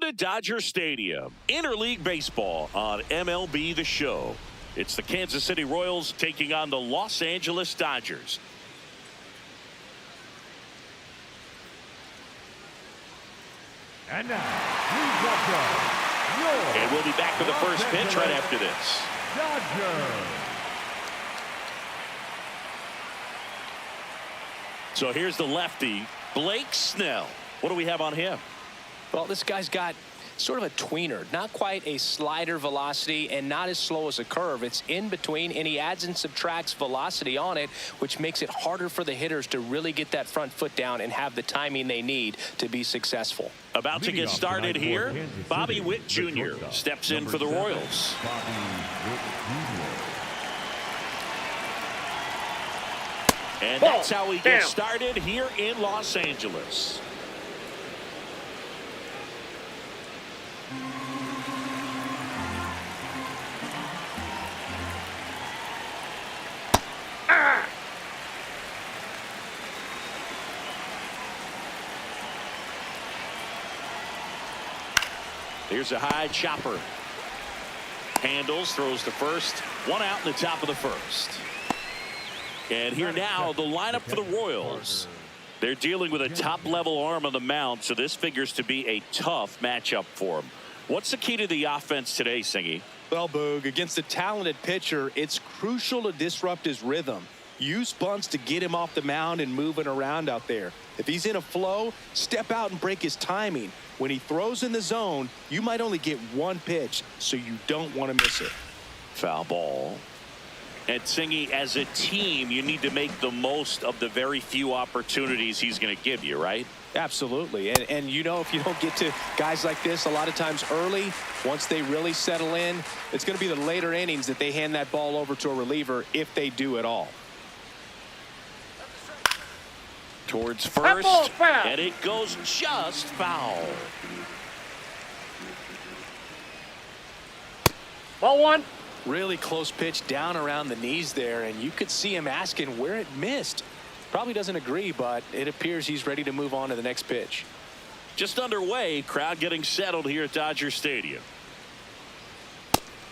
to Dodger Stadium. Interleague baseball on MLB the Show. It's the Kansas City Royals taking on the Los Angeles Dodgers. And now, please welcome and we'll be back with the first pitch right after this. Dodgers. So here's the lefty, Blake Snell. What do we have on him? Well, this guy's got sort of a tweener, not quite a slider velocity and not as slow as a curve. It's in between, and he adds and subtracts velocity on it, which makes it harder for the hitters to really get that front foot down and have the timing they need to be successful. About to get started here, Bobby Witt Jr. steps in for the Royals. And that's how we get started here in Los Angeles. Here's a high chopper. Handles, throws to first. One out in the top of the first. And here now, the lineup for the Royals. They're dealing with a top-level arm on the mound, so this figures to be a tough matchup for them. What's the key to the offense today, Singy? Well, Boog, against a talented pitcher, it's crucial to disrupt his rhythm. Use bunts to get him off the mound and moving around out there. If he's in a flow, step out and break his timing. When he throws in the zone, you might only get one pitch, so you don't want to miss it. Foul ball. And Singy, as a team, you need to make the most of the very few opportunities he's going to give you, right? Absolutely. And you know, if you don't get to guys like this a lot of times early, once they really settle in, it's going to be the later innings that they hand that ball over to a reliever, if they do at all. Towards first, and it goes just foul. Ball one. Really close pitch down around the knees there, and you could see him asking where it missed. Probably doesn't agree, but it appears he's ready to move on to the next pitch. Just underway, crowd getting settled here at Dodger Stadium.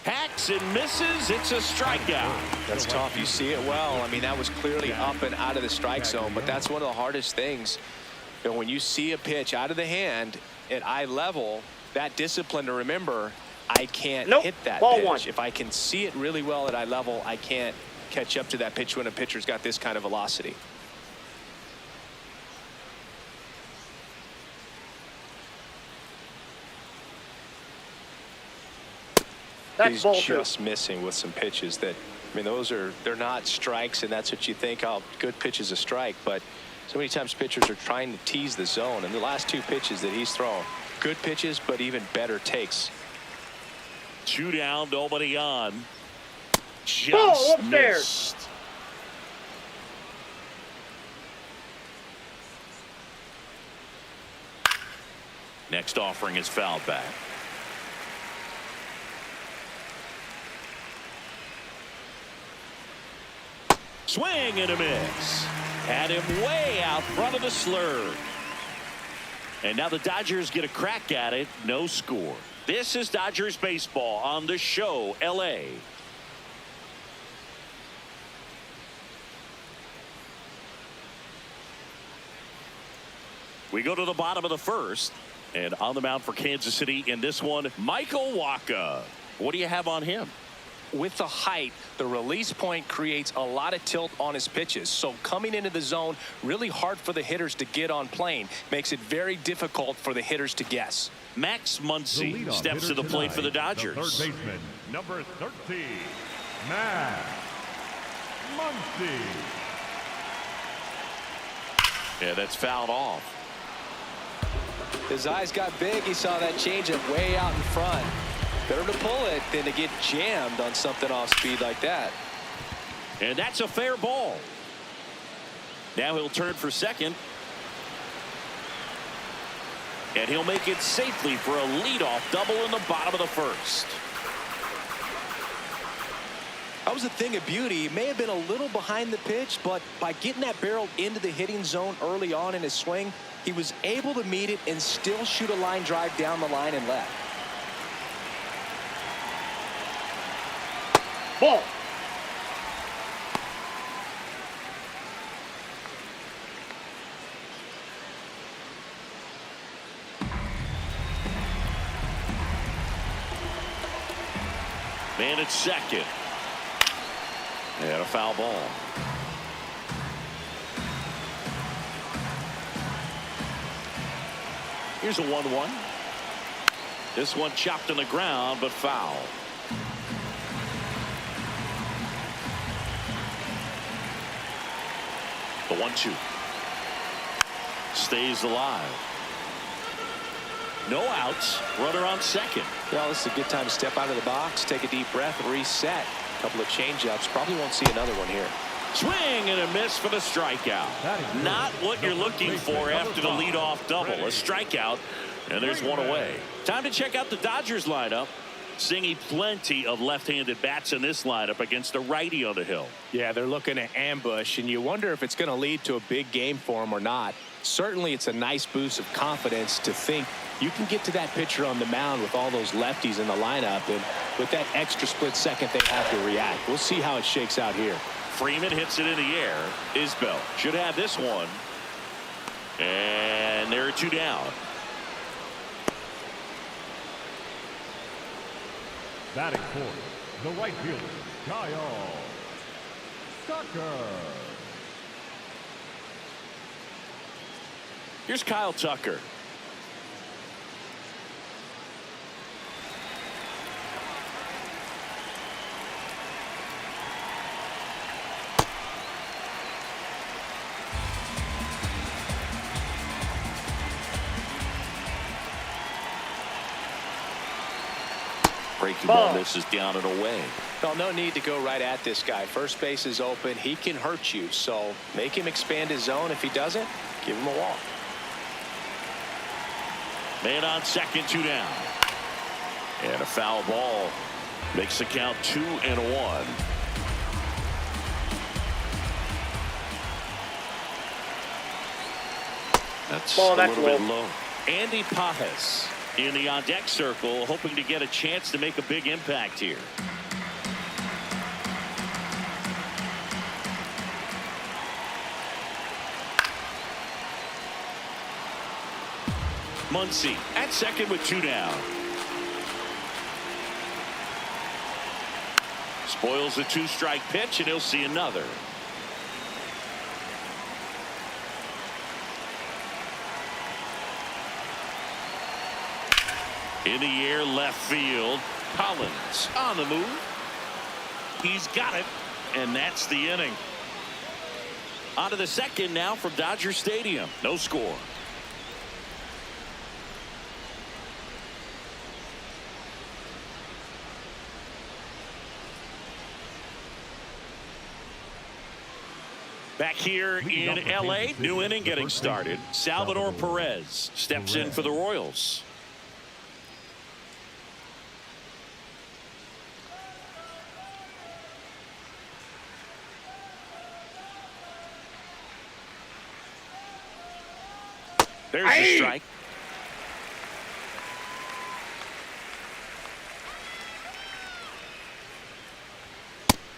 Hacks and misses. It's a strikeout. That's tough. You see it well. I mean, that was clearly up and out of the strike zone, but that's one of the hardest things. You know, when you see a pitch out of the hand at eye level, that discipline to remember, I can't hit that pitch. If I can see it really well at eye level, I can't catch up to that pitch when a pitcher's got this kind of velocity. He's just missing with some pitches that, I mean, they're not strikes, and that's what you think, oh, good pitch is a strike, but so many times pitchers are trying to tease the zone, and the last two pitches that he's thrown, good pitches, but even better takes. 2 down, nobody on. Just missed. Next offering is fouled back. Swing and a miss. Had him way out front of the slurve. And now the Dodgers get a crack at it. No score. This is Dodgers baseball on the Show, LA. We go to the bottom of the first. And on the mound for Kansas City in this one, Michael Wacha. What do you have on him? With the height, the release point creates a lot of tilt on his pitches. So coming into the zone, really hard for the hitters to get on plane. Makes it very difficult for the hitters to guess. Max Muncy steps to the plate for the Dodgers. The third baseman, number 13, Max Muncy. Yeah, that's fouled off. His eyes got big. He saw that changeup way out in front. Better to pull it than to get jammed on something off speed like that. And that's a fair ball. Now he'll turn for second. And he'll make it safely for a leadoff double in the bottom of the first. That was a thing of beauty. He may have been a little behind the pitch, but by getting that barrel into the hitting zone early on in his swing, he was able to meet it and still shoot a line drive down the line and left. Ball. Man at second. And a foul ball. Here's a 1-1. This one chopped on the ground, but foul. The 1-2. Stays alive. No outs. Runner on second. Well, this is a good time to step out of the box, take a deep breath, reset. A couple of changeups. Probably won't see another one here. Swing and a miss for the strikeout. Not what you're looking for after the leadoff double. A strikeout, and there's one away. Time to check out the Dodgers lineup. Seeing plenty of left-handed bats in this lineup against a righty on the hill. Yeah, they're looking to ambush, and you wonder if it's going to lead to a big game for them or not. Certainly, it's a nice boost of confidence to think you can get to that pitcher on the mound with all those lefties in the lineup, and with that extra split second they have to react. We'll see how it shakes out here. Freeman hits it in the air. Isbell should have this one. And there are two down. Batting fourth, the right fielder, Kyle Tucker. Here's Kyle Tucker. Breaking ball misses down and away. Well, no need to go right at this guy. First base is open. He can hurt you, so make him expand his zone. If he doesn't, give him a walk. Man on second, two down. And a foul ball makes the count 2-1. That's a little bit low. Andy Pajes in the on-deck circle, hoping to get a chance to make a big impact here. Muncy at second with two down. Spoils the two-strike pitch, and he'll see another. In the air, left field. Collins on the move. He's got it, and that's the inning. On to the second now from Dodger Stadium. No score. Back here in L.A., new inning getting started. Salvador Perez steps in for the Royals. There's the strike.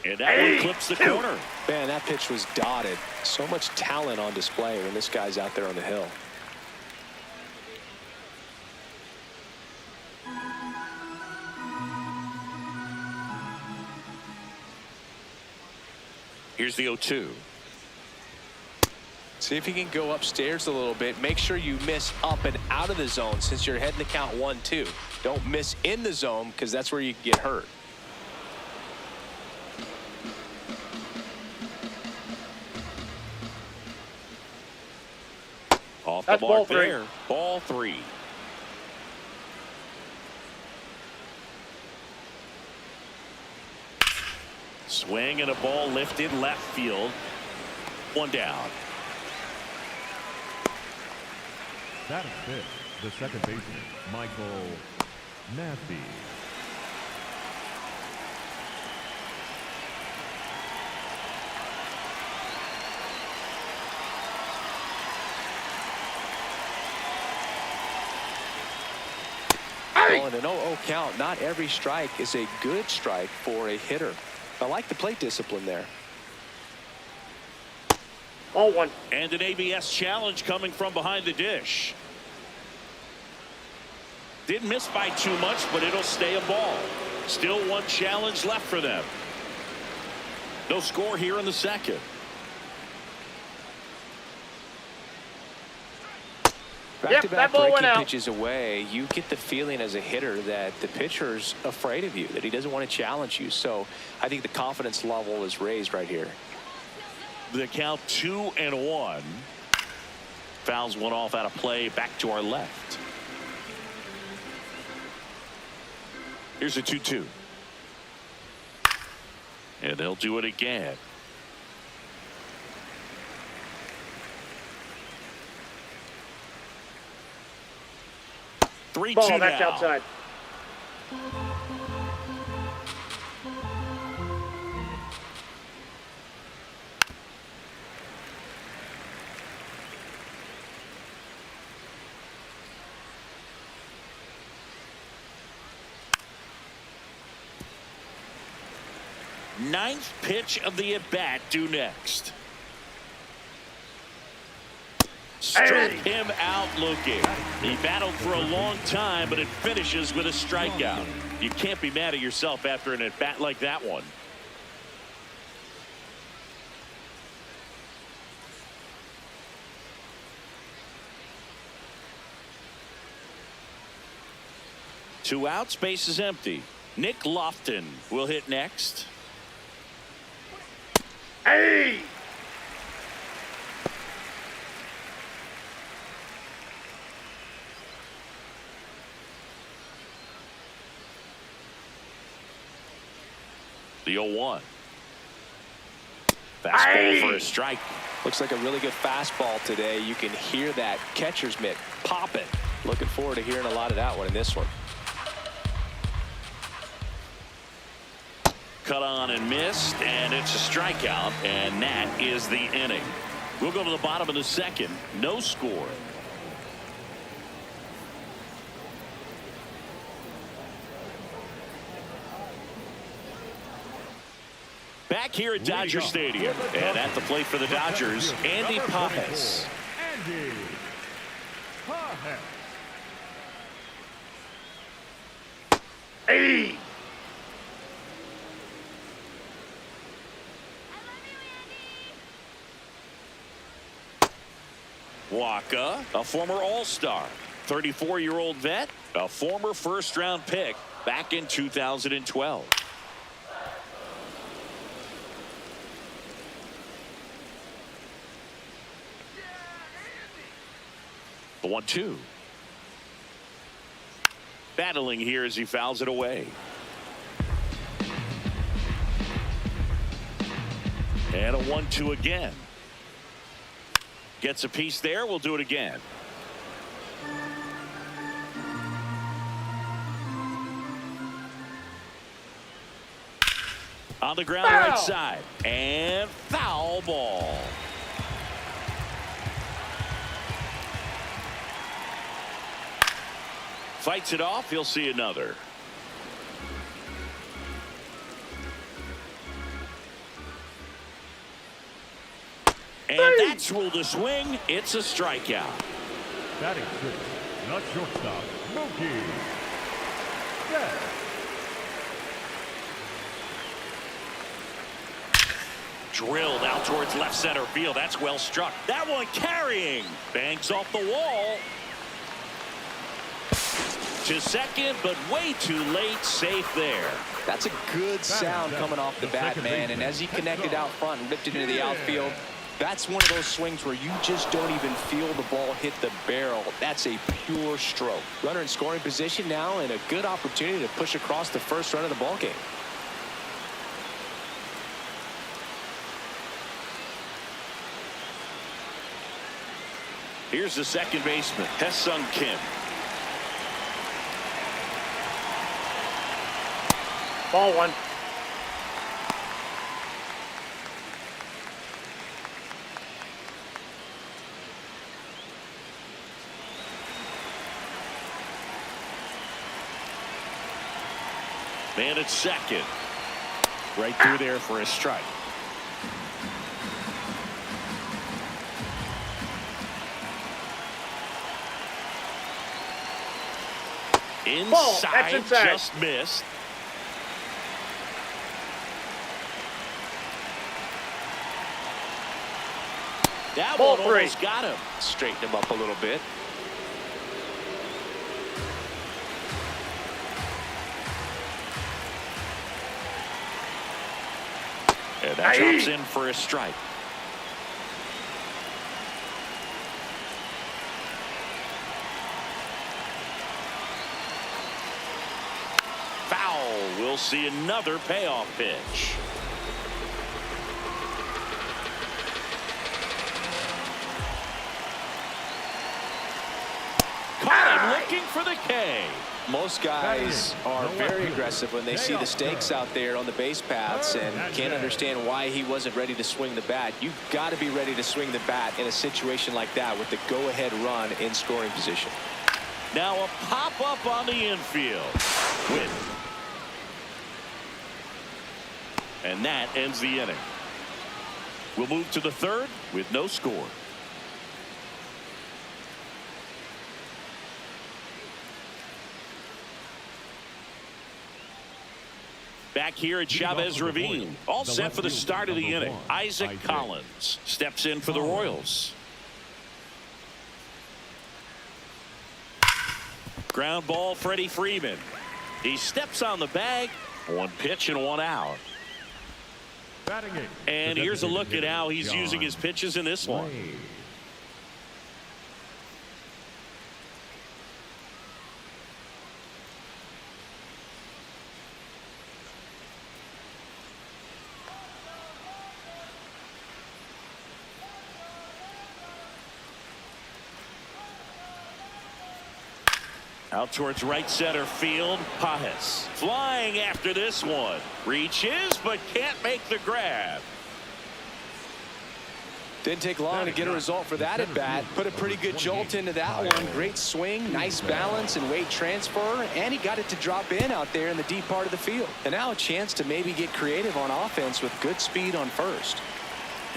And that one clips the corner. Man, that pitch was dotted. So much talent on display when this guy's out there on the hill. Here's the 0-2. See if you can go upstairs a little bit. Make sure you miss up and out of the zone since you're heading to count 1-2. Don't miss in the zone because that's where you get hurt. Off the mark there. Ball three. Swing and a ball lifted left field. One down. Batting fifth, the second baseman, Michael Massey. Well, in an 0-0 count, not every strike is a good strike for a hitter. I like the plate discipline there. Ball one. And an ABS challenge coming from behind the dish. Didn't miss by too much, but it'll stay a ball. Still one challenge left for them. No score here in the second. Back-to-back breaking pitches away, you get the feeling as a hitter that the pitcher's afraid of you, that he doesn't want to challenge you. So I think the confidence level is raised right here. The count 2-1. Fouls one off out of play. Back to our left. Here's a 2-2. And they'll do it again. Ball, 3-2 that's now. outside. Ninth pitch of the at-bat due next. Struck him out looking. He battled for a long time, but it finishes with a strikeout. You can't be mad at yourself after an at-bat like that one. Two outs, base is empty. Nick Lofton will hit next. Hey! The 0-1. Fastball for a strike. Looks like a really good fastball today. You can hear that catcher's mitt popping. Looking forward to hearing a lot of that one in this one. Cut on and missed, and it's a strikeout, and that is the inning. We'll go to the bottom of the second. No score. Back here at Dodger Stadium, and at the plate for the Dodgers, Andy Pages. Andy Pages. Hey! Waka, a former All-Star, 34-year-old vet, a former first-round pick back in 2012. The 1-2. Battling here as he fouls it away. And a 1-2 again. Gets a piece there. We'll do it again. On the ground, right side. And foul ball. Fights it off. He'll see another. And that's ruled a swing. It's a strikeout. Batting six, the shortstop, Mookie. Betts. Drilled out towards left center field. That's well struck. That one carrying. Banks off the wall. To second, but way too late. Safe there. That's a good sound coming off the bat, man. And as he connected out front and ripped it into the outfield, that's one of those swings where you just don't even feel the ball hit the barrel. That's a pure stroke. Runner in scoring position now, and a good opportunity to push across the first run of the ball game. Here's the second baseman, Hesung Kim. Ball one. And it's second. Right through there for a strike. Inside, just missed. That one almost got him. Straighten him up a little bit. And that drops in for a strike. Foul. We'll see another payoff pitch. Caught him looking for the K. Most guys are very aggressive when they see the stakes out there on the base paths and can't understand why he wasn't ready to swing the bat. You've got to be ready to swing the bat in a situation like that with the go-ahead run in scoring position. Now a pop-up on the infield. Win. And that ends the inning. We'll move to the third with no score. Back here at Chavez Ravine, all set for the start of the inning. Isaac Collins steps in for the Royals. Ground ball, Freddie Freeman. He steps on the bag. One pitch and one out. And here's a look at how he's using his pitches in this one. Out towards right center field. Pajes flying after this one. Reaches but can't make the grab. Didn't take long to get a result for that at bat. Put a pretty good jolt into that one. Great swing, nice balance and weight transfer, and he got it to drop in out there in the deep part of the field. And now a chance to maybe get creative on offense with good speed on first.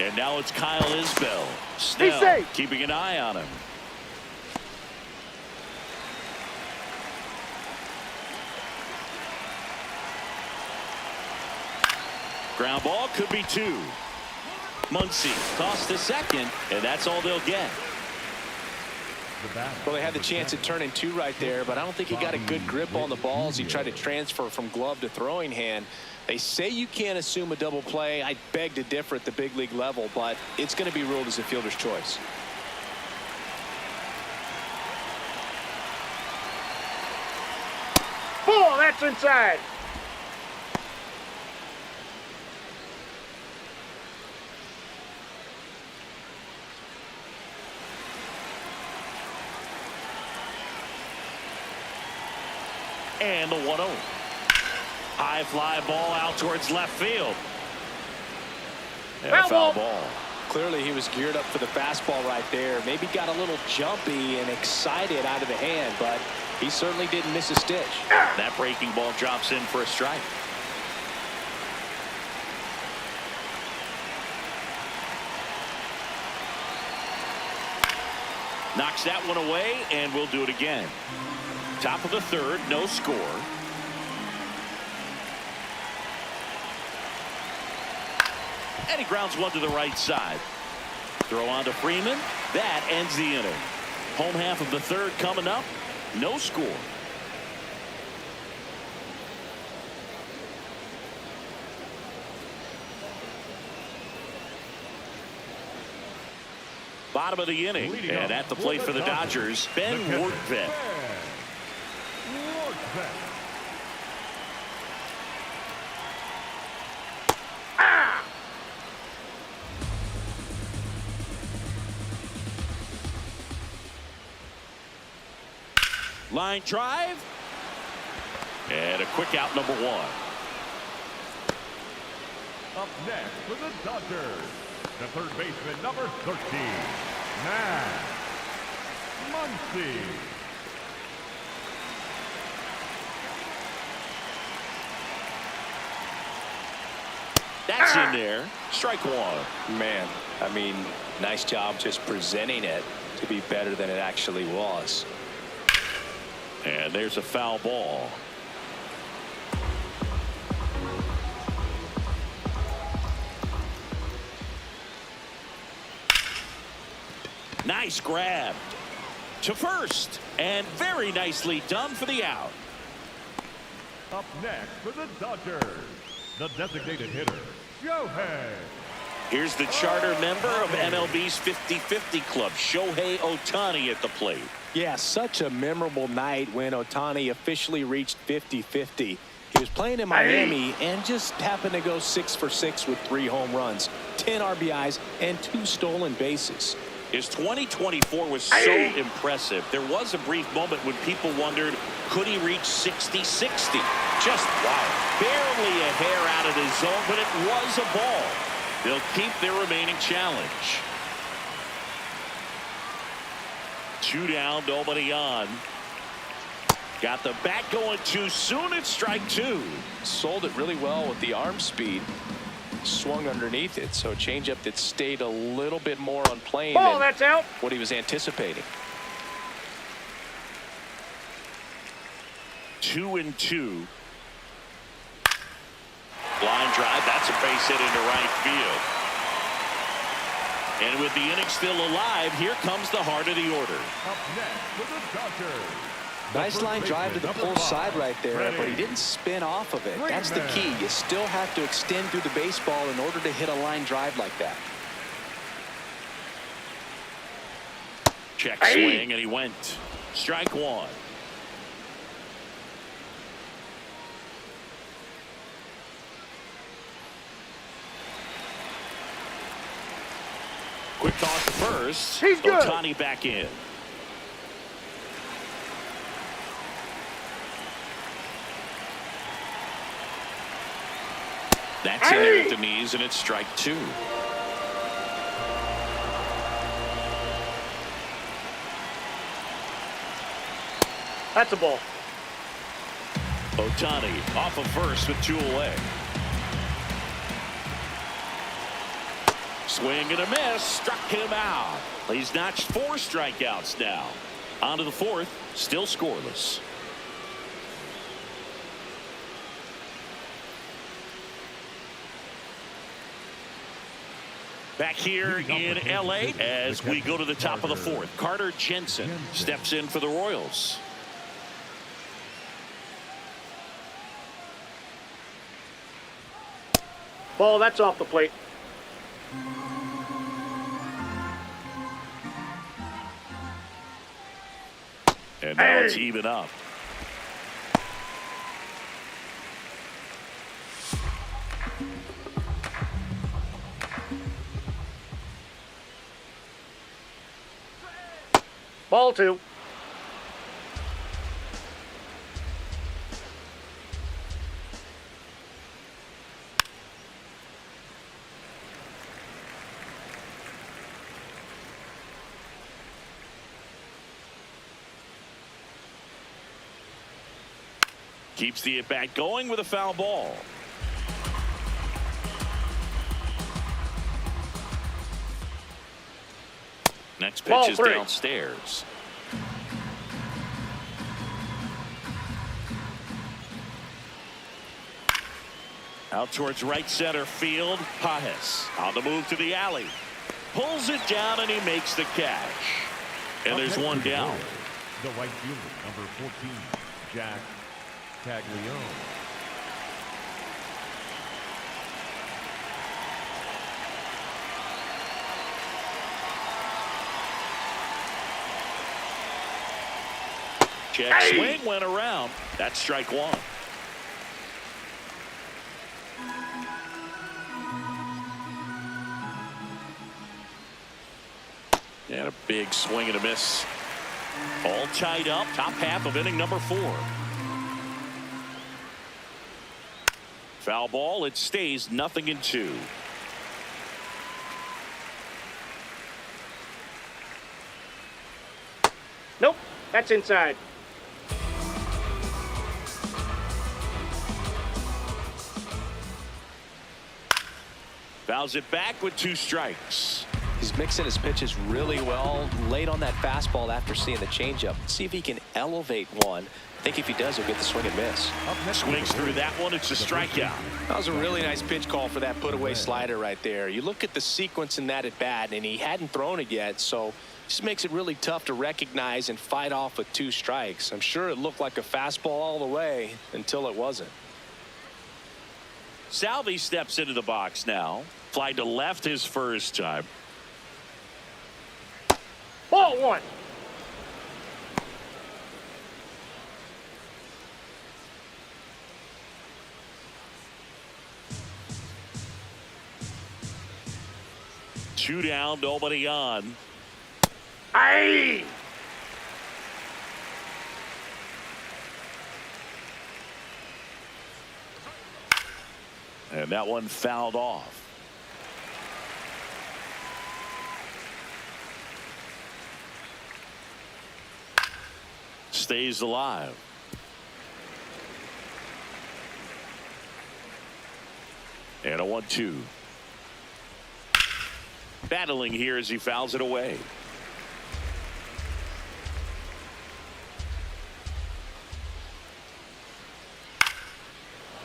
And now it's Kyle Isbell. Snell keeping an eye on him. Ground ball, could be two. Muncy tossed to second, and that's all they'll get. Well, they had the chance at turning two right there, but I don't think he got a good grip on the ball as he tried to transfer from glove to throwing hand. They say you can't assume a double play. I beg to differ at the big league level, but it's going to be ruled as a fielder's choice. Ball, that's inside. And the 1-0. High fly ball out towards left field. And a foul ball. Clearly he was geared up for the fastball right there. Maybe got a little jumpy and excited out of the hand, but he certainly didn't miss a stitch. That breaking ball drops in for a strike. Knocks that one away, and we'll do it again. Top of the third, no score. And he grounds one to the right side. Throw on to Freeman. That ends the inning. Home half of the third coming up. No score. Bottom of the inning. And at the plate for the Dodgers, Ben Wardvet. Line drive. And a quick out, number one. Up next for the Dodgers, the third baseman, number 13, Matt Muncy. That's in there. Strike one. Man, I mean, nice job just presenting it to be better than it actually was. And there's a foul ball. Nice grab to first, and very nicely done for the out. Up next for the Dodgers, the designated hitter, Shohei. Here's the charter member of MLB's 50-50 club, Shohei Ohtani at the plate. Yeah, such a memorable night when Ohtani officially reached 50-50. He was playing in Miami and just happened to go 6 for 6 with 3 home runs, 10 RBIs, and 2 stolen bases. His 2024 was so impressive. There was a brief moment when people wondered, could he reach 60-60? Just wow. Barely a hair out of the zone, but it was a ball. They'll keep their remaining challenge. 2 down, nobody on. Got the bat going too soon. It's strike 2. Sold it really well with the arm speed. Swung underneath it, so a changeup that stayed a little bit more on plane than that's out. what he was anticipating. 2-2. Line drive. That's a base hit into right field. And with the inning still alive, here comes the heart of the order. Up next for the Dodgers. Nice line drive to the pull side right there, but he didn't spin off of it. That's the key. You still have to extend through the baseball in order to hit a line drive like that. Check swing, and he went. Strike 1. Quick toss to first. He's good. Ohtani back in. That's in there at the knees, and it's strike 2. That's a ball. Ohtani off of first with 2 away. Swing and a miss. Struck him out. He's notched 4 strikeouts now. On to the 4th. Still scoreless. Back here in L.A. as we go to the top of the 4th. Carter Jensen steps in for the Royals. Ball, that's off the plate. And now it's even up. Ball 2. Keeps the at-bat going with a foul ball. Next pitch is downstairs. Out towards right center field. Pajes on the move to the alley. Pulls it down and he makes the catch. And there's one down. The right fielder, number 14, Jack Caglione. Check swing went around. That's strike 1. And a big swing and a miss. All tied up. Top half of inning number 4. Foul ball. It stays 0-2. Nope, that's inside. Fouls it back with 2 strikes. He's mixing his pitches really well. Late on that fastball after seeing the changeup. See if he can elevate one. I think if he does, he'll get the swing and miss. Swings through that one. It's a strikeout. That was a really nice pitch call for that put-away slider right there. You look at the sequence in that at bat, and he hadn't thrown it yet, so just makes it really tough to recognize and fight off with 2 strikes. I'm sure it looked like a fastball all the way until it wasn't. Salvi steps into the box now. Fly to left his first time. Ball 1. Two down, nobody on. Aye! And that one fouled off. Stays alive. And a 1-2. Battling here as he fouls it away.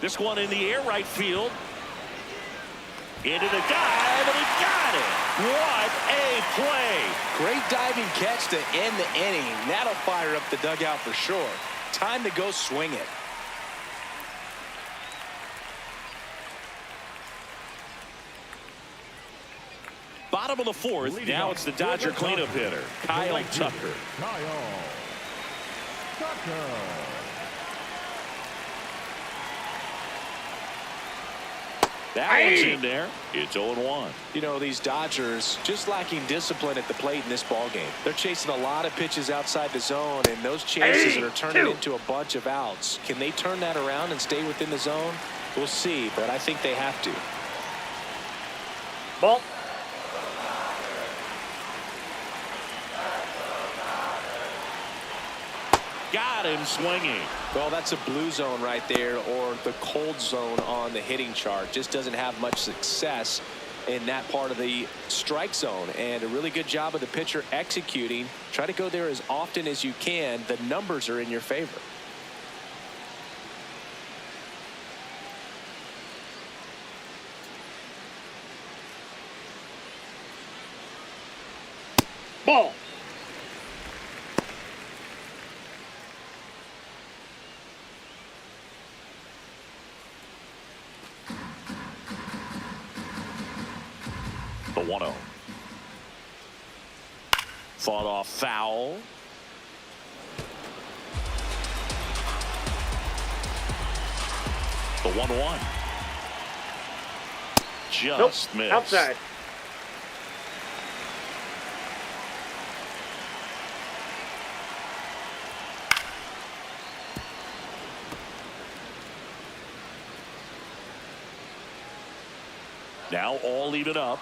This one in the air, right field. Into the dive, and he got it. What a play. Great diving catch to end the inning. That'll fire up the dugout for sure. Time to go swing it. Bottom of the 4th. Now it's the Dodger cleanup hitter, Kyle Tucker. Kyle Tucker. That one's in there. It's 0-1. You know, these Dodgers just lacking discipline at the plate in this ball game. They're chasing a lot of pitches outside the zone, and those chases are turning into a bunch of outs. Can they turn that around and stay within the zone? We'll see, but I think they have to. Ball. Got him swinging. Well, that's a blue zone right there, or the cold zone on the hitting chart. Just doesn't have much success in that part of the strike zone, and a really good job of the pitcher executing. Try to go there as often as you can. The numbers are in your favor. Ball. The 1-0. Fought off foul. The 1-1. Just missed. Outside. Now all even up.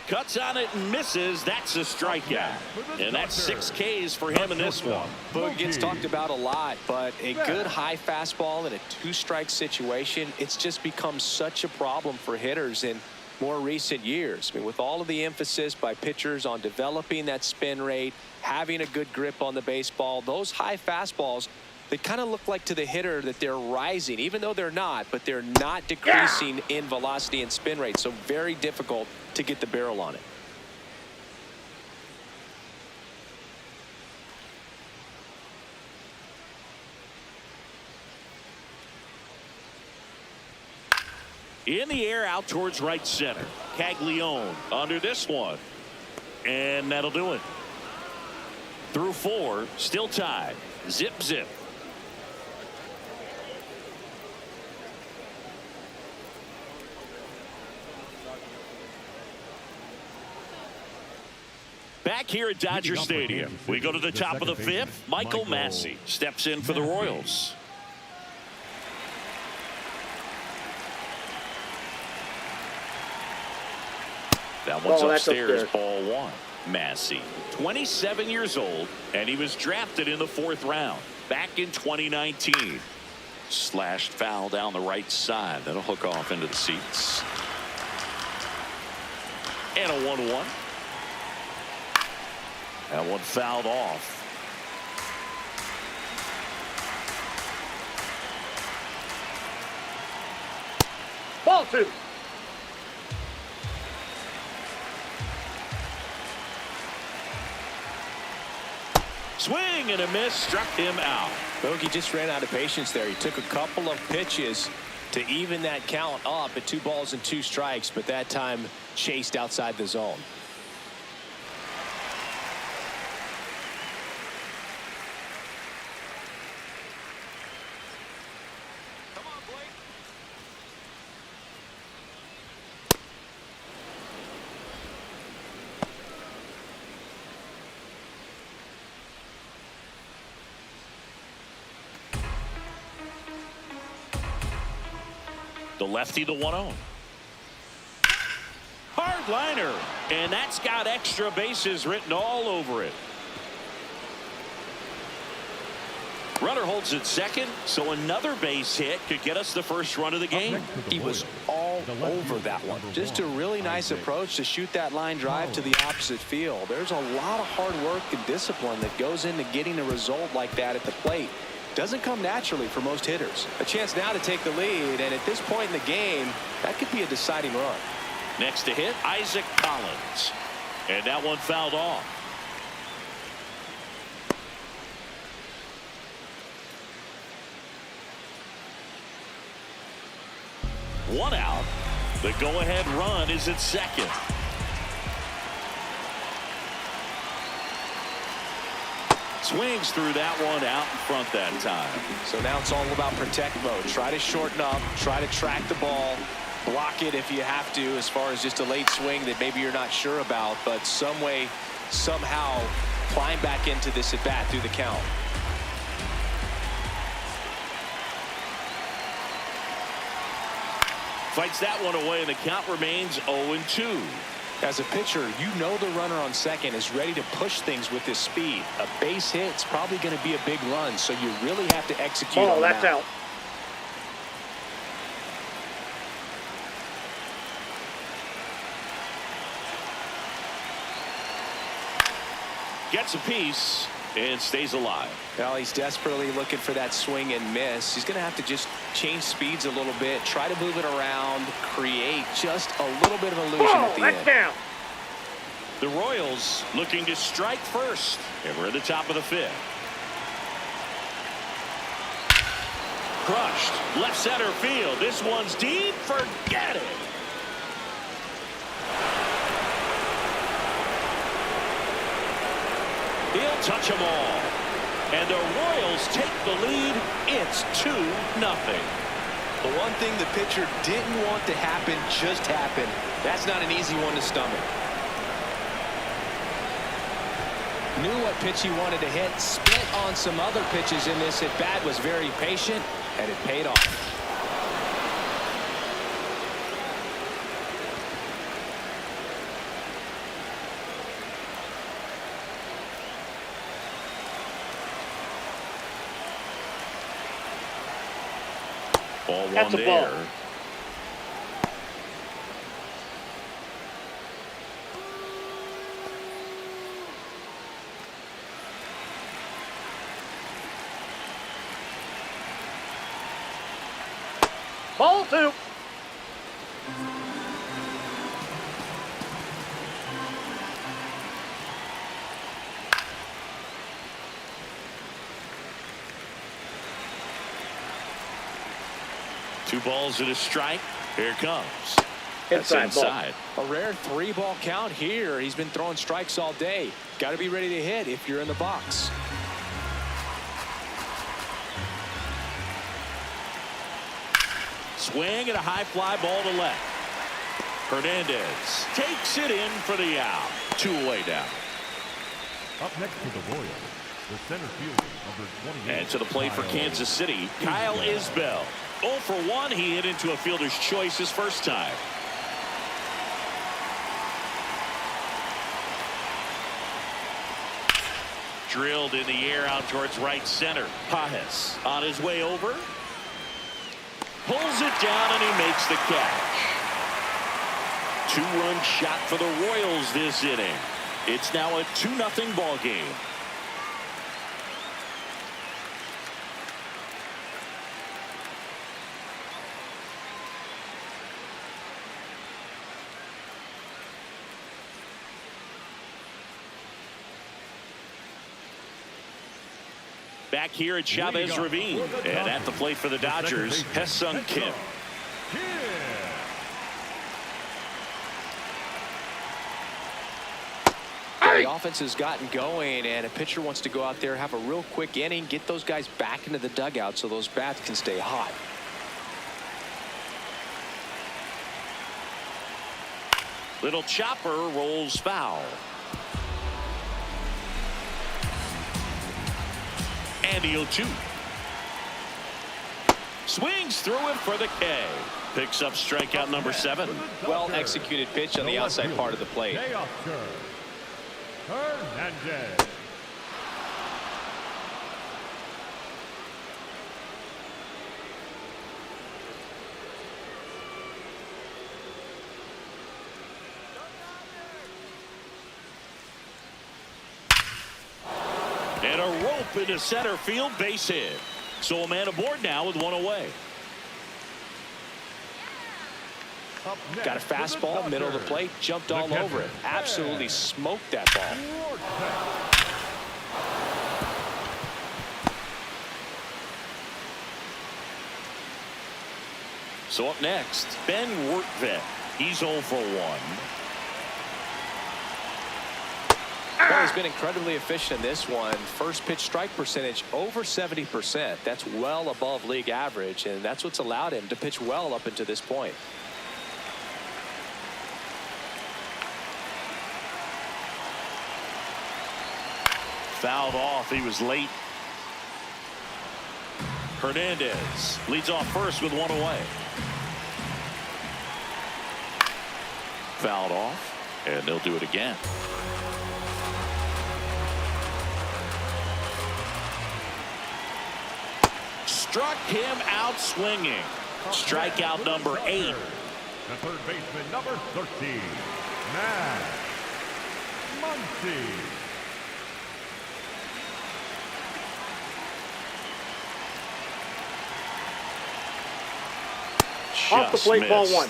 Cuts on it and misses. That's a strikeout. And that's 6 Ks for him in this one. Boog gets talked about a lot, but a good high fastball in a 2-strike situation, it's just become such a problem for hitters in more recent years. I mean, with all of the emphasis by pitchers on developing that spin rate, having a good grip on the baseball, those high fastballs, they kind of look like to the hitter that they're rising, even though they're not, but they're not decreasing in velocity and spin rate. So very difficult to get the barrel on it. In the air out towards right center. Caglione under this one. And that'll do it. Through 4, still tied. Zip, zip. Back here at Dodger Stadium, we go to the top of the 5th. Michael Massey steps in for the Royals. That one's upstairs, ball 1. Massey, 27 years old, and he was drafted in the 4th round back in 2019. Slashed foul down the right side. That'll hook off into the seats. And a 1-1. That one fouled off. Ball 2. Swing and a miss, struck him out. Bogey just ran out of patience there. He took a couple of pitches to even that count up at 2 balls and 2 strikes, but that time chased outside the zone. The lefty, the 1-0. Hard liner, and that's got extra bases written all over it. Runner holds at second, so another base hit could get us the first run of the game. He was all over that one. Just a really nice approach to shoot that line drive to the opposite field. There's a lot of hard work and discipline that goes into getting a result like that at the plate. Doesn't come naturally for most hitters. A chance now to take the lead, and at this point in the game, that could be a deciding run. Next to hit, Isaac Collins. And that one fouled off. One out. The go-ahead run is at second. Swings through that one out in front that time. So now it's all about protect mode. Try to shorten up, try to track the ball, block it if you have to, as far as just a late swing that maybe you're not sure about, but some way, somehow climb back into this at bat through the count. Fights that one away, and the count remains 0-2. As a pitcher, you know the runner on second is ready to push things with his speed. A base hit's probably going to be a big run, so you really have to execute on that. That's out. Gets a piece and stays alive. Well, he's desperately looking for that swing and miss. He's going to have to just change speeds a little bit, try to move it around, create just a little bit of illusion at the end. Down. The Royals looking to strike first, and we're at the top of the 5th. Crushed left center field. This one's deep. Forget it. He'll touch them all. And the Royals take the lead. It's 2-0. The one thing the pitcher didn't want to happen just happened. That's not an easy one to stomach. Knew what pitch he wanted to hit. Spent on some other pitches in this at bat. Was very patient, and it paid off. Ball That's one a ball. there. Ball 2. Two balls and a strike. Here it comes. That's Inside inside. A rare 3-ball count here. He's been throwing strikes all day. Got to be ready to hit if you're in the box. Swing and a high fly ball to left. Hernandez takes it in for the out. 2 away down. Up next to the Royals, the center fielder, number 28. And to the plate for Kansas City, Kyle Isbell. 0 for 1. He hit into a fielder's choice his first time. Drilled in the air out towards right center. Pajes on his way over. Pulls it down and he makes the catch. two-run shot for the Royals this inning. It's now a 2-0 ball game. Back here at Chavez Ravine, and at the plate for the Dodgers, Ha-Seong Kim. The offense has gotten going, and a pitcher wants to go out there, have a real quick inning, get those guys back into the dugout so those bats can stay hot. Little chopper rolls foul. And the 0-2. Swings through it for the K. Picks up strikeout number 7. Well executed pitch on the outside part of the plate. Hernandez. And a rope into center field, base hit. So a man aboard now with one away. Got a fastball, middle of the plate, jumped all over it. Absolutely smoked that ball. So up next, Ben Wertvet. He's 0 for 1. Well, he's been incredibly efficient in this one. First pitch strike percentage over 70%. That's well above league average, and that's what's allowed him to pitch well up until this point. Fouled off. He was late. Hernandez leads off first with one away. Fouled off, and they'll do it again. Struck him out swinging. Strikeout number 8. The third baseman, number 13, Matt Muncy. Off the plate, ball 1.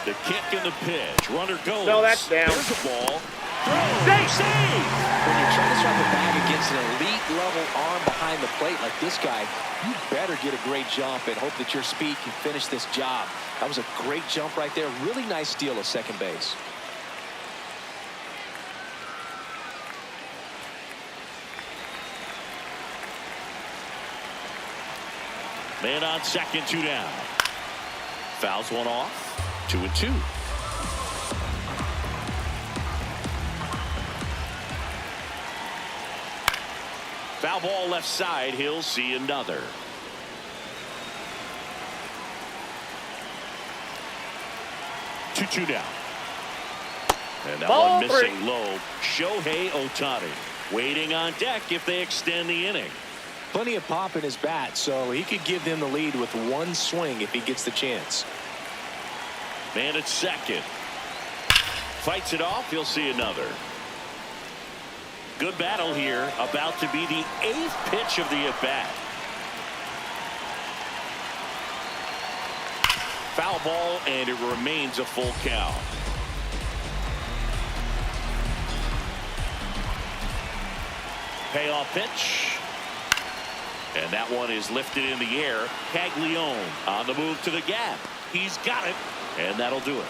The kick and the pitch. Runner goes. No, that's down. There's a ball. Save! When you're trying to strike a bag against an elite level arm behind the plate like this guy, you better get a great jump and hope that your speed can finish this job. That was a great jump right there. Really nice steal of second base. Man on second, 2 down. Fouls one off. 2-2. Foul ball left side. He'll see another. Two down. And that Ball one missing 3. low. Shohei Ohtani waiting on deck if they extend the inning. Plenty of pop in his bat, so he could give them the lead with one swing if he gets the chance. Man at second. Fights it off. He'll see another. Good battle here. About to be the 8th pitch of the at-bat. Foul ball, and it remains a full count. Payoff pitch. And that one is lifted in the air. Caglione on the move to the gap. He's got it. And that'll do it.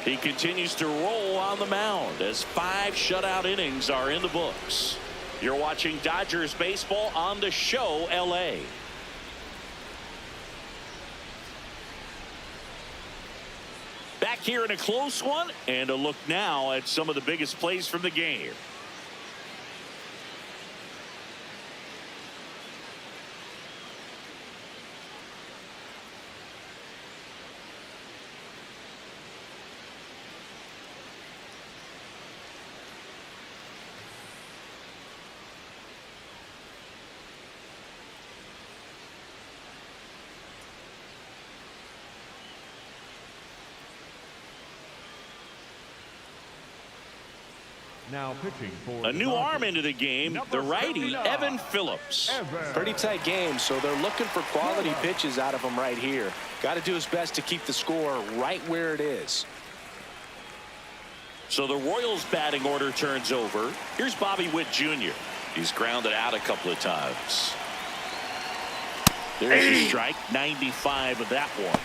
He continues to roll on the mound as 5 shutout innings are in the books. You're watching Dodgers baseball on the show, LA. Back here in a close one, and a look now at some of the biggest plays from the game. Now pitching for A new arm into the game, the righty, Evan Phillips. Pretty tight game, so they're looking for quality pitches out of him right here. Got to do his best to keep the score right where it is. So the Royals batting order turns over. Here's Bobby Witt Jr. He's grounded out a couple of times. There's a strike, 95 of that one.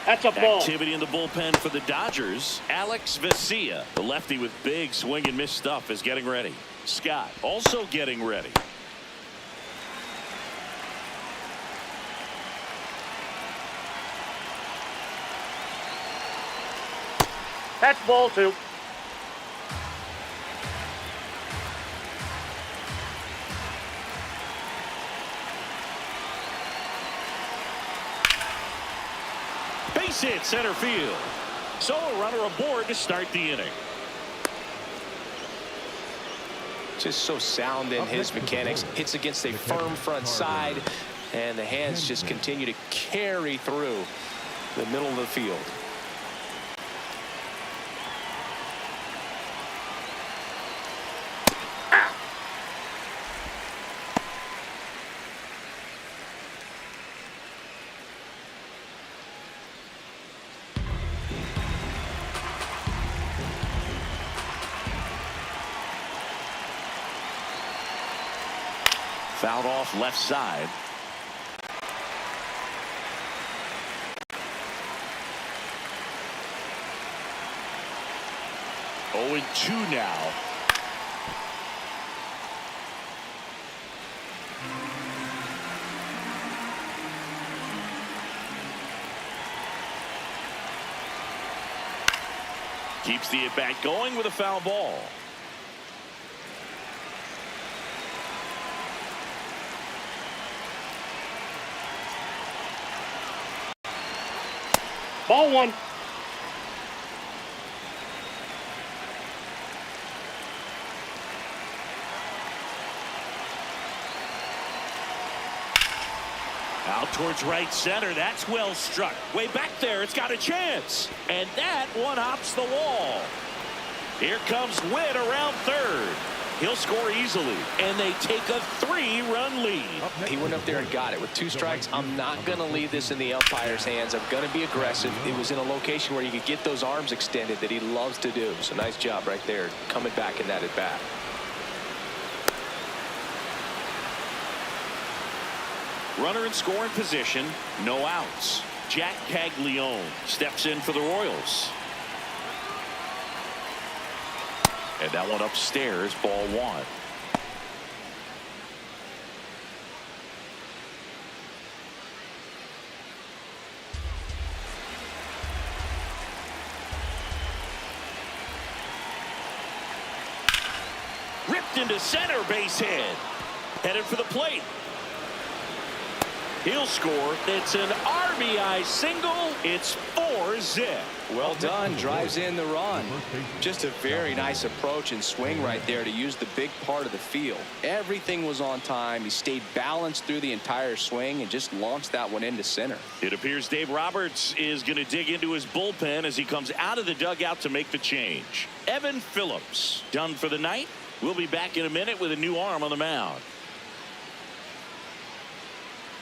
That's a ball. Activity in the bullpen for the Dodgers. Alex Vesia, the lefty with big swing and miss stuff, is getting ready. Scott also getting ready. That's ball 2. Base hit center field. So a runner aboard to start the inning. Just so sound in his mechanics. Hits against a firm front side, and the hands just continue to carry through the middle of the field. Fouled off left side. Oh, 2 now. Keeps the at-bat going with a foul ball. Ball 1. Out towards right center. That's well struck. Way back there. It's got a chance. And that one hops the wall. Here comes Witt around third. He'll score easily, and they take a 3-run lead. He went up there and got it. With 2 strikes, I'm not going to leave this in the umpire's hands. I'm going to be aggressive. It was in a location where you could get those arms extended that he loves to do. So nice job right there, coming back in that at bat. Runner in scoring position, no outs. Jack Caglione steps in for the Royals. And that one upstairs, ball 1. Ripped into center, base hit. Headed for the plate. He'll score. It's an RBI single. It's 4-zip. Well done. Drives in the run. Just a very nice approach and swing right there to use the big part of the field. Everything was on time. He stayed balanced through the entire swing and just launched that one into center. It appears Dave Roberts is going to dig into his bullpen as he comes out of the dugout to make the change. Evan Phillips done for the night. We'll be back in a minute with a new arm on the mound.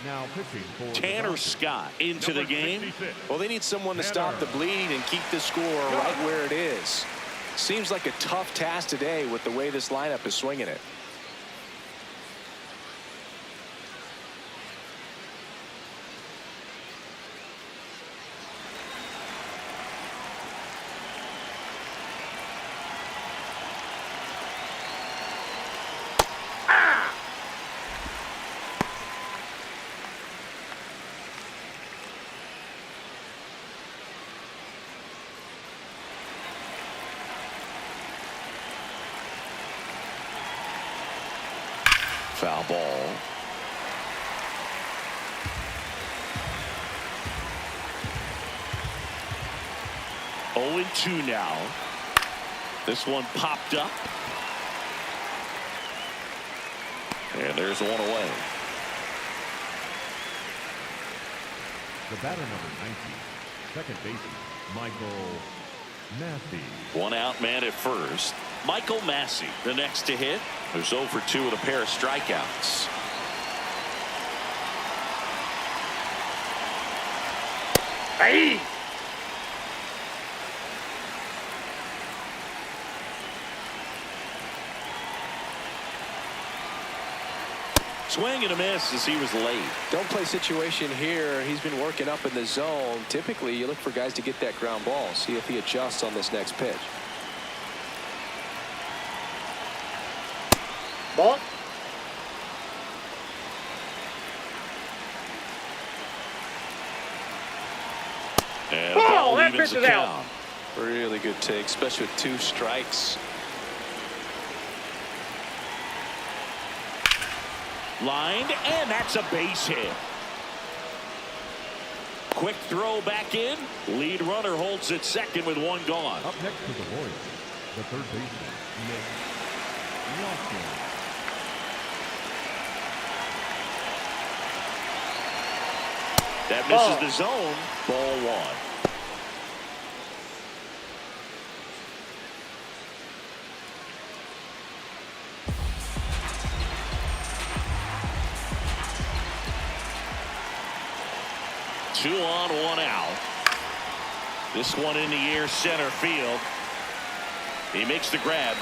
Now pitching for Tanner Scott into the game. Well, they need someone to stop the bleed and keep the score right where it is. Seems like a tough task today with the way this lineup is swinging it. Foul ball. Oh, 2 now. This one popped up. And there's one away. The batter number 19, second baseman, Michael Massey. One out man at first. Michael Massey, the next to hit. There's 0 for 2 with a pair of strikeouts. Hey! Swing and a miss as he was late. Don't play situation here. He's been working up in the zone. Typically, you look for guys to get that ground ball. See if he adjusts on this next pitch. Ball. And Ball, that evens pitch the is out. count. Really good take, especially with 2 strikes. Lined, and that's a base hit. Quick throw back in. Lead runner holds at second with 1 gone. Up next to the Royals, the third baseman, Simulacion. That misses the zone. Ball 1. Two on, 1 out. This one in the air, center field. He makes the grab.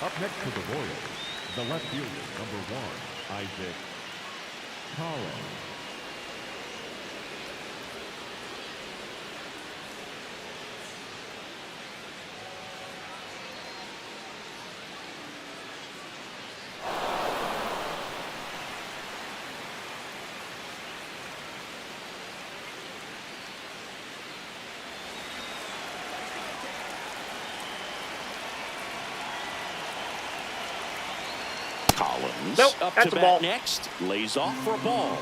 Up next to the Royals, the left fielder, number 1, Isaac Collins. Collins Nope, up that's to a bat ball. next. Lays off for a ball.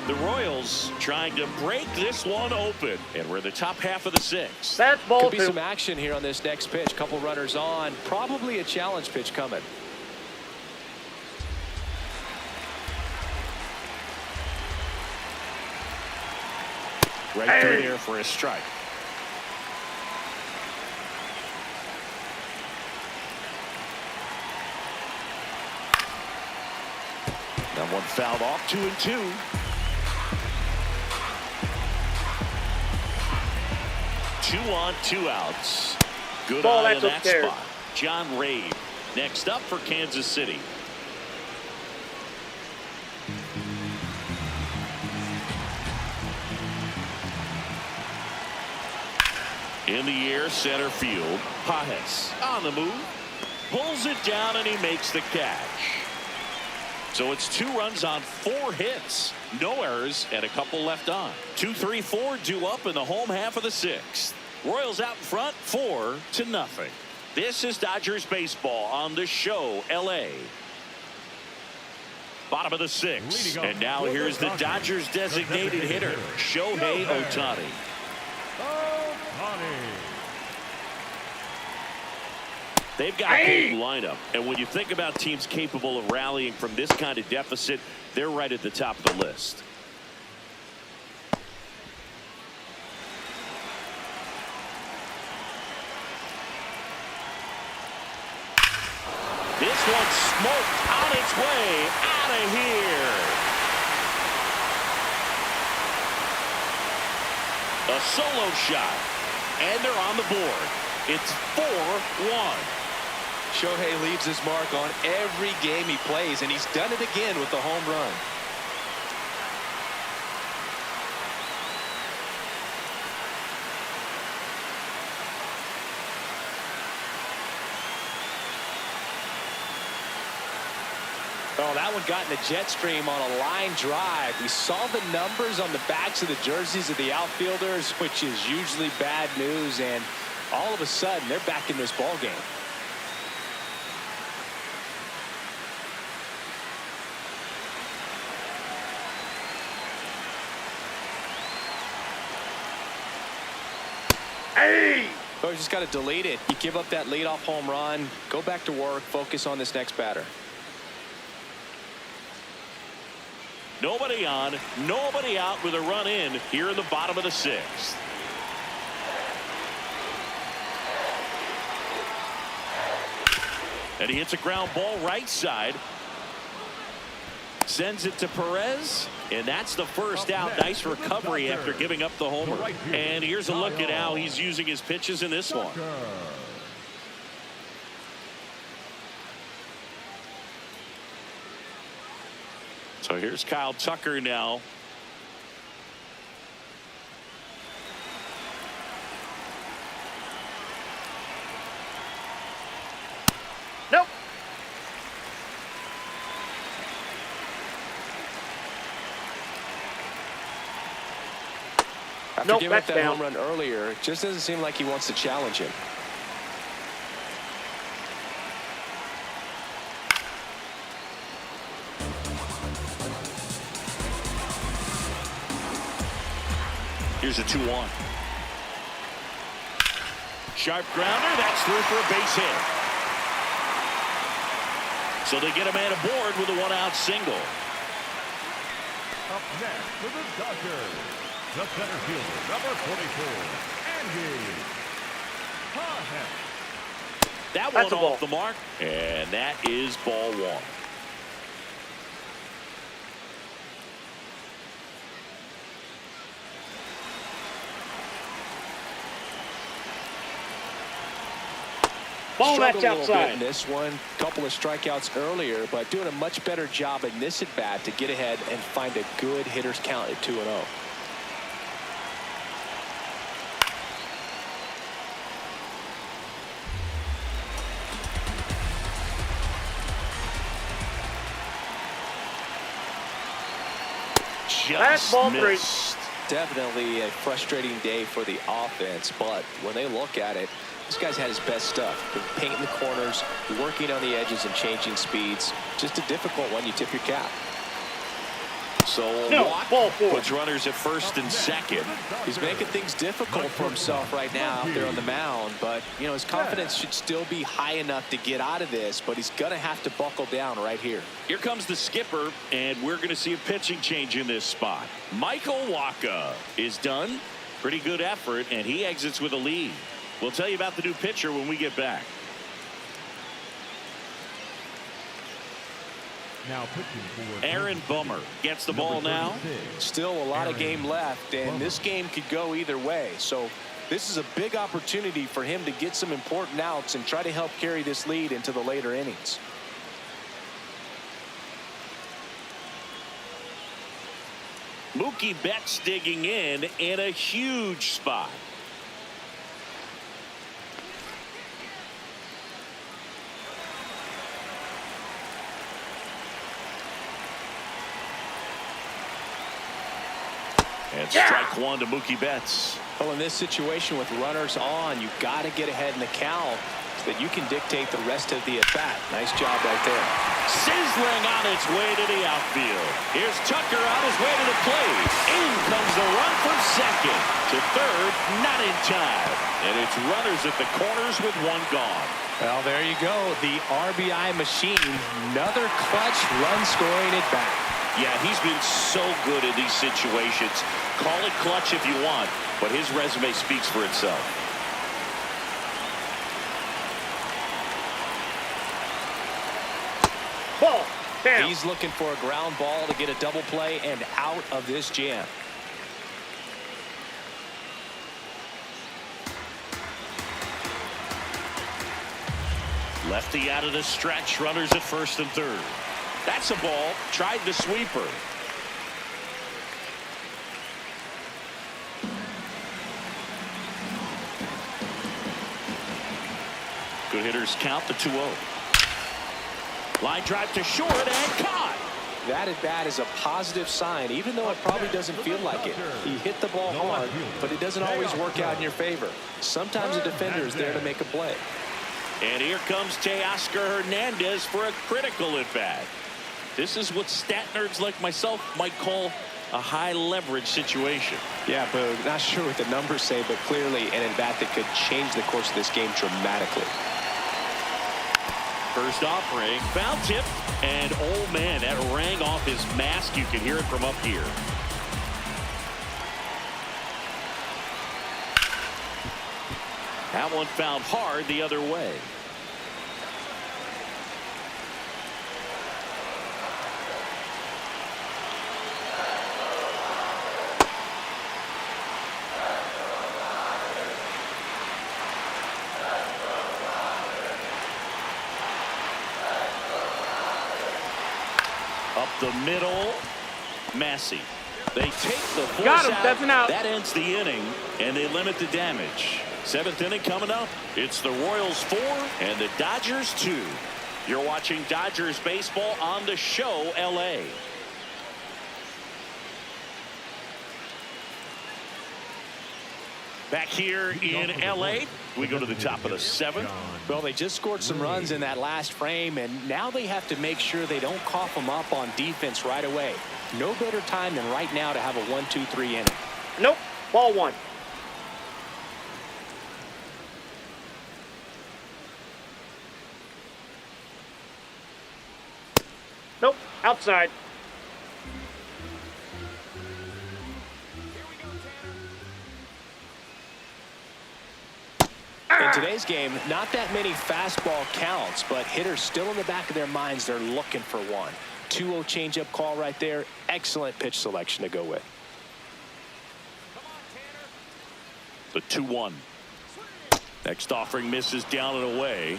The Royals trying to break this one open. And we're in the top half of the 6th. That's ball Could be 2. some action here on this next pitch. Couple runners on. Probably a challenge pitch coming. Right through there for a strike. That one fouled off. 2 and 2. Two on, 2 outs. Good Ball, eye in that's that upstairs. spot. John Rave next up for Kansas City. In the air, center field. Pajes on the move. Pulls it down and he makes the catch. So it's 2 runs on 4 hits. No errors and a couple left on. 2, 3, 4 due up in the home half of the 6th. Royals out in front 4-0. This is Dodgers baseball on the show, LA. Bottom of the 6th. And now here's the Dodgers designated hitter, Shohei Ohtani. They've got a good lineup, and when you think about teams capable of rallying from this kind of deficit, they're right at the top of the list. This one smoked on its way out of here. A solo shot, and they're on the board. It's 4-1. Shohei leaves his mark on every game he plays, and he's done it again with the home run. Oh, that one got in the jet stream on a line drive. We saw the numbers on the backs of the jerseys of the outfielders, which is usually bad news, and all of a sudden they're back in this ball game. Hey! Oh, you just got to delete it. You give up that leadoff home run, go back to work, focus on this next batter. Nobody on, nobody out with a run in here in the bottom of the 6th. And he hits a ground ball right side. Sends it to Perez. And that's the first out. Nice recovery after giving up the homer. And here's a look at how he's using his pitches in this one. So here's Kyle Tucker now. Nope. After giving up that's that down. home run earlier, it just doesn't seem like he wants to challenge him. Here's a 2-1. Sharp grounder. That's through for a base hit. So they get a man aboard with a 1-out single. Up next for the Dodgers, the center fielder, number 44, Andy Pahen. That That's one a ball. off the mark. And that is ball 1. Ball, Struggled that's a little bit outside. in this one. Couple of strikeouts earlier, but doing a much better job in this at bat to get ahead and find a good hitter's count at 2-0. Just ball 3. missed. Definitely a frustrating day for the offense, but when they look at it, this guy's had his best stuff. Been painting the corners, working on the edges and changing speeds. Just a difficult one. You tip your cap. So No, Watt ball 4. puts runners at first and second. He's making things difficult for himself right now out there on the mound, but you know his confidence should still be high enough to get out of this, but he's gonna have to buckle down right here. Here comes the skipper, and we're going to see a pitching change in this spot. Michael Wacha is done. Pretty good effort, and he exits with a lead. We'll tell you about the new pitcher when we get back. Now pitching for Aaron Bummer gets the ball now. Still a lot of game left, and this game could go either way. So this is a big opportunity for him to get some important outs and try to help carry this lead into the later innings. Mookie Betts digging in a huge spot. And strike 1 to Mookie Betts. Well, in this situation with runners on, you've got to get ahead in the count so that you can dictate the rest of the at-bat. Nice job right there. Sizzling on its way to the outfield. Here's Tucker on his way to the plate. In comes the run for second. To third, not in time. And it's runners at the corners with 1 gone. Well, there you go. The RBI machine. Another clutch run scoring at bat. Yeah, he's been so good in these situations. Call it clutch if you want, but his resume speaks for itself. Ball down. He's looking for a ground ball to get a double play and out of this jam. Lefty out of the stretch, runners at first and third. That's a ball. Tried the sweeper. Good hitters count the 2-0. Line drive to short and caught. That at bat is a positive sign, even though it probably doesn't feel like it. He hit the ball hard, but it doesn't always work out in your favor. Sometimes a defender is there to make a play. And here comes Teoscar Hernandez for a critical at bat. This is what stat nerds like myself might call a high leverage situation. Yeah, Boog, not sure what the numbers say, but clearly an at-bat that could change the course of this game dramatically. First offering, foul tip, and oh man, that rang off his mask. You can hear it from up here. That one fouled hard the other way. Up the middle, Massey. They take the force Got him. out. That's an out. That ends the inning, and they limit the damage. 7th inning coming up. It's the Royals 4 and the Dodgers 2. You're watching Dodgers baseball on the show, LA. Back here in LA, we go to the top of the 7th. Well, they just scored some runs in that last frame, and now they have to make sure they don't cough them up on defense right away. No better time than right now to have a 1-2-3 inning. Nope. Ball 1. Nope. Outside. In today's game, not that many fastball counts, but hitters still in the back of their minds, they're looking for one. 2-0 changeup call right there. Excellent pitch selection to go with. The 2-1. Next offering misses down and away.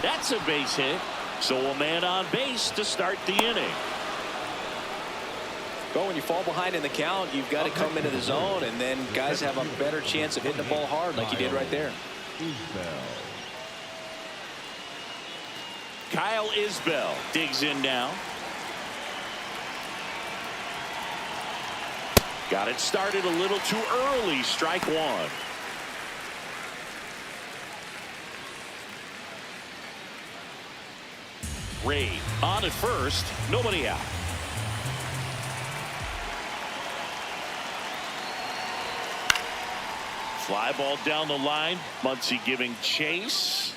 That's a base hit. So a man on base to start the inning. Well, when you fall behind in the count, you've got to come into the zone, and then guys have a better chance of hitting the ball hard like you did right there. Kyle Isbell digs in now. Got it started a little too early. Strike 1. Ray on at first, nobody out. Fly ball down the line. Muncy giving chase.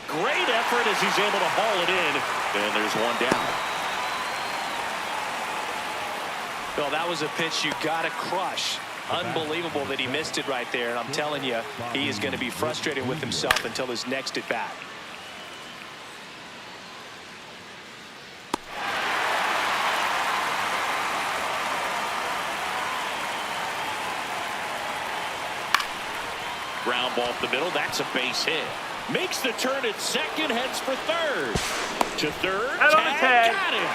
Great effort as he's able to haul it in, and there's one down. Well, that was a pitch you got to crush. Unbelievable that he missed it right there, and I'm telling you, he is going to be frustrated with himself until his next at bat. Ground ball up the middle. That's a base hit. Makes the turn at second. Heads for third. To third. Out on the tag. Got him.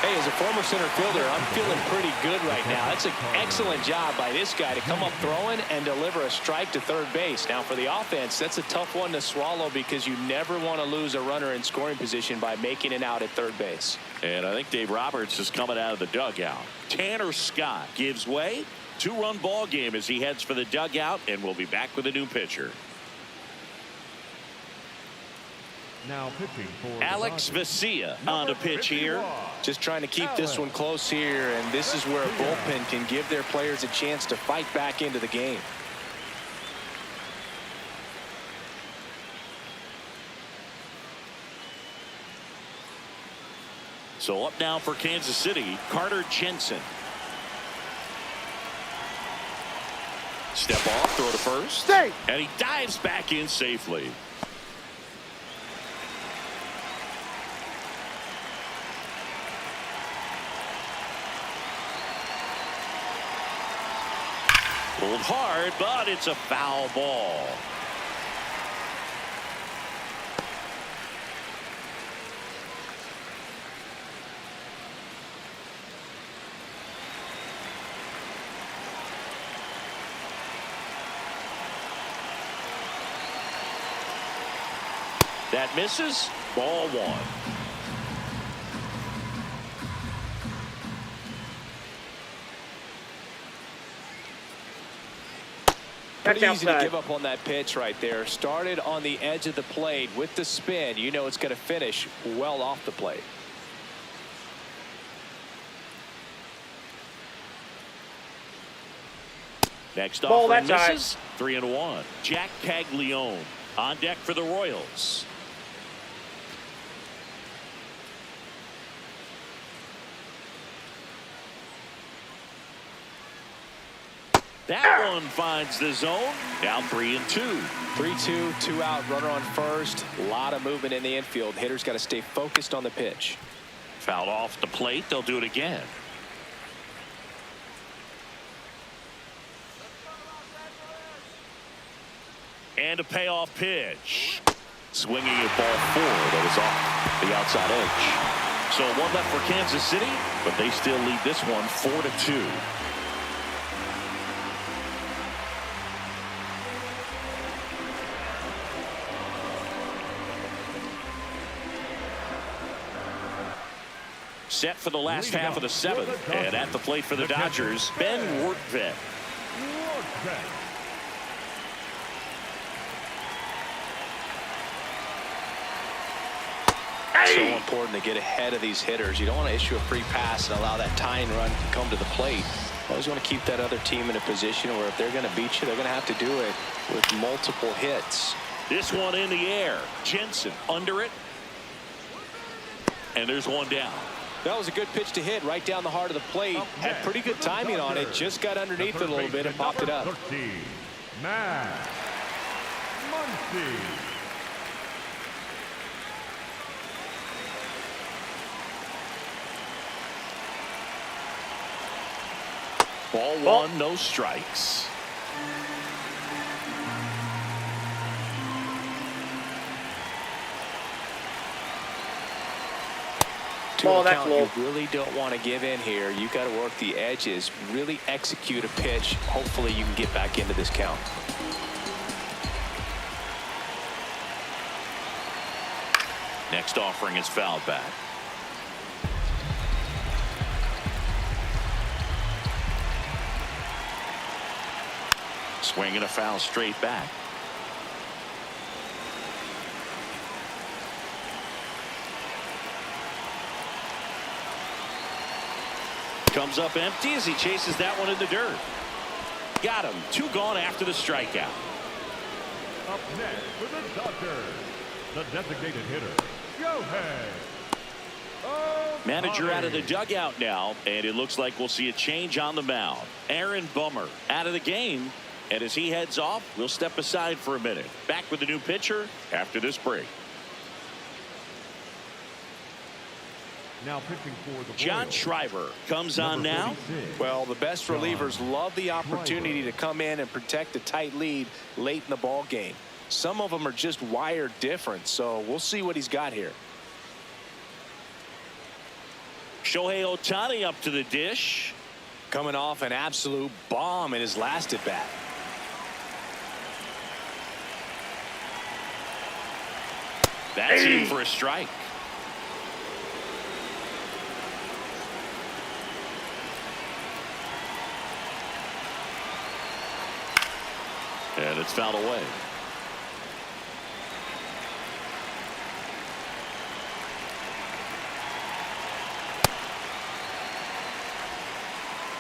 Hey, as a former center fielder, I'm feeling pretty good right now. That's an excellent job by this guy to come up throwing and deliver a strike to third base. Now, for the offense, that's a tough one to swallow because you never want to lose a runner in scoring position by making it out at third base. And I think Dave Roberts is coming out of the dugout. Tanner Scott gives way. 2-run ball game as he heads for the dugout, and we'll be back with a new pitcher. Now pitching for Alex Vesia on to pitch here. Just trying to keep this one close here, and this is where a bullpen can give their players a chance to fight back into the game. So up now for Kansas City, Carter Jensen. Step off, throw to first. Stay. And he dives back in safely. Pulled hard, but it's a foul ball. That misses. Ball 1. pretty easy to outside. give up on that pitch right there. Started on the edge of the plate with the spin. You know it's going to finish well off the plate. Next Ball offering that side. misses. 3-1. Jack Caglione on deck for the Royals. That one finds the zone. Now 3-2. 3-2, 2 out, runner on first. A lot of movement in the infield. Hitter's got to stay focused on the pitch. Fouled off the plate. They'll do it again. And a payoff pitch. Swinging at ball 4 that was off the outside edge. So 1 left for Kansas City, but they still lead this one 4-2. Set for the last half of the 7th. And at the plate for the Dodgers, Ben Workvet. So important to get ahead of these hitters. You don't want to issue a free pass and allow that tying run to come to the plate. You always want to keep that other team in a position where if they're going to beat you, they're going to have to do it with multiple hits. This one in the air. Jensen under it. And there's one down. That was a good pitch to hit right down the heart of the plate. Had pretty good timing on it. Just got underneath it a little bit and popped it up. Matt Muncy. Ball 1, no strikes. Ball, that's Count, low. you really don't want to give in here. You got to work the edges, really execute a pitch. Hopefully you can get back into this count. Next offering is fouled back. Swinging a foul straight back. Comes up empty as he chases that one in the dirt. Got him. 2 gone after the strikeout. Up next for the Dodgers, the designated hitter, Shohei. Manager out of the dugout now, and it looks like we'll see a change on the mound. Aaron Bummer out of the game, and as he heads off, we'll step aside for a minute. Back with the new pitcher after this break. Now pitching for the John Royals, Schreiber comes on number now. 36. Well, the best relievers love the opportunity to come in and protect a tight lead late in the ball game. Some of them are just wired different, so we'll see what he's got here. Shohei Ohtani up to the dish. Coming off an absolute bomb in his last at bat. That's in for a strike. And it's fouled away.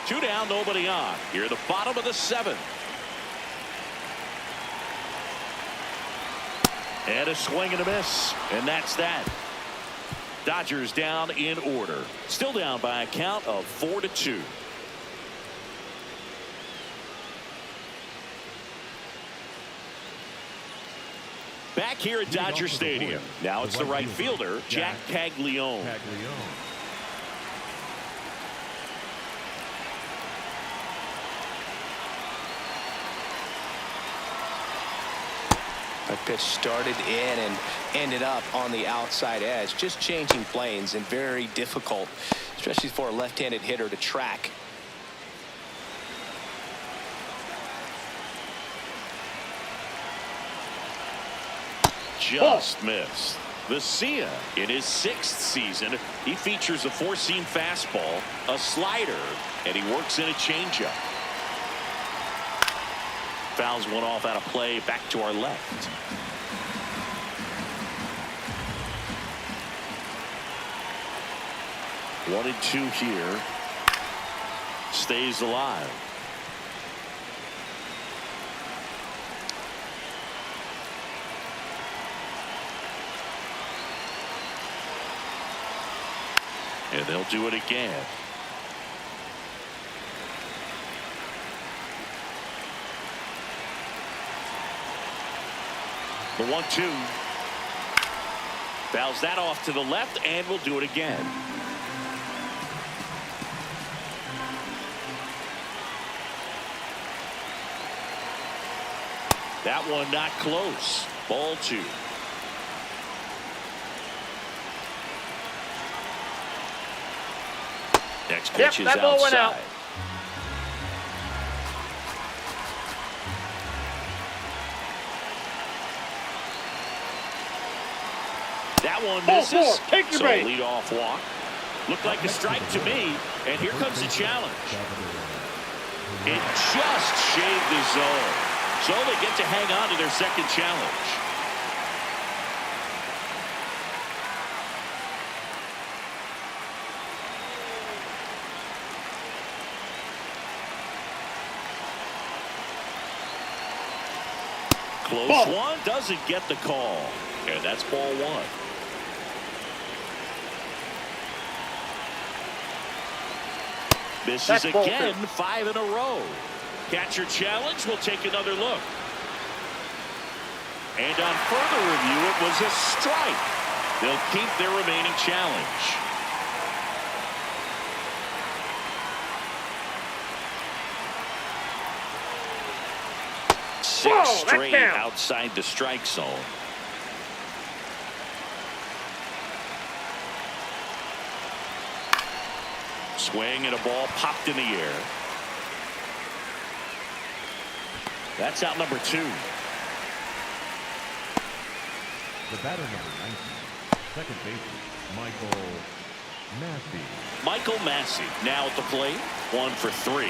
Two down, nobody on. Here at the bottom of the 7th. And a swing and a miss. And that's that. Dodgers down in order. Still down by a count of 4-2. Back here at Dodger Stadium. Now it's the right fielder, Jack Caglione. That pitch started in and ended up on the outside edge. Just changing planes and very difficult, especially for a left-handed hitter to track. Just missed. Vesia in his 6th season. He features a 4-seam fastball, a slider, and he works in a changeup. Fouls one off out of play. Back to our left. One and two here. Stays alive. And they'll do it again. The 1-2. Fouls that off to the left, and we'll do it again. That one not close. Ball 2. Next pitch is that ball went out. outside. That one misses. Take your So break. lead off walk. Looked like a strike to me. And here comes the challenge. It just shaved the zone. So they get to hang on to their second challenge. Close one, doesn't get the call. And that's ball 1. Misses again, 5 in a row. Catcher challenge, we'll take another look. And on further review, it was a strike. They'll keep their remaining challenge. Six straight outside the strike zone. Swing and a ball popped in the air. That's out number 2. The batter number 19, second baseman, Michael Massey. Michael Massey now at the plate. 1 for 3.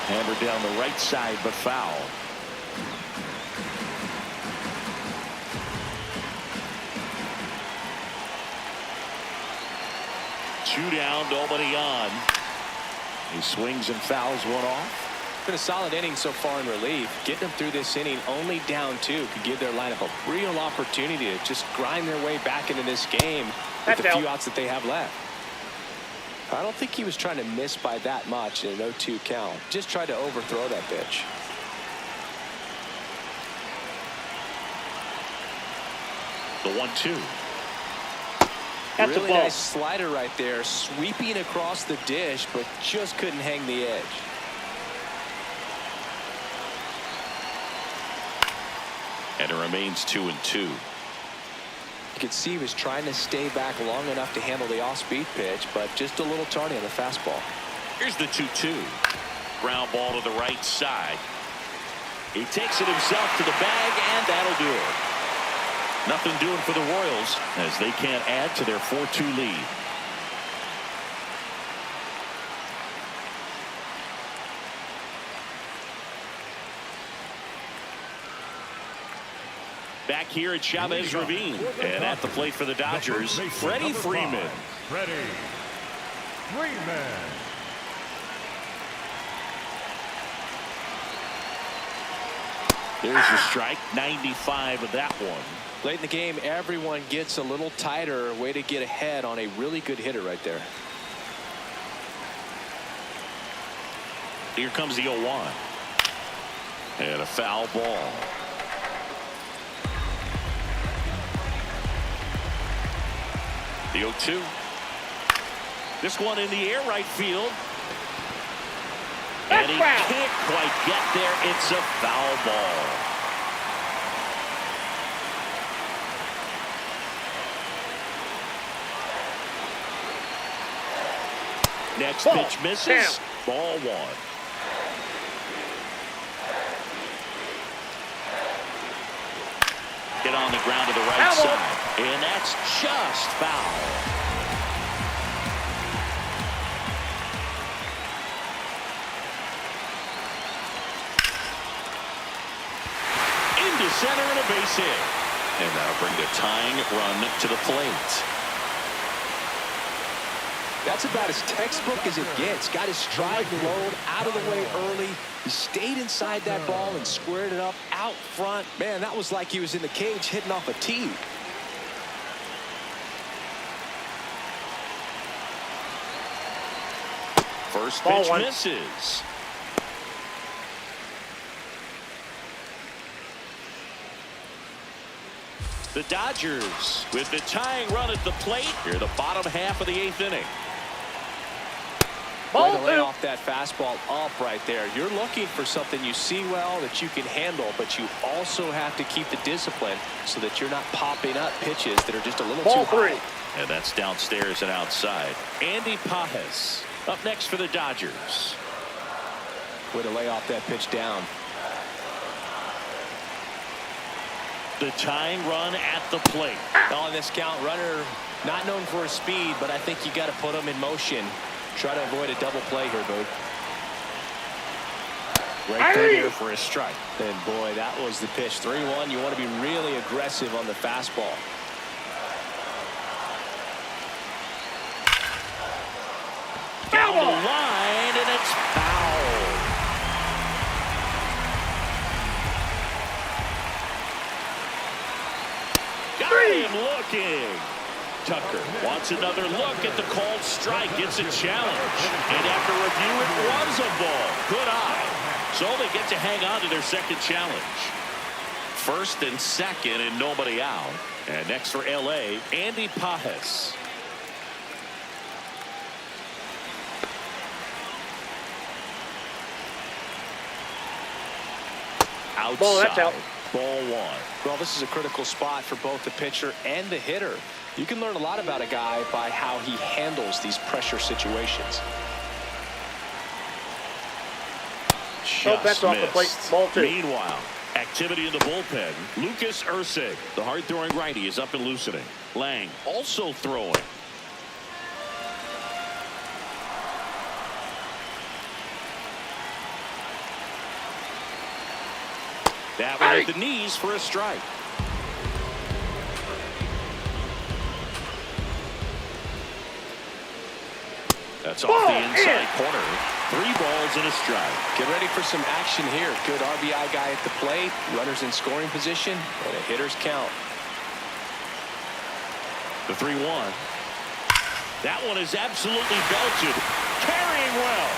Hammered down the right side, but foul. Two down, nobody on. He swings and fouls one off. Been a solid inning so far in relief. Getting them through this inning only down 2 could give their lineup a real opportunity to just grind their way back into this game with the few outs that they have left. I don't think he was trying to miss by that much in an 0-2 count. Just tried to overthrow that pitch. The 1-2. That's really a ball. nice slider right there, sweeping across the dish, but just couldn't hang the edge. And it remains 2-2. You could see he was trying to stay back long enough to handle the off-speed pitch, but just a little tardy on the fastball. Here's the 2-2. Ground ball to the right side. He takes it himself to the bag, and that'll do it. Nothing doing for the Royals as they can't add to their 4-2 lead. Back here at Chavez Ravine, and at the plate for the Dodgers, Freddie Freeman. Freddie Freeman. There's the strike, 95 of that one. Late in the game, everyone gets a little tighter. Way to get ahead on a really good hitter right there. Here comes the 0-1. And a foul ball. The 0-2. This one in the air right field. And he can't quite get there. It's a foul ball. Next pitch misses. Ball 1. Get on the ground to the right side. And that's just foul. Into center and a base hit. And that'll bring the tying run to the plate. That's about as textbook as it gets. Got his stride load out of the way early. He stayed inside that ball and squared it up out front. Man, that was like he was in the cage hitting off a tee. First pitch misses. The Dodgers with the tying run at the plate here, the bottom half of the 8th inning. Way to lay off that fastball up right there. You're looking for something you see well that you can handle, but you also have to keep the discipline so that you're not popping up pitches that are just a little too high. And that's downstairs and outside. Andy Pajes up next for the Dodgers. Way to lay off that pitch down. The tying run at the plate. On this count, runner not known for his speed, but I think you got to put him in motion. Try to avoid a double play here, Boog. Right there for a strike. And boy, that was the pitch. 3-1. You want to be really aggressive on the fastball. Down the line, and it's foul. Got him looking. Tucker wants another look at the called strike. Gets a challenge. And after review, it was a ball. Good eye. So they get to hang on to their second challenge. First and second and nobody out. And next for L.A., Andy Pajes. Outside. Ball, that's out. Ball one. Well, this is a critical spot for both the pitcher and the hitter. You can learn a lot about a guy by how he handles these pressure situations. Just off the plate. Ball two. Meanwhile, activity in the bullpen. Lucas Ursig, the hard-throwing righty, is up and loosening. Lang also throwing. That one at the knees for a strike. That's off the inside corner. 3 balls and a strike. Get ready for some action here. Good RBI guy at the plate. Runners in scoring position. And a hitter's count. The 3-1. That one is absolutely belted. Carrying well.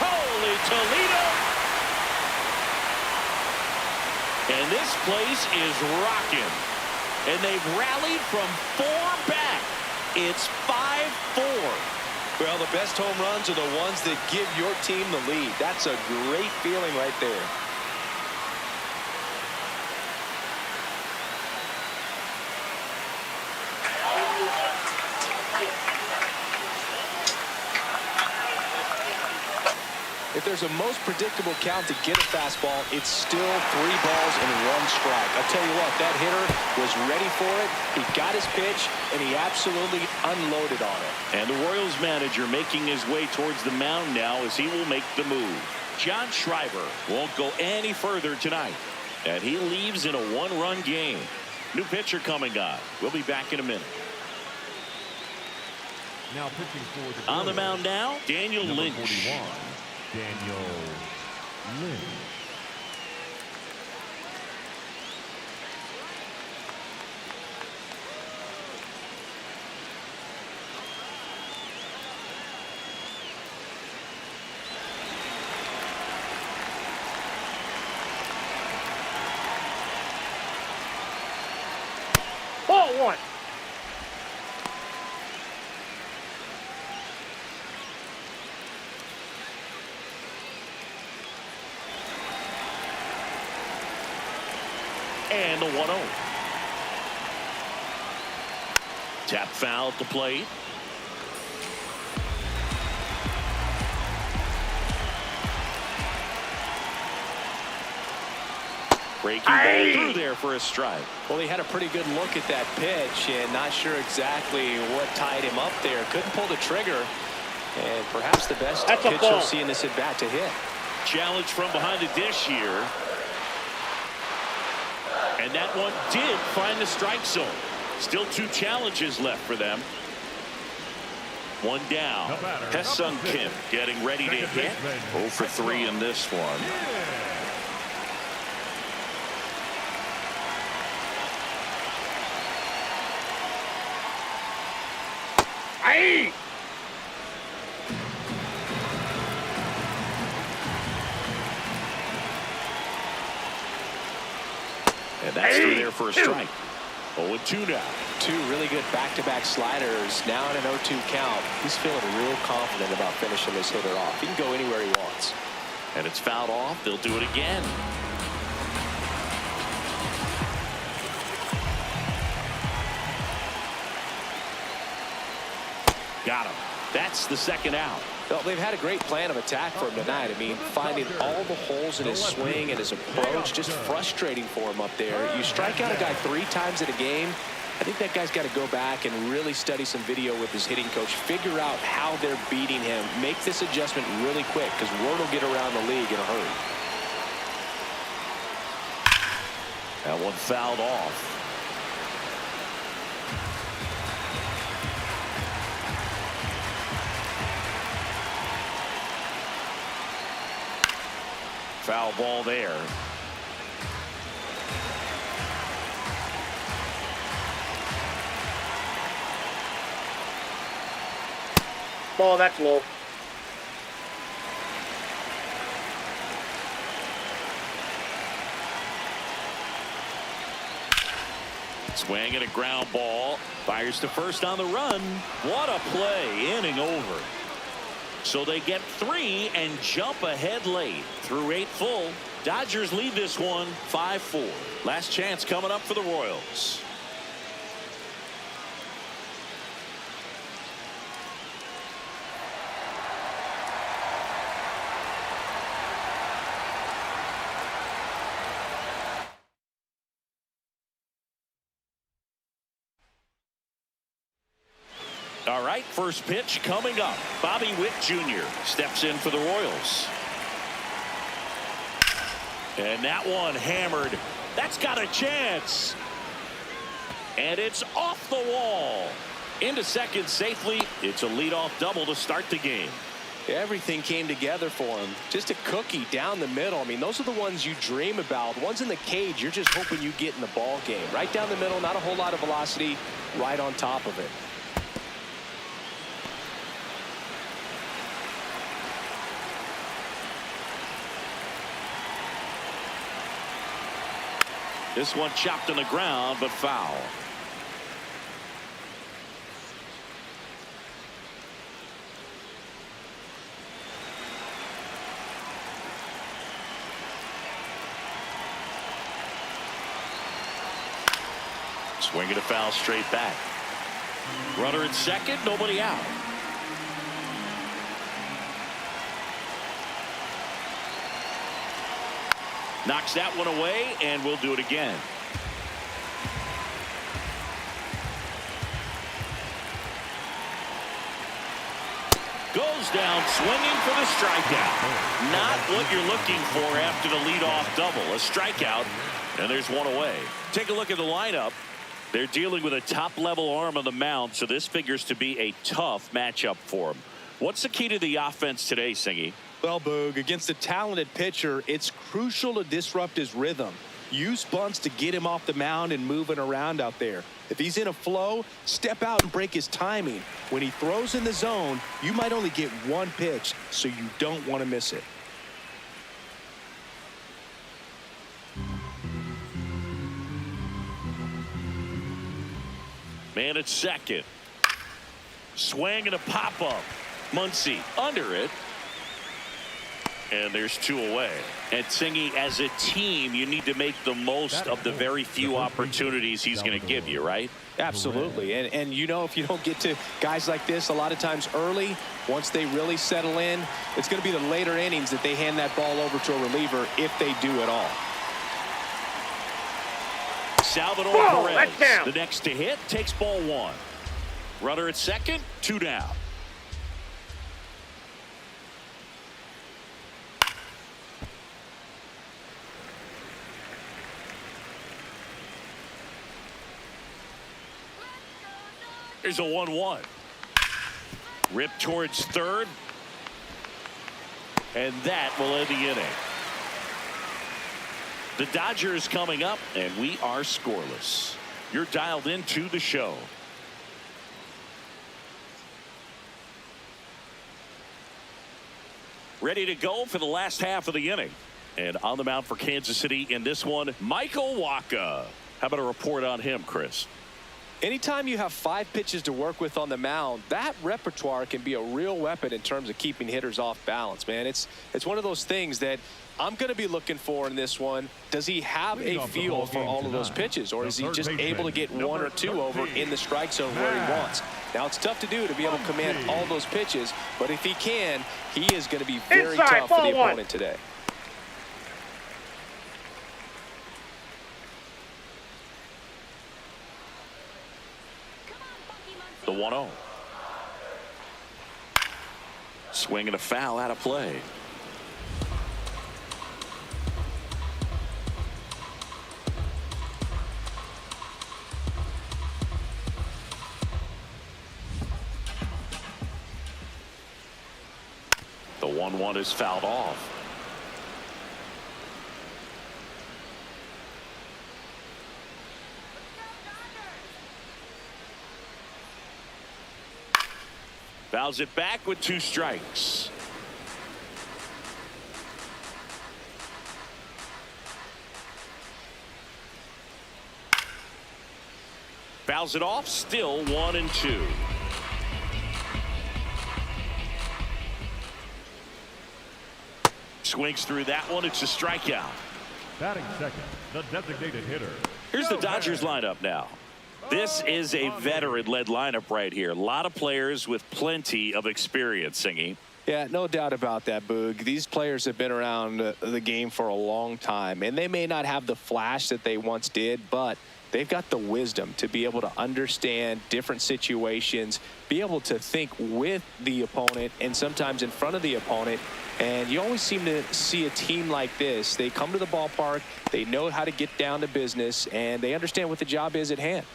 Holy Toledo. And this place is rocking. And they've rallied from 4 back. It's 5-4. Well, the best home runs are the ones that give your team the lead. That's a great feeling right there. If there's a most predictable count to get a fastball, it's still 3 balls and 1 strike. I'll tell you what, that hitter was ready for it. He got his pitch, and he absolutely unloaded on it. And the Royals manager making his way towards the mound now as he will make the move. John Schreiber won't go any further tonight. And he leaves in a 1-run game. New pitcher coming on. We'll be back in a minute. Now pitching for the On the Royals, mound now, Daniel number Lynch. 41, Daniel Lynch. Ball 1. And the 1-0. Tap foul at the plate. Breaking ball through there for a strike. Well, he had a pretty good look at that pitch and not sure exactly what tied him up there. Couldn't pull the trigger. And perhaps the best pitch you'll see in this at bat to hit. Challenge from behind the dish here. And that one did find the strike zone. Still 2 challenges left for them. 1 down. Hesung Kim getting ready to hit. 0 for 3 in this one. Aye. And that's through there for a strike. 0-2 now. 2 really good back-to-back sliders. Now in an 0-2 count. He's feeling real confident about finishing this hitter off. He can go anywhere he wants. And it's fouled off. They'll do it again. Got him. That's the second out. Well, they've had a great plan of attack for him tonight. I mean, finding all the holes in his swing and his approach, just frustrating for him up there. You strike out a guy 3 times in a game. I think that guy's got to go back and really study some video with his hitting coach, figure out how they're beating him, make this adjustment really quick because word will get around the league in a hurry. That one fouled off. Foul ball there. Ball, that's low. Swing and a ground ball. Fires to first on the run. What a play. Inning over. So they get 3 and jump ahead late. Through 8 full. Dodgers lead this one 5-4. Last chance coming up for the Royals. All right, first pitch coming up. Bobby Witt Jr. steps in for the Royals. And that one hammered. That's got a chance. And it's off the wall. Into second safely. It's a leadoff double to start the game. Everything came together for him. Just a cookie down the middle. I mean, those are the ones you dream about. Ones in the cage, you're just hoping you get in the ball game. Right down the middle, not a whole lot of velocity, right on top of it. This one chopped on the ground, but foul. Swinging a foul straight back. Runner at second, nobody out. Knocks that one away, and we'll do it again. Goes down swinging for the strikeout. Not what you're looking for after the leadoff double. A strikeout, and there's one away. Take a look at the lineup. They're dealing with a top-level arm on the mound, so this figures to be a tough matchup for them. What's the key to the offense today, Singy? Well, Boog, against a talented pitcher, it's crucial to disrupt his rhythm. Use bunts to get him off the mound and moving around out there. If he's in a flow, step out and break his timing. When he throws in the zone, you might only get one pitch, so you don't want to miss it. Man at second. Swing and a pop-up. Muncy under it. And there's two away. And Singy, as a team, you need to make the most of the very few opportunities he's going to give you, right? Absolutely. And you know, if you don't get to guys like this a lot of times early, once they really settle in, it's going to be the later innings that they hand that ball over to a reliever if they do at all. Salvador Ball, Perez, that's down. the next to hit, takes ball one. Runner at second, 2 down. Here's a 1-1. Ripped towards third. And that will end the inning. The Dodgers coming up, and we are scoreless. You're dialed into the show. Ready to go for the last half of the inning. And on the mound for Kansas City in this one, Michael Wacha. How about a report on him, Chris? Anytime you have 5 pitches to work with on the mound, that repertoire can be a real weapon in terms of keeping hitters off balance, man. It's one of those things that I'm going to be looking for in this one. Does he have a feel for all of those pitches, or is he just able to get 1 or 2 over in the strike zone where he wants? Now, it's tough to do to be able to command all those pitches, but if he can, he is going to be very tough for the opponent today. The 1-0. Swing and a foul out of play. The 1-1 is fouled off. Fouls it back with 2 strikes. Fouls it off, still 1-2. Swings through that one. It's a strikeout. Batting second, the designated hitter. Here's the Dodgers lineup now. This is a veteran-led lineup right here. A lot of players with plenty of experience, Singy. Yeah, no doubt about that, Boog. These players have been around the game for a long time, and they may not have the flash that they once did, but they've got the wisdom to be able to understand different situations, be able to think with the opponent and sometimes in front of the opponent. And you always seem to see a team like this. They come to the ballpark, they know how to get down to business, and they understand what the job is at hand.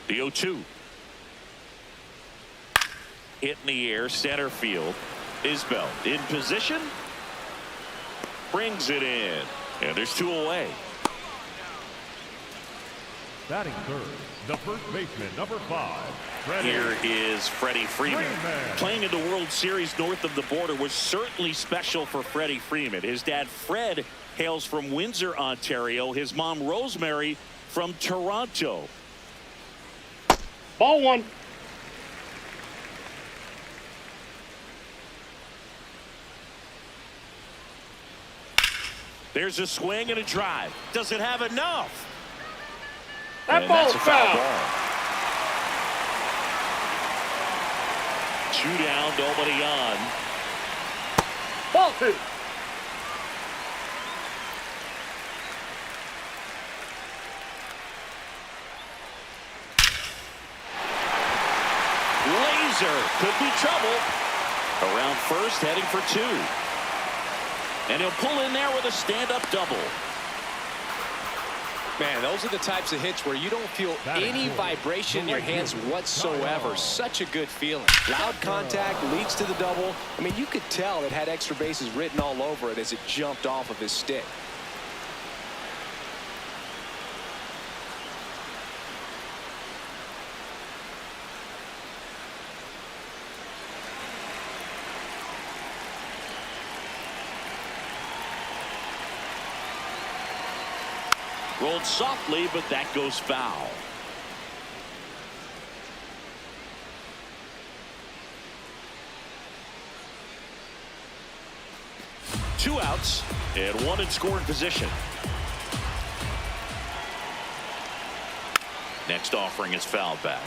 The 0-2. Hit in the air, center field. Isbell in position. Brings it in. And there's 2 away. Batting third, the first baseman, number 5. Here is Freddie Freeman. Playing in the World Series north of the border was certainly special for Freddie Freeman. His dad, Fred, hails from Windsor, Ontario. His mom, Rosemary, from Toronto. Ball 1. There's a swing and a drive. Does it have enough? That ball's foul. 2 down, nobody on. Ball 2. Could be trouble. Around first, heading for 2. And he'll pull in there with a stand-up double. Man, those are the types of hits where you don't feel any vibration in your hands whatsoever. Such a good feeling. Loud contact leads to the double. I mean, you could tell it had extra bases written all over it as it jumped off of his stick. Rolled softly, but that goes foul. Two outs and 1 in scoring position. Next offering is fouled back.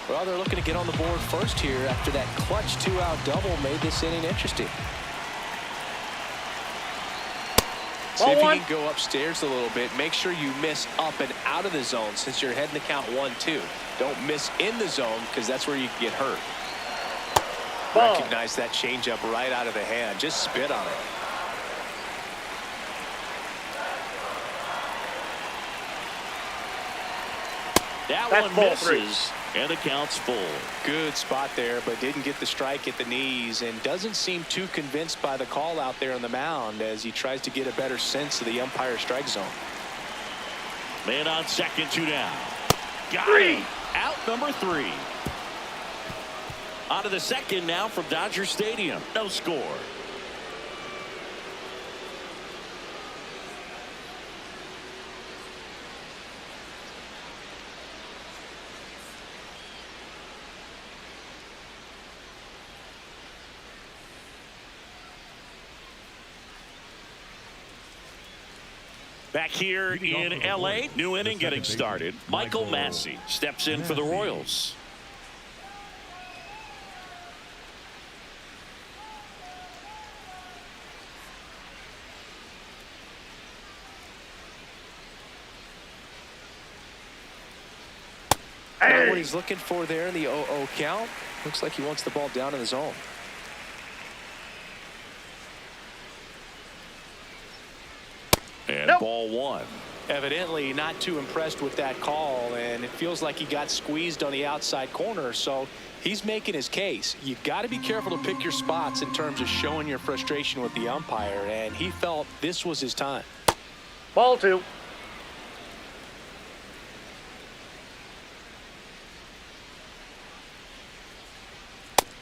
Well, they're looking to get on the board first here after that clutch 2-out double made this inning interesting. See if you can go upstairs a little bit. Make sure you miss up and out of the zone since you're heading to count 1-2. Don't miss in the zone because that's where you can get hurt. Ball. Recognize that changeup right out of the hand. Just spit on it. That That's one ball misses, and the count's full. Good spot there, but didn't get the strike at the knees and doesn't seem too convinced by the call out there on the mound as he tries to get a better sense of the umpire strike zone. Man on second, 2 down. Got Three. him. Out number 3. On to the second now from Dodger Stadium. No score. Back here in L.A., new inning getting started. Michael Massey steps in for the Royals. Not what he's looking for there in the 0-0 count. Looks like he wants the ball down in the zone. And ball 1. Evidently not too impressed with that call, and it feels like he got squeezed on the outside corner, so he's making his case. You've got to be careful to pick your spots in terms of showing your frustration with the umpire, and he felt this was his time. Ball 2.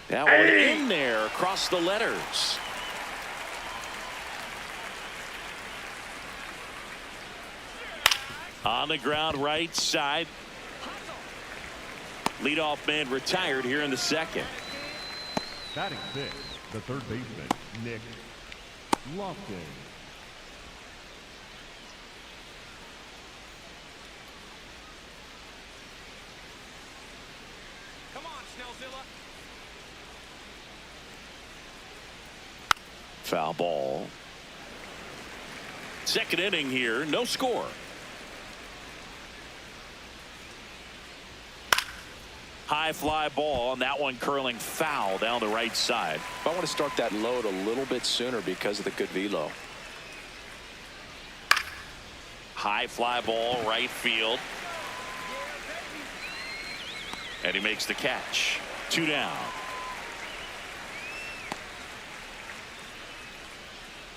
That one in there across the letters. On the ground right side. Leadoff man retired here in the second. Batting 6, the third baseman, Nick Lofton. Come on, Snellzilla. Foul ball. Second inning here, no score. High fly ball, and that one curling foul down the right side. I want to start that load a little bit sooner because of the good velo. High fly ball, right field. And he makes the catch. 2 down.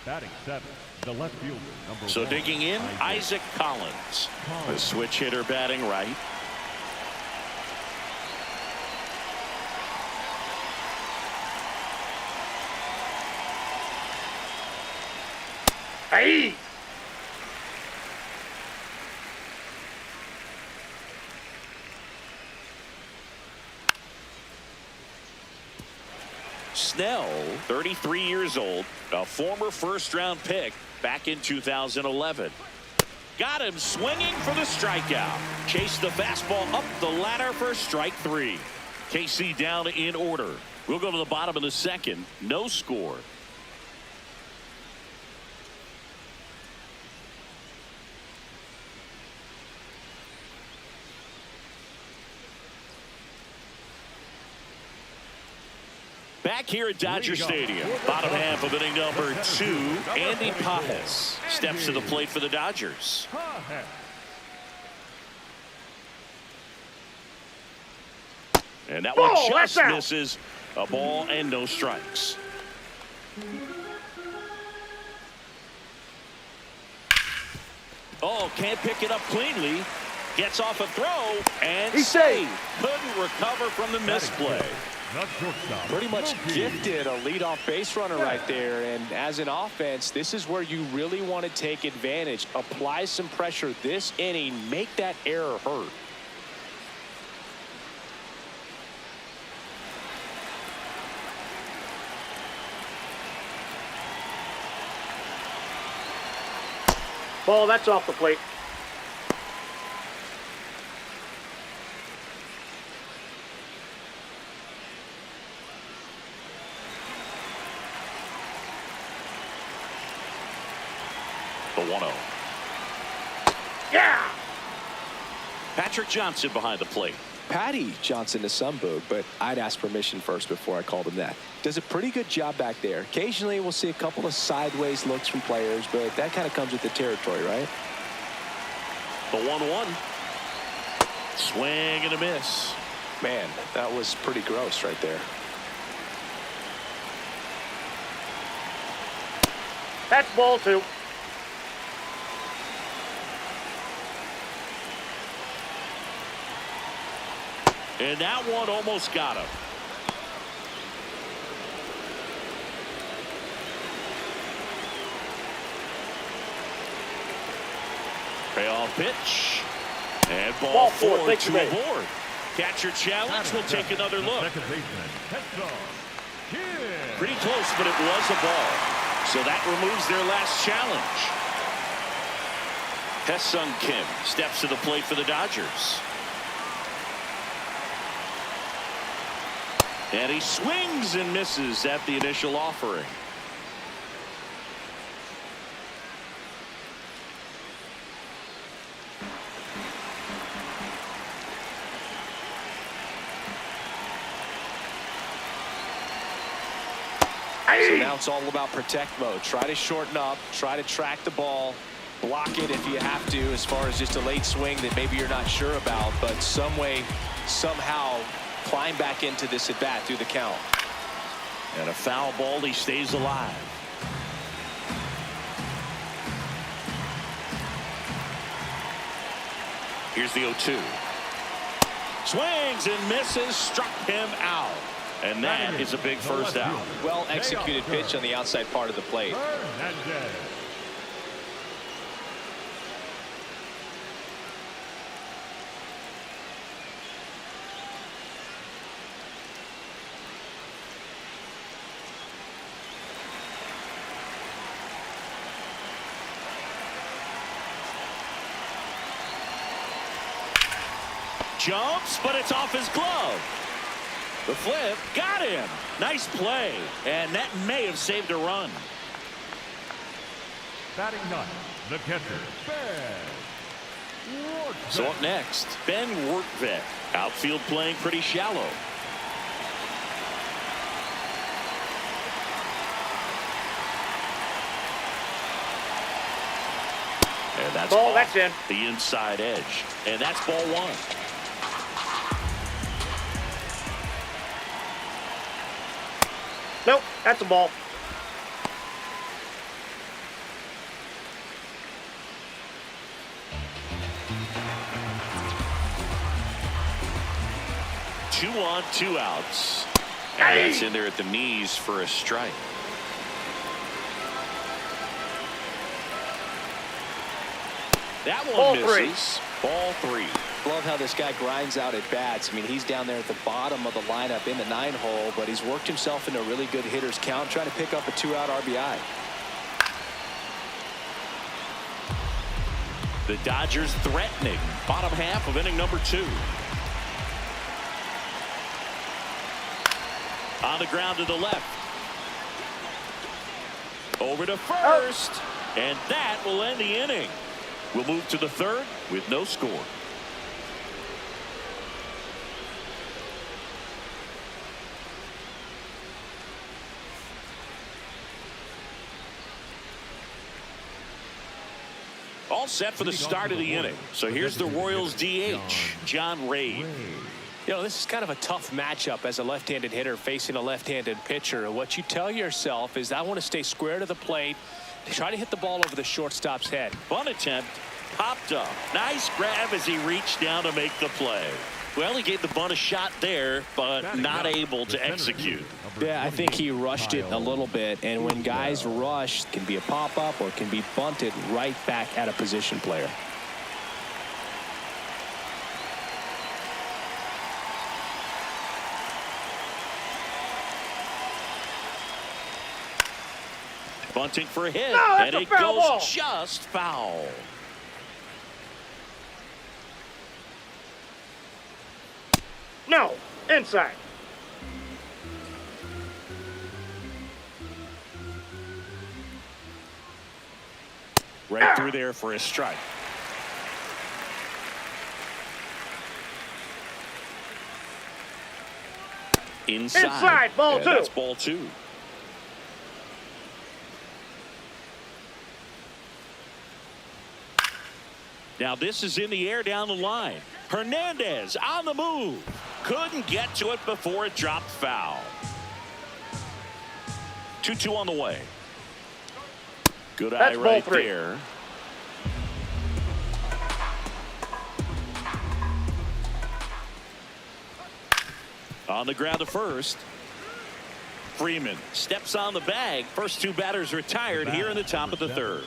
Batting 7, the left fielder, number So 1. digging in, Isaac Collins. The switch hitter batting right. Hey. Snell, 33 years old, a former first-round pick back in 2011. Got him swinging for the strikeout. Chased the fastball up the ladder for strike 3. KC down in order. We'll go to the bottom of the second. No score. Back here at Dodger Stadium, bottom half of inning number 2, Andy Pajes steps to the plate for the Dodgers. And that one just misses. A ball and no strikes. Oh, can't pick it up cleanly. Gets off a throw and He's saved. Couldn't recover from the misplay. Pretty much gifted a leadoff base runner right there, and as an offense, this is where you really want to take advantage. Apply some pressure this inning, make that error hurt. Ball, that's off the plate. 1-0. Yeah! Patrick Johnson behind the plate. Patty Johnson to some boot, but I'd ask permission first before I called him that. Does a pretty good job back there. Occasionally we'll see a couple of sideways looks from players, but that kind of comes with the territory, right? The 1-1. Swing and a miss. Man, that was pretty gross right there. That's ball 2. And that one almost got him. Payoff pitch. And ball 4 to a board. Catcher challenge. We'll take another look. Pretty close, but it was a ball. So that removes their last challenge. Hesung Kim steps to the plate for the Dodgers. And he swings and misses at the initial offering. So now it's all about protect mode. Try to shorten up, try to track the ball, block it if you have to, as far as just a late swing that maybe you're not sure about, but some way, somehow climb back into this at bat through the count. And a foul ball, he stays alive. Here's the 0-2. Swings and misses, struck him out. And that is a big first out. Well executed pitch on the outside part of the plate. Jumps, but it's off his glove. The flip got him. Nice play. And that may have saved a run. Batting ninth, the catcher, Ben. So up next, Ben Workvet. Outfield playing pretty shallow. And that's Ball, off that's in. the inside edge. And that's ball 1. Nope, that's a ball. Two on, 2 outs. And that's in there at the knees for a strike. That one Ball misses. Ball 3. Love how this guy grinds out at bats. I mean, he's down there at the bottom of the lineup in the 9-hole, but he's worked himself into a really good hitter's count, trying to pick up a 2-out RBI. The Dodgers threatening. Bottom half of inning number 2. On the ground to the left. Over to first. And that will end the inning. We'll move to the 3rd with no score. All set for the start of the inning. So here's the Royals DH, John Ray. You know, this is kind of a tough matchup as a left-handed hitter facing a left-handed pitcher. What you tell yourself is, I want to stay square to the plate, try to hit the ball over the shortstop's head. Fun attempt, popped up. Nice grab as he reached down to make the play. Well, he gave the bunt a shot there, but not able to execute. Yeah, I think he rushed it a little bit, and when guys rush, it can be a pop-up or it can be bunted right back at a position player. Bunting for a hit, No, and that's a it foul goes ball. just foul. No, inside. Right through there for a strike. Inside, ball 2. That's ball 2. Now this is in the air down the line. Hernandez on the move. Couldn't get to it before it dropped foul. 2-2 on the way. Good eye That's right ball 3. there. On the ground to first. Freeman steps on the bag. First 2 batters retired here in the top of the 3rd.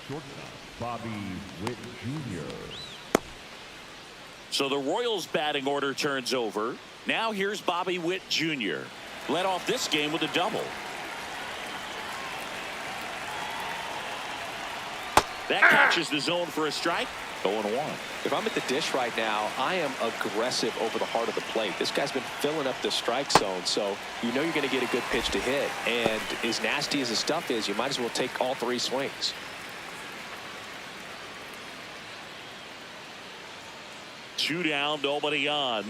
Shortstop, Bobby Witt Jr. So the Royals batting order turns over. Now here's Bobby Witt Jr. Led off this game with a double. That catches the zone for a strike. 0-1. If I'm at the dish right now, I am aggressive over the heart of the plate. This guy's been filling up the strike zone, so you know you're going to get a good pitch to hit. And as nasty as the stuff is, you might as well take all 3 swings. Two down, nobody on.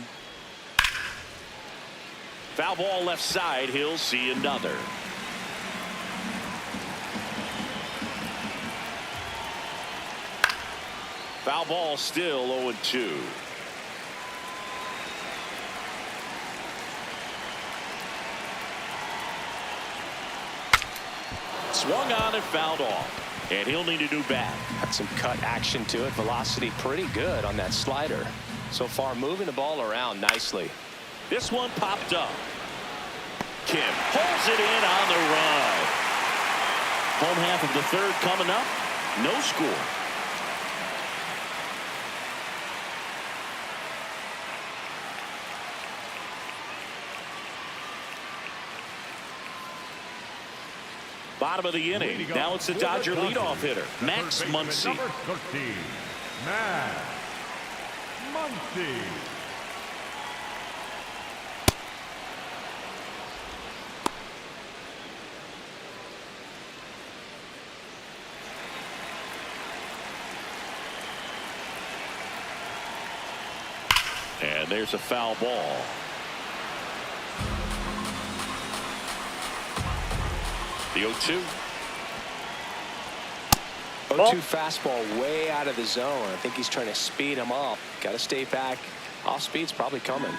Foul ball left side. He'll see another. Foul ball still 0-2. Swung on and fouled off. And he'll need a new bat. Got some cut action to it. Velocity pretty good on that slider. So far moving the ball around nicely. This one popped up. Kim pulls it in on the run. Home half of the 3rd coming up. No score. Bottom of the inning. Now it's the Dodger leadoff hitter, Max Muncy. Number 13, Max Muncy. And there's a foul ball. The 0-2. 0-2 fastball way out of the zone. I think he's trying to speed him up. Got to stay back. Off speed's probably coming.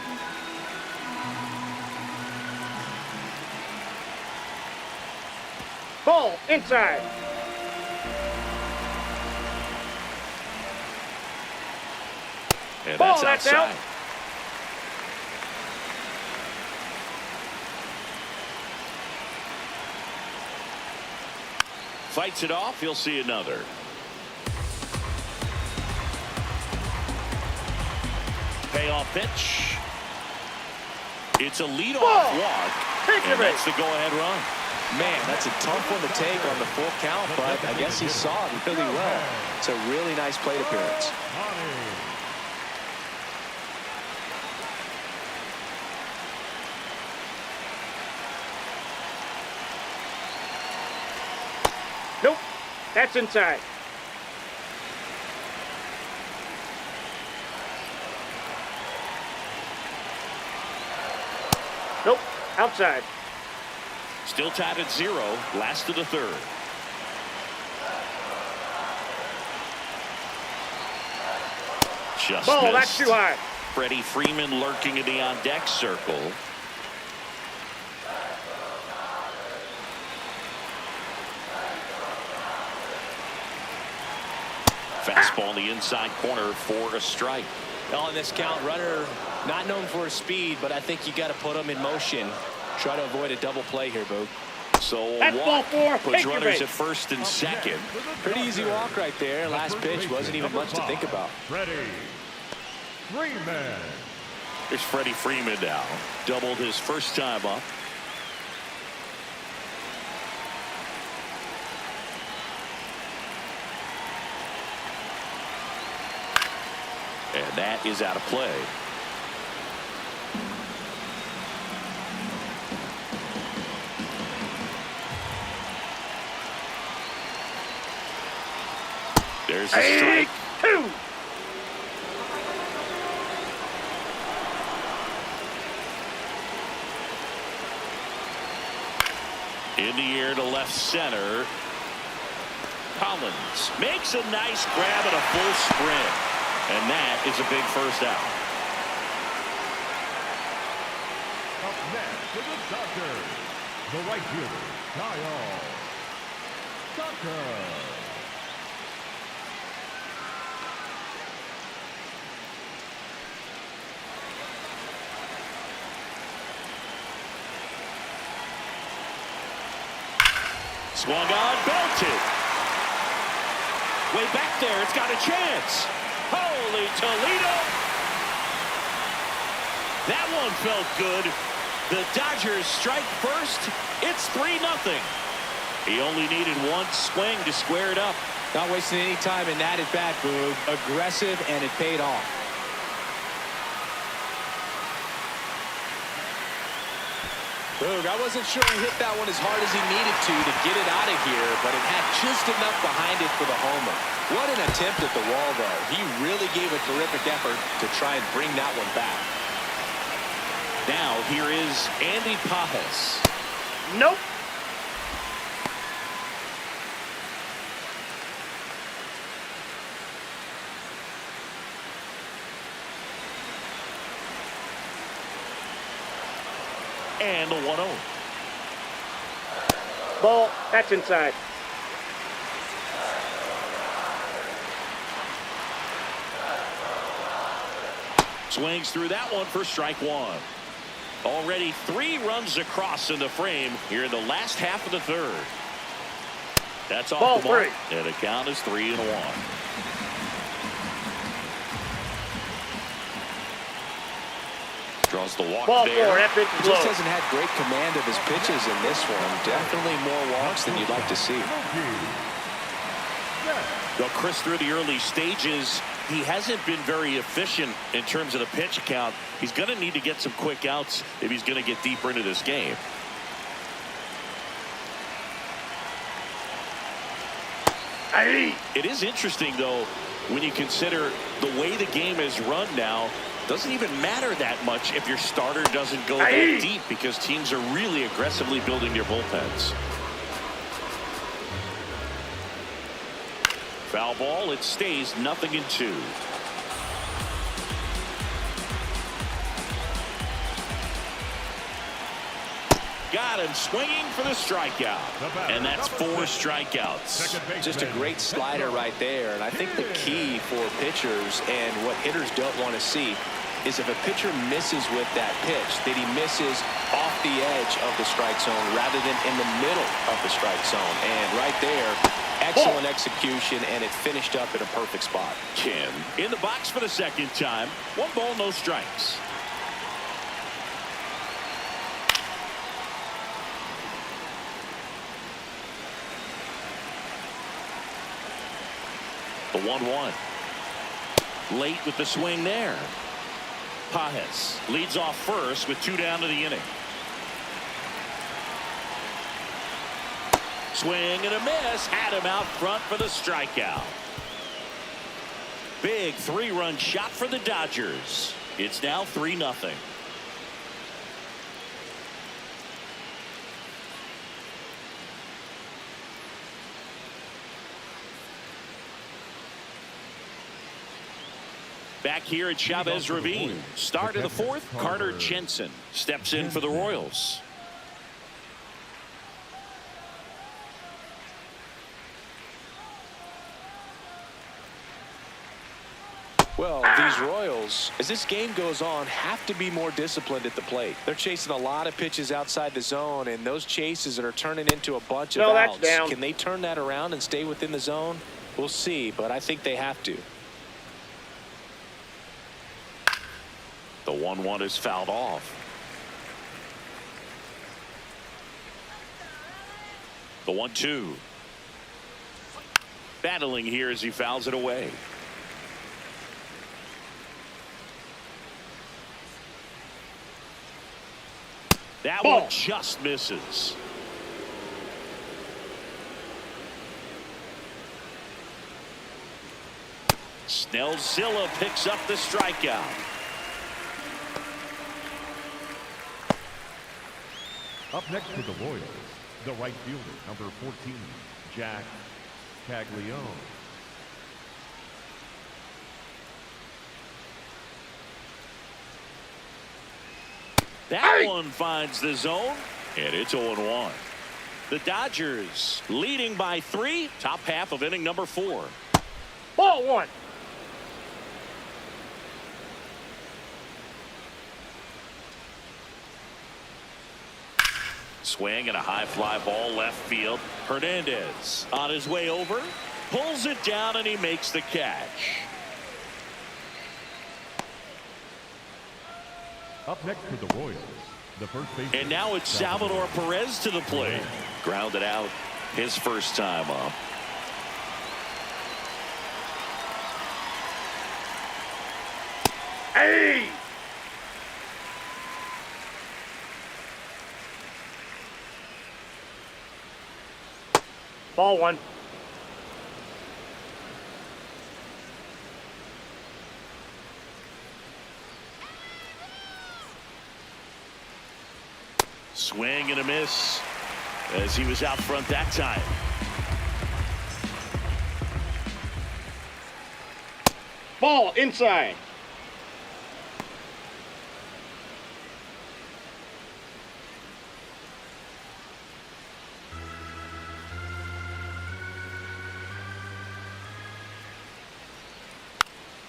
Ball inside. And Ball, that's that's outside. out. Fights it off. He'll see another. Payoff pitch. It's a leadoff walk. And that's the go-ahead run. Man, that's a tough one to take on the full count, but I guess he saw it really well. It's a really nice plate appearance. Nope. That's inside. Nope. Outside. Still tied at 0. Last of the 3rd. Just Ball, missed. that's too high. Freddie Freeman lurking in the on-deck circle. Fastball in the inside corner for a strike. On this count, runner not known for his speed, but I think you got to put him in motion. Try to avoid a double play here, Boog. So That's ball 4. puts Take your runners base. at first and second. Pretty easy walk right there. Last pitch wasn't even much to think about. Freddie Freeman. Here's Freddie Freeman now. Doubled his first time up. And that is out of play. There's a strike. 2. In the air to left center. Collins makes a nice grab and a full sprint. And that is a big first out. Up next for the Dodgers, the right fielder, Kyle Tucker. Swung on, belted. Way back there, it's got a chance. Holy Toledo. That one felt good. The Dodgers strike first. It's 3-0. He only needed one swing to square it up. Not wasting any time in that at bat, Boog. Aggressive, and it paid off. Boog, I wasn't sure he hit that one as hard as he needed to get it out of here, but it had just enough behind it for the homer. What an attempt at the wall, though. He really gave a terrific effort to try and bring that one back. Now here is Andy Pajes. Nope. And the 1-0. Ball. That's inside. Swings through that one for strike one. Already 3 runs across in the frame here in the last half of the third. That's off Ball the mark. 3. And the count is 3-1. Draws the walk Ball there. 4. That pitch is He just low. hasn't had great command of his pitches in this one. Definitely more walks than you'd like to see. Well, Chris, through the early stages, he hasn't been very efficient in terms of the pitch count. He's going to need to get some quick outs if he's going to get deeper into this game. It is interesting, though, when you consider the way the game is run now. Doesn't even matter that much if your starter doesn't go that deep, because teams are really aggressively building their bullpens. Foul ball. It stays 0-2. Got him swinging for the strikeout. And that's 4 strikeouts. Just a great slider right there. And I think the key for pitchers and what hitters don't want to see is if a pitcher misses with that pitch, that he misses off the edge of the strike zone rather than in the middle of the strike zone. And right there, excellent execution, and it finished up in a perfect spot. Kim in the box for the second time. 1 ball, no strikes. The 1-1. Late with the swing there. Pajes leads off first with 2 down to the inning. Swing and a miss. Had him out front for the strikeout. Big 3-run shot for the Dodgers. It's now 3-0. Back here at Chavez Ravine. Start of the 4th. Carter Jensen steps in for the Royals. Well, these Royals, as this game goes on, have to be more disciplined at the plate. They're chasing a lot of pitches outside the zone, and those chases that are turning into a bunch of outs. Down. Can they turn that around and stay within the zone? We'll see, but I think they have to. The 1-1 is fouled off. The 1-2. Battling here as he fouls it away. That one just misses. Snellzilla picks up the strikeout. Up next for the Royals, the right fielder, number 14, Jack Caglione. That one finds the zone, and it's 0-1. The Dodgers leading by 3, top half of inning number 4. Ball one. Swing and a high fly ball left field. Hernandez on his way over, pulls it down, and he makes the catch. Up next for the Royals, the first baseman. And now it's Salvador Perez to the plate. Grounded out his first time up. Hey! Ball one. Swing and a miss as he was out front that time. Ball inside.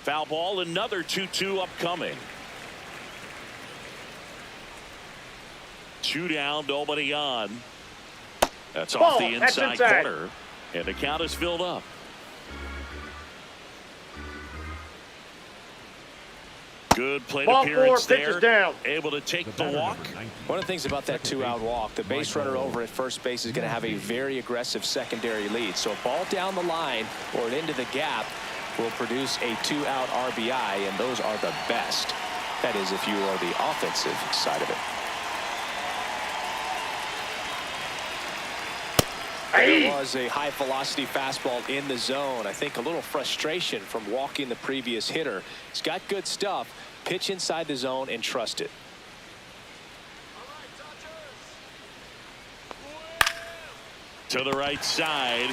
Foul ball, another 2-2 upcoming. 2 down, nobody on. That's off the inside corner, and the count is filled up. Good plate Ball appearance 4, there. pitches down. Able to take the walk. One of the things about that 2-out walk, the base runner over at first base is going to have a very aggressive secondary lead. So a ball down the line or into the gap will produce a 2-out RBI, and those are the best. That is, if you are the offensive side of it. There was a high velocity fastball in the zone. I think a little frustration from walking the previous hitter. He's got good stuff. Pitch inside the zone and trust it. To the right side,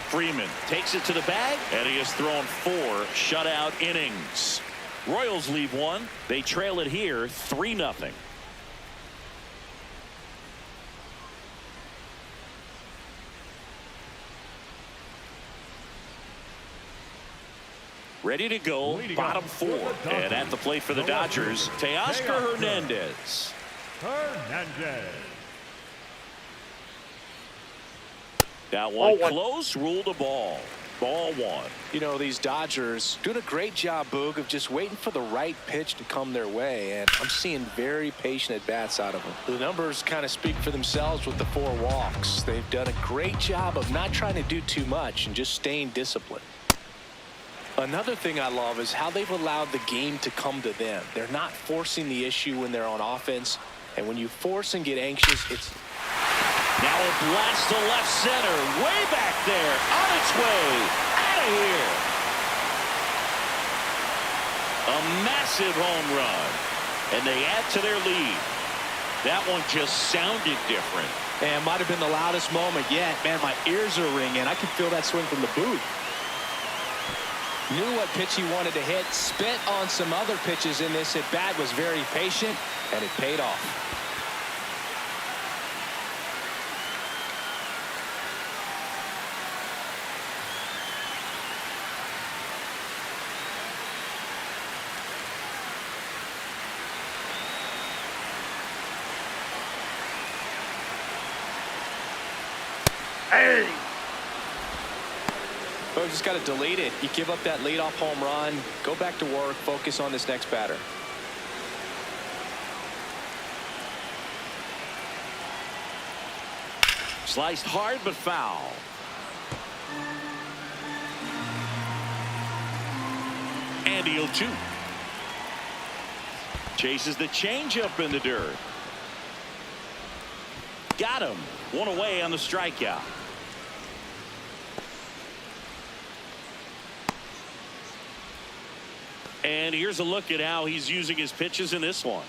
Freeman takes it to the bag, and he has thrown 4 shutout innings. Royals leave 1. They trail it here 3-0. Ready to go, bottom 4. And at the plate for the Dodgers, Teoscar Hernandez. That one close, ruled a ball. Ball 1. You know, these Dodgers doing a great job, Boog, of just waiting for the right pitch to come their way, and I'm seeing very patient at-bats out of them. The numbers kind of speak for themselves with the 4 walks. They've done a great job of not trying to do too much and just staying disciplined. Another thing I love is how they've allowed the game to come to them. They're not forcing the issue when they're on offense, and when you force and get anxious, it's... Now a blast to left center, way back there, on its way, out of here. A massive home run, and they add to their lead. That one just sounded different. And might have been the loudest moment yet. Man, my ears are ringing. I can feel that swing from the booth. Knew what pitch he wanted to hit, spit on some other pitches in this at-bat, was very patient, and it paid off. Hey! So just got to delete it. You give up that leadoff home run, go back to work, focus on this next batter. Sliced hard but foul. And the 0-2. Chases the changeup in the dirt. Got him. 1 away on the strikeout. And here's a look at how he's using his pitches in this one.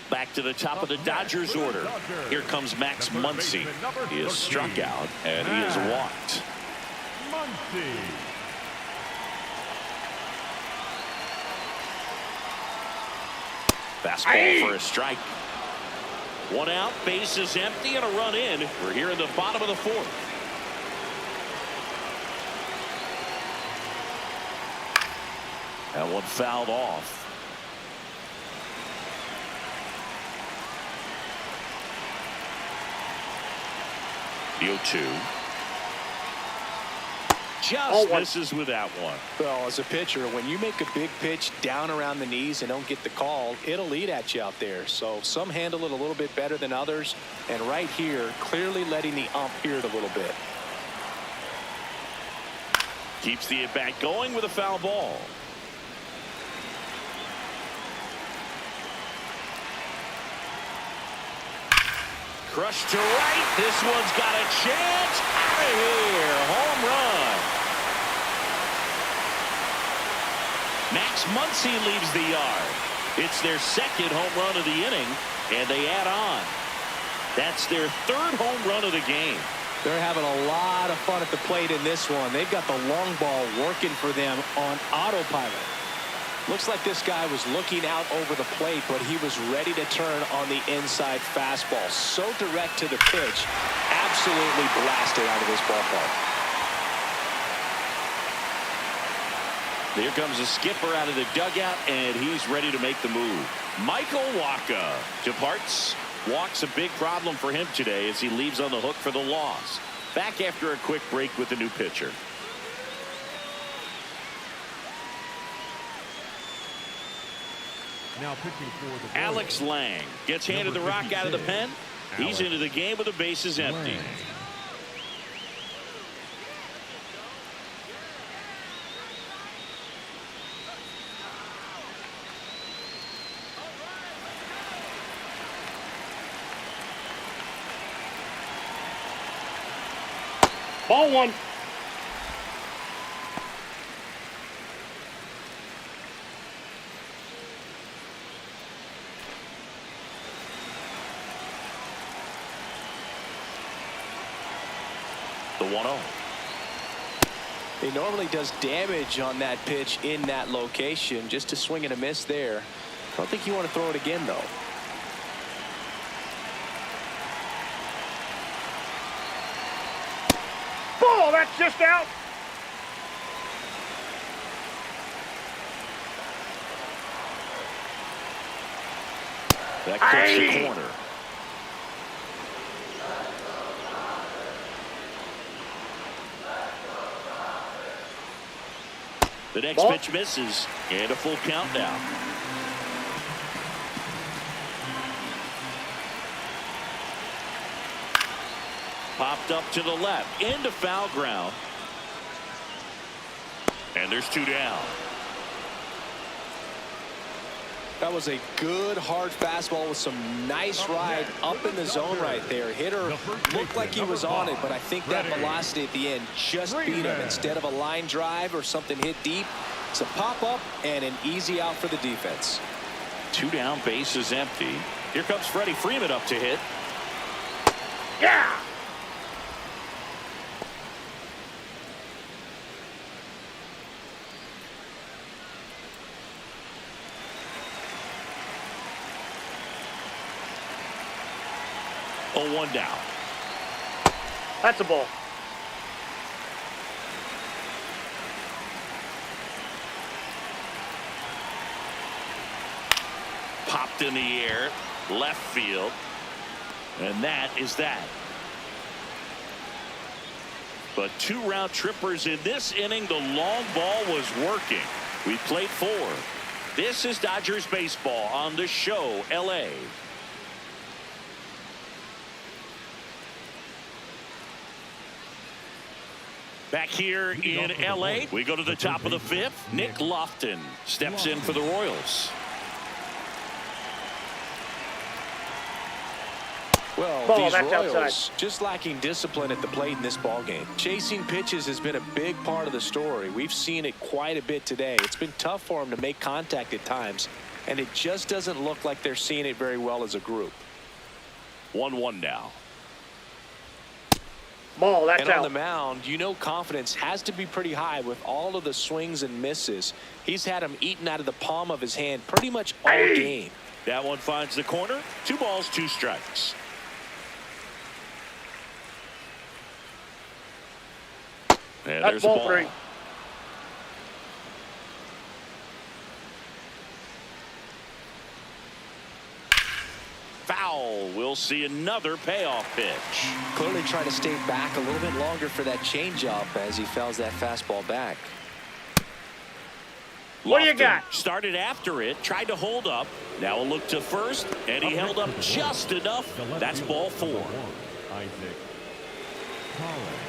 Back to the top of the Dodgers order. Here comes Max Muncy. He is struck out and he is walked. Muncy. Fastball for a strike. One out, base is empty, and a run in. We're here in the bottom of the fourth. That one fouled off. The 0-2. Just misses with that one. Well, as a pitcher, when you make a big pitch down around the knees and don't get the call, it'll eat at you out there. So some handle it a little bit better than others. And right here, clearly letting the ump hear it a little bit. Keeps the at-bat going with a foul ball. Crushed to right. This one's got a chance. Out of here. Home run. Max Muncy leaves the yard. It's their second home run of the inning, and they add on. That's their third home run of the game. They're having a lot of fun at the plate in this one. They've got the long ball working for them on autopilot. Looks like this guy was looking out over the plate, but he was ready to turn on the inside fastball. So direct to the pitch. Absolutely blasted out of this ballpark. Here comes the skipper out of the dugout, and he's ready to make the move. Michael Wacha departs. Walk's a big problem for him today as he leaves on the hook for the loss. Back after a quick break with the new pitcher. Now pitching for the Alex Lang gets handed the rock out of the pen. He's into the game with the bases empty. Ball one. The 1-0. He normally does damage on that pitch in that location. Just a swing and a miss there. I don't think you want to throw it again, though. Ball, that's just out. That cuts the corner. The next pitch misses, and a full count now. Popped up to the left, into foul ground. And there's two down. That was a good hard fastball with some nice ride up in the zone right there. Hitter looked like he was on it, but I think that velocity at the end just beat him. Instead of a line drive or something hit deep, it's a pop-up and an easy out for the defense. Two down, base is empty. Here comes Freddie Freeman up to hit. Yeah. Oh, 1 down. That's a ball. Popped in the air, left field. And that is that. But two round trippers in this inning. The long ball was working. We played 4. This is Dodgers baseball on the show, LA. Back here in LA, we go to the top of the 5th. Nick Lofton steps in for the Royals. Well, Ball, these that's Royals outside. just lacking discipline at the plate in this ball game. Chasing pitches has been a big part of the story. We've seen it quite a bit today. It's been tough for them to make contact at times, and it just doesn't look like they're seeing it very well as a group. 1-1 now. Ball, that's And on out. the mound, you know confidence has to be pretty high with all of the swings and misses. He's had them eaten out of the palm of his hand pretty much all game. That one finds the corner. 2 balls, 2 strikes. And That's there's a ball ball. 3. Foul. We'll see another payoff pitch. Clearly trying to stay back a little bit longer for that changeup as he fouls that fastball back. What do you Lofton got? started after it, tried to hold up. Now a look to first, and he held up just enough. The left That's fielder, ball number 4. 1, Isaac Collins.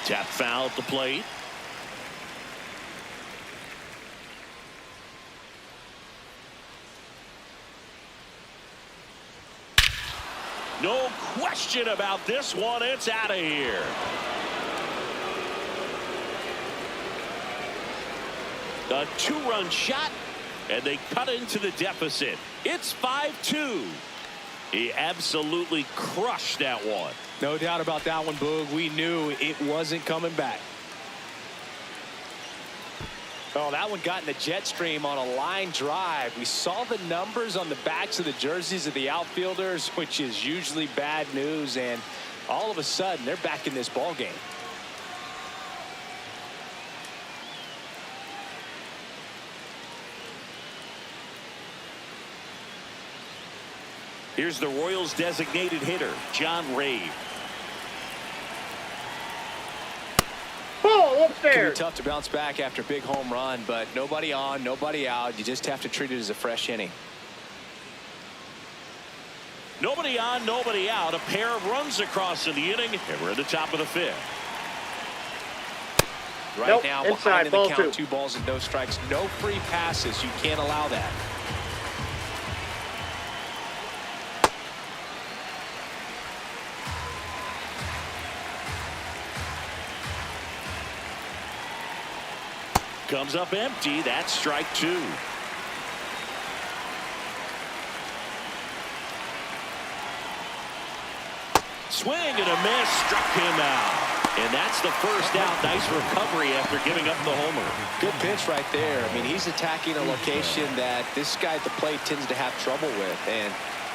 Tap foul at the plate. No question about this one. It's out of here. A 2-run shot, and they cut into the deficit. It's 5-2. He absolutely crushed that one. No doubt about that one, Boog. We knew it wasn't coming back. Oh, that one got in the jet stream on a line drive. We saw the numbers on the backs of the jerseys of the outfielders, which is usually bad news, and all of a sudden they're back in this ball game. Here's the Royals designated hitter, John Ray. Ball It can be upstairs. tough to bounce back after a big home run, but nobody on, nobody out. You just have to treat it as a fresh inning. Nobody on, nobody out. A pair of runs across in the inning, and we're at the top of the 5th. Right Nope, now, inside, behind in the ball count, 2. 2 balls and no strikes. No free passes. You can't allow that. Comes up empty. That's strike 2. Swing and a miss. Struck him out. And that's the first out. Nice recovery after giving up the homer. Good pitch right there. I mean, he's attacking a location that this guy at the plate tends to have trouble with. And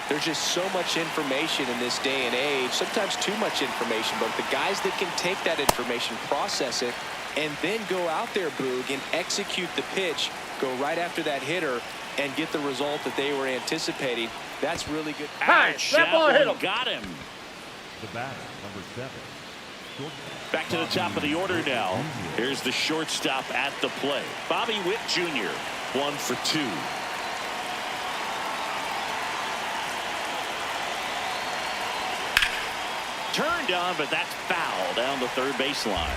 there's just so much information in this day and age, sometimes too much information. But the guys that can take that information, process it, and then go out there, Boog, and execute the pitch, go right after that hitter, and get the result that they were anticipating, that's really good. Ouch, that ball hit him. Got him. The batter, number 7. Back to the top of the order now. Here's the shortstop at the plate. Bobby Witt Jr. 1 for 2. Turned on, but that's foul down the third baseline.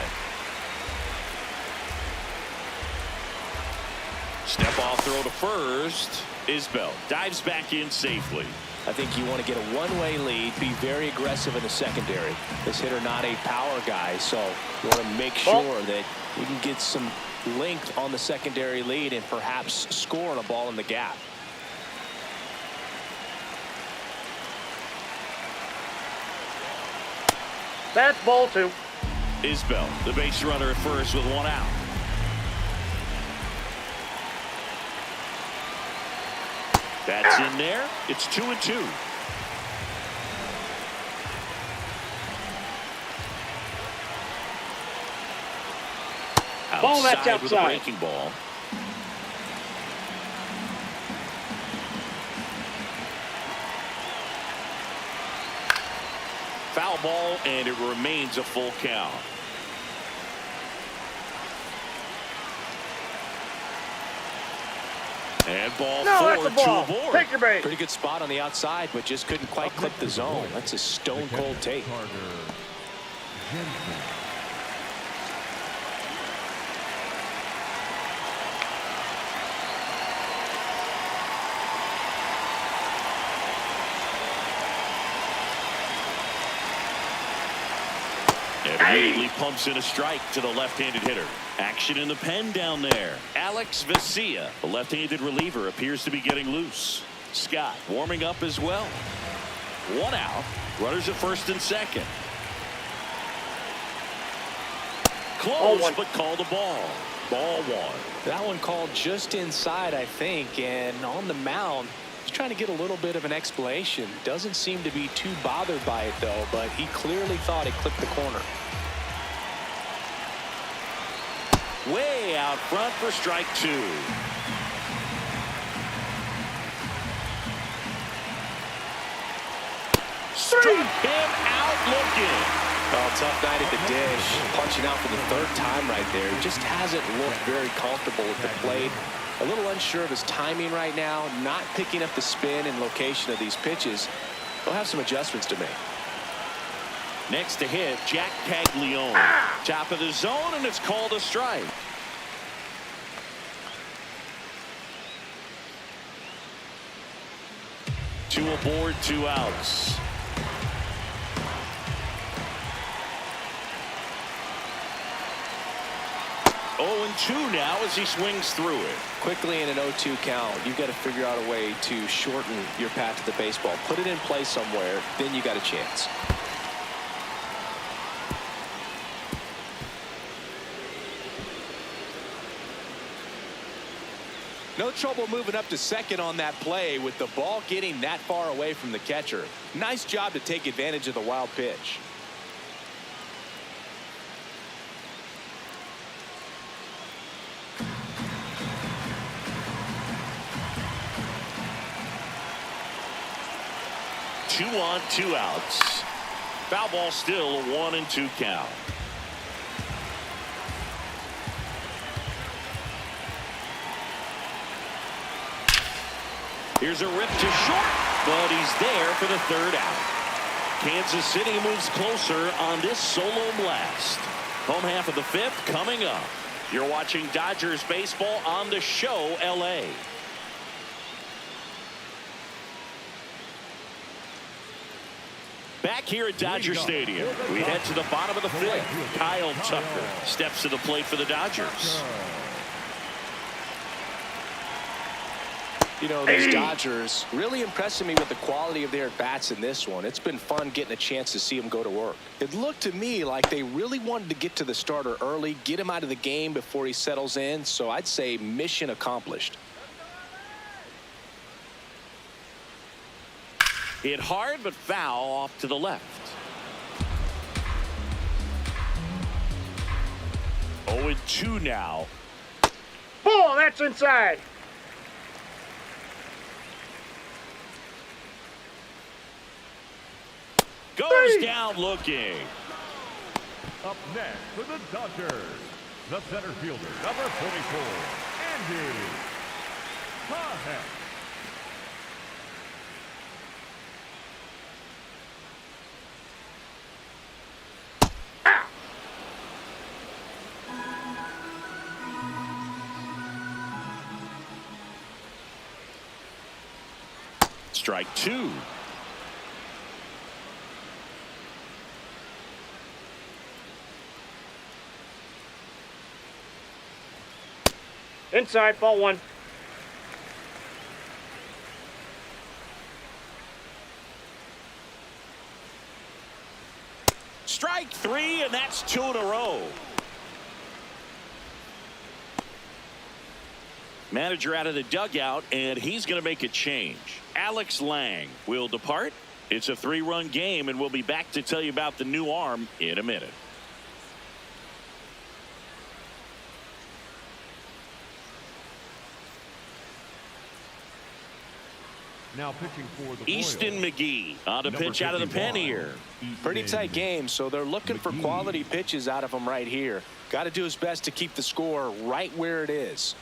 Step off throw to first. Isbell dives back in safely. I think you want to get a one-way lead, be very aggressive in the secondary. This hitter not a power guy, so you want to make sure that you can get some length on the secondary lead and perhaps score on a ball in the gap. That's ball 2. Isbell, the base runner at first with 1 out. That's in there. It's 2-2. Ball, that's Outside with a outside. breaking ball. Foul ball, and it remains a full count. And ball No, 4, that's a ball. 2 aboard. Take your bait. Pretty good spot on the outside, but just couldn't quite clip the zone. That's a stone-cold take. Carter Jensen. Immediately pumps in a strike to the left-handed hitter. Action in the pen down there. Alex Vesia, the left-handed reliever, appears to be getting loose. Scott warming up as well. 1 out. Runners at first and second. Close, but called a ball. Ball 1. That one called just inside, I think, and on the mound, he's trying to get a little bit of an explanation. Doesn't seem to be too bothered by it, though, but he clearly thought it clipped the corner. Way out front for strike 2. Struck him out looking. Well, tough night at the dish. Punching out for the 3rd time right there. Just hasn't looked very comfortable at the plate. A little unsure of his timing right now. Not picking up the spin and location of these pitches. He'll have some adjustments to make. Next to hit, Jack Caglione. Top of the zone, and it's called a strike. Two aboard, 2 outs. 0-2 now as he swings through it. Quickly in an 0-2 count, you've got to figure out a way to shorten your path to the baseball. Put it in play somewhere, then you got a chance. No trouble moving up to second on that play with the ball getting that far away from the catcher. Nice job to take advantage of the wild pitch. Two on, 2 outs. Foul ball still a 1-2 count. Here's a rip to short, but he's there for the 3rd out. Kansas City moves closer on this solo blast. Home half of the 5th coming up. You're watching Dodgers baseball on the show, LA. Back here at Dodger Stadium, we head to the bottom of the 5th. Kyle Tucker steps to the plate for the Dodgers. You know, these Dodgers really impressing me with the quality of their at-bats in this one. It's been fun getting a chance to see them go to work. It looked to me like they really wanted to get to the starter early, get him out of the game before he settles in. So I'd say mission accomplished. Hit hard, but foul off to the left. 0-2 now. Ball, that's inside. Goes down looking. Up next for the Dodgers, the center fielder, number 44, Andy Pahet. Strike 2. Inside, ball 1. Strike 3, and that's 2 in a row. Manager out of the dugout, and he's going to make a change. Alex Lang will depart. It's a 3-run game, and we'll be back to tell you about the new arm in a minute. Now pitching for the Easton Royals, McGee on a pitch out of the pen here. Pretty tight game, so they're looking for quality pitches out of him right here. Got to do his best to keep the score right where it is.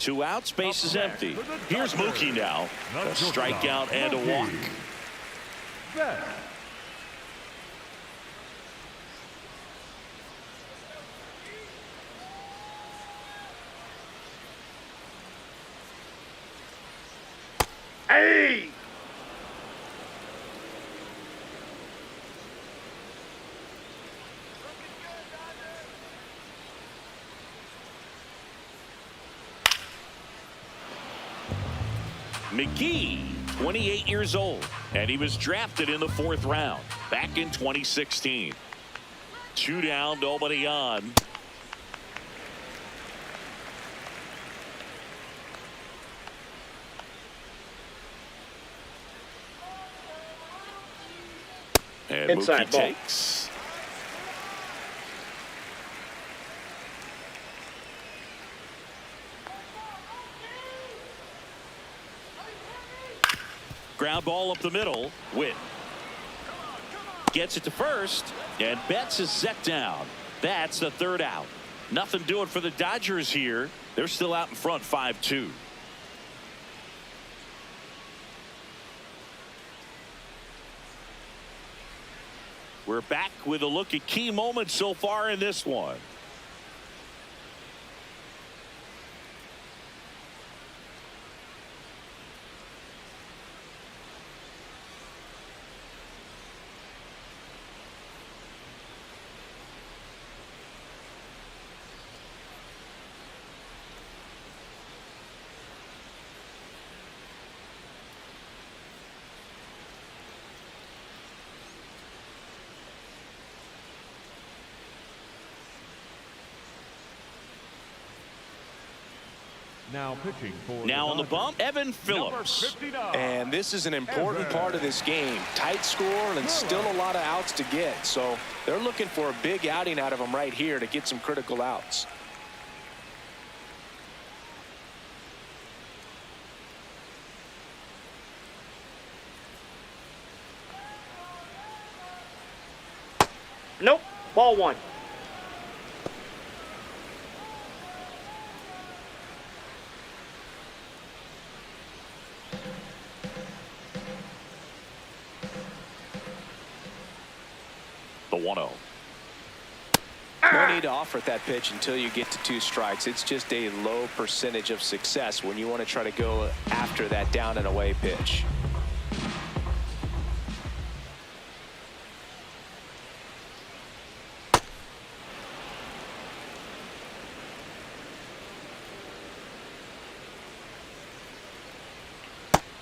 Two outs, base is empty. Here's Mookie now. A strikeout and a walk. Betts. Hey! McGee, 28 years old, and he was drafted in the 4th round back in 2016. 2 down, nobody on. And Inside Mookie ball. takes. Ground ball up the middle. Witt gets it to first, and Betts is set down. That's the 3rd out. Nothing doing for the Dodgers here. They're still out in front 5-2. We're back with a look at key moments so far in this one. Now pitching for Now on the Dodgers, bump, Evan number Phillips. 59. And this is an important part of this game. Tight score and still a lot of outs to get. So they're looking for a big outing out of him right here to get some critical outs. Nope. Ball 1. The 1-0. No need to offer at that pitch until you get to 2 strikes. It's just a low percentage of success when you want to try to go after that down and away pitch.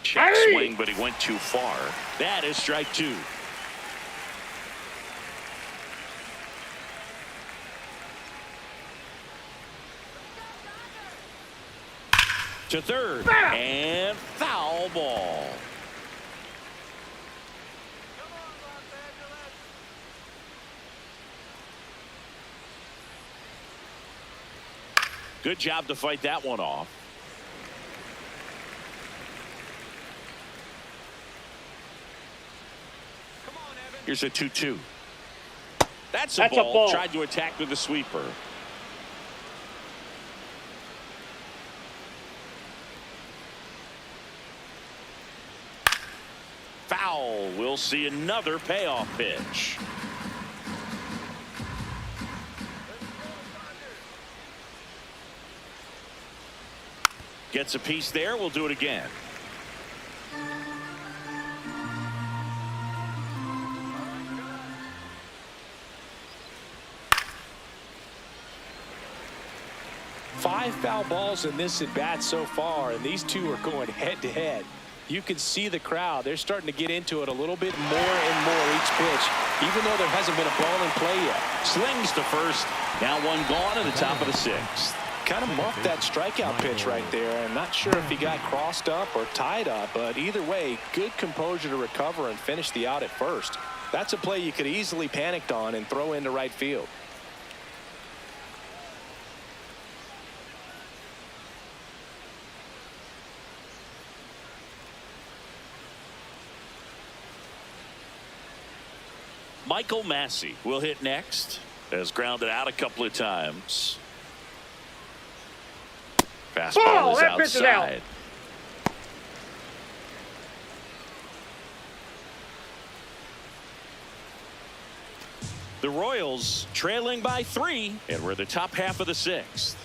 Check swing, but he went too far. That is strike 2. To 3rd, and foul ball. Good job to fight that one off. Here's a 2-2. That's a ball. Tried to attack with a sweeper. Foul. We'll see another payoff pitch. Gets a piece there. We'll do it again. Five foul balls in this at bat so far, and these two are going head to head. You can see the crowd. They're starting to get into it a little bit more and more each pitch, even though there hasn't been a ball in play yet. Slings to first. Now one gone in the top of the 6th. Kind of muffed that strikeout pitch right there. I'm not sure if he got crossed up or tied up, but either way, good composure to recover and finish the out at first. That's a play you could easily panicked on and throw into right field. Michael Massey will hit next. Has grounded out a couple of times. Fastball is that pitch is out. outside. The Royals trailing by 3, and we're the top half of the 6th.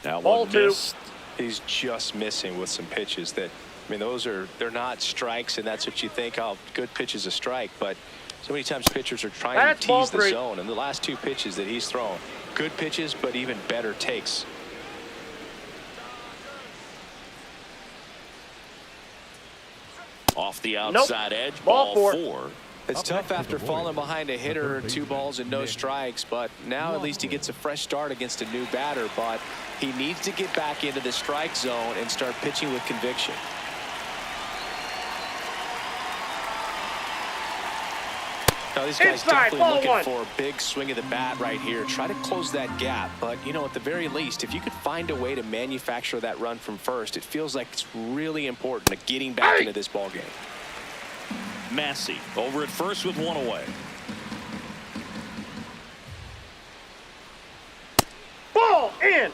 Now Ball one 2. missed. He's just missing with some pitches that, I mean, they're not strikes, and that's what you think, oh, good pitch is a strike, but so many times pitchers are trying That's to ball tease the 3. zone, and the last 2 pitches that he's thrown, good pitches, but even better takes. off the outside edge. Ball four. 4. It's Up tough next to after the falling Royals, behind a hitter, 2 balls and no strikes, but now at least he gets a fresh start against a new batter, but he needs to get back into the strike zone and start pitching with conviction. Now these guys Inside, definitely ball looking one. for a big swing of the bat right here. Try to close that gap, but you know, at the very least, if you could find a way to manufacture that run from first, it feels like it's really important to getting back into this ball game. Massey over at first with 1 away. Ball in.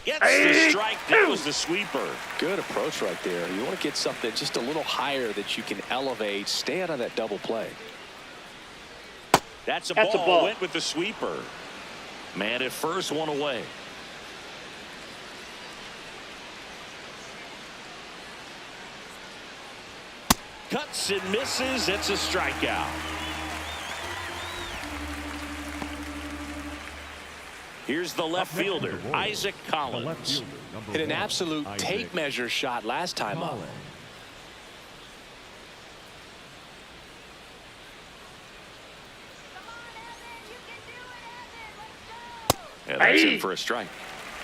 Gets the strike. That was the sweeper. Good approach right there. You want to get something just a little higher that you can elevate. Stay out of that double play. That's a That's a ball. ball. Went with the sweeper. Man at first, 1 away. Cuts and misses. It's a strikeout. Here's the left Up next to fielder, the Royals, Isaac the left Collins. fielder, number Hit an 1, absolute Isaac tape measure shot last time up. Collins. And that's in for a strike.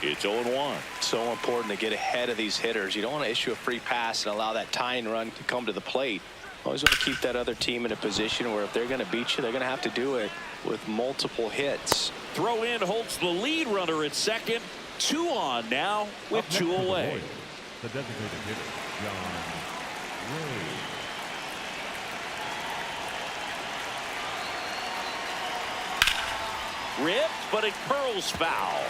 It's 0-1. So important to get ahead of these hitters. You don't want to issue a free pass and allow that tying run to come to the plate. Always want to keep that other team in a position where if they're going to beat you, they're going to have to do it with multiple hits. Throw in holds the lead runner at second. 2 on now with Up next 2 to the away. Royals, the designated hitter, John Ray. Ripped, but it curls foul.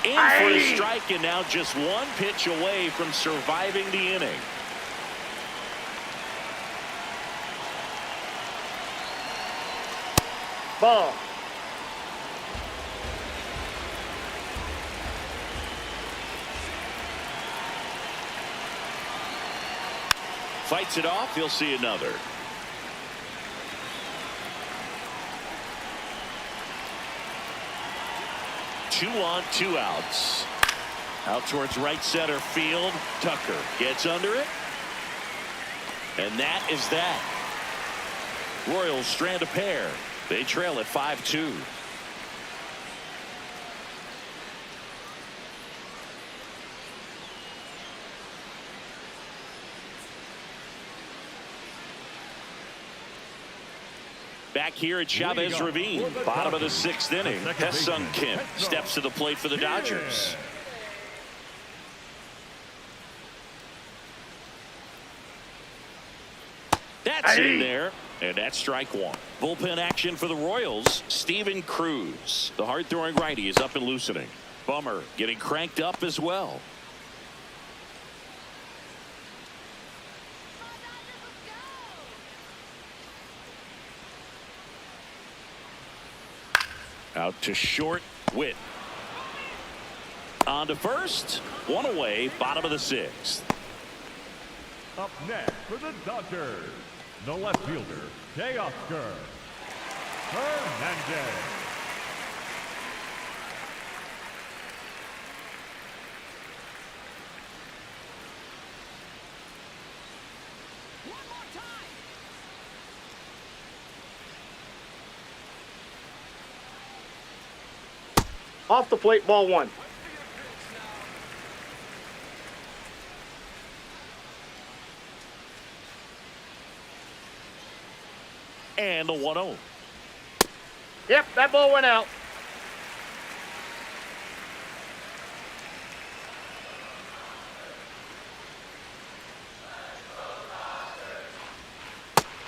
In for a strike, and now just 1 pitch away from surviving the inning. Ball. Fights it off. He'll see another. Two on, 2 outs. Out towards right center field. Tucker gets under it. And that is that. Royals strand a pair. They trail at 5-2. Back here at Chavez Ravine, bottom of the 6th inning. Ha-Sung Kim steps to the plate for the Dodgers. That's in there, and that's strike 1. Bullpen action for the Royals. Steven Cruz, the hard-throwing righty, is up and loosening. Bummer getting cranked up as well. Out to short, Witt. On to first, 1 away, bottom of the 6th. Up next for the Dodgers, the left fielder, Teoscar Hernandez. Off the plate, ball 1. And the 1-0. Yep, that ball went out.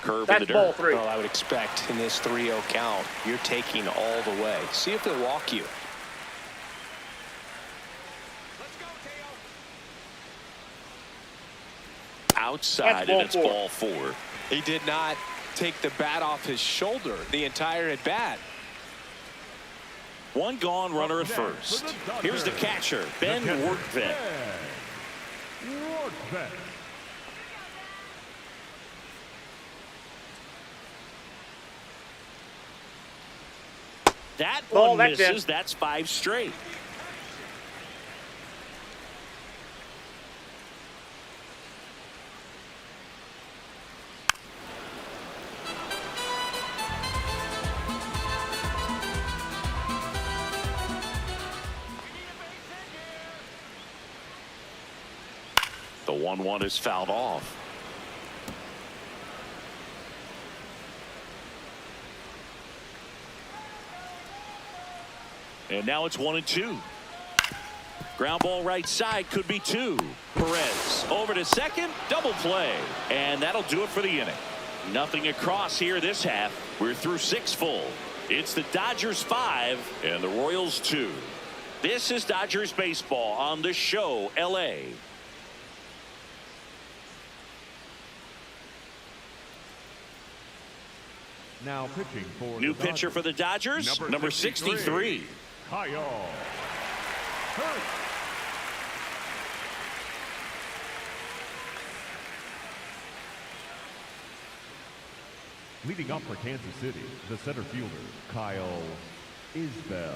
Curve in That's the dirt. ball 3. Well, I would expect in this 3-0 count, you're taking all the way. See if they'll walk you. Outside, That's ball and it's 4. ball 4. He did not take the bat off his shoulder the entire at bat. One gone, runner at first. Here's the catcher, Ben Workvet. That one misses. That's 5 straight. The 1-1 is fouled off. And now it's 1-2. Ground ball right side, could be 2. Perez over to second, double play. And that'll do it for the inning. Nothing across here this half. We're through 6 full. It's the Dodgers 5 and the Royals 2. This is Dodgers baseball on the show, LA. Now pitching for New pitcher for the Dodgers, number 63. Kyle Hurst. Leading up for Kansas City, the center fielder, Kyle Isbell.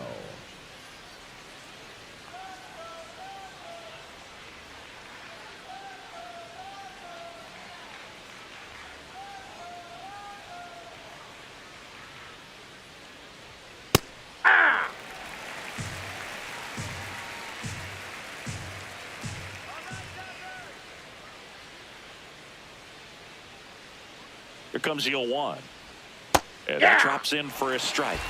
Here comes the 0-1. And that drops in for a strike.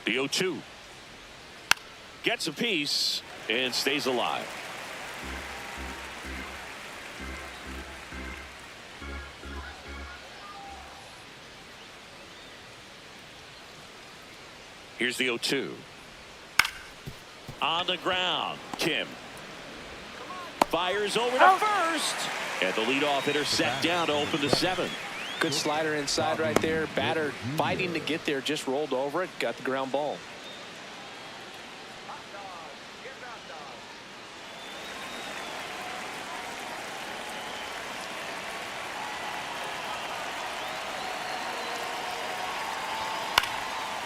The 0-2. Gets a piece and stays alive. Here's the 0-2. On the ground, Kim fires over to first, and the leadoff hitter set down to open the 7th. Good slider inside right there. Batter fighting to get there, just rolled over it, got the ground ball.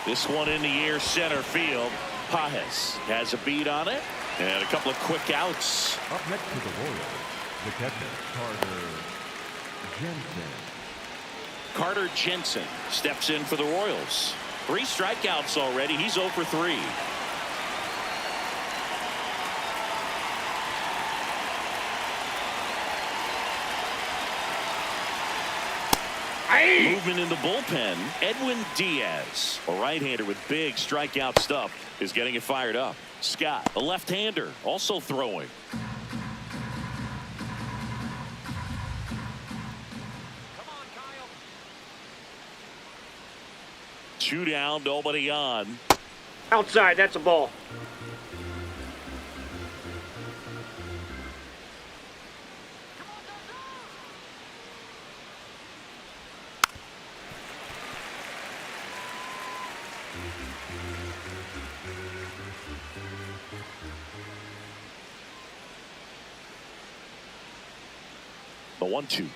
This one in the air, center field. Pajes has a beat on it, and a couple of quick outs. Up next to the Royals, the catcher, Carter Jensen. Carter Jensen steps in for the Royals. 3 strikeouts already. He's 0 for 3. Movement in the bullpen, Edwin Diaz, a right-hander with big strikeout stuff, is getting it fired up. Scott, a left-hander, also throwing. Come on, Kyle. 2 down, nobody on. Outside, that's a ball. The 1-2.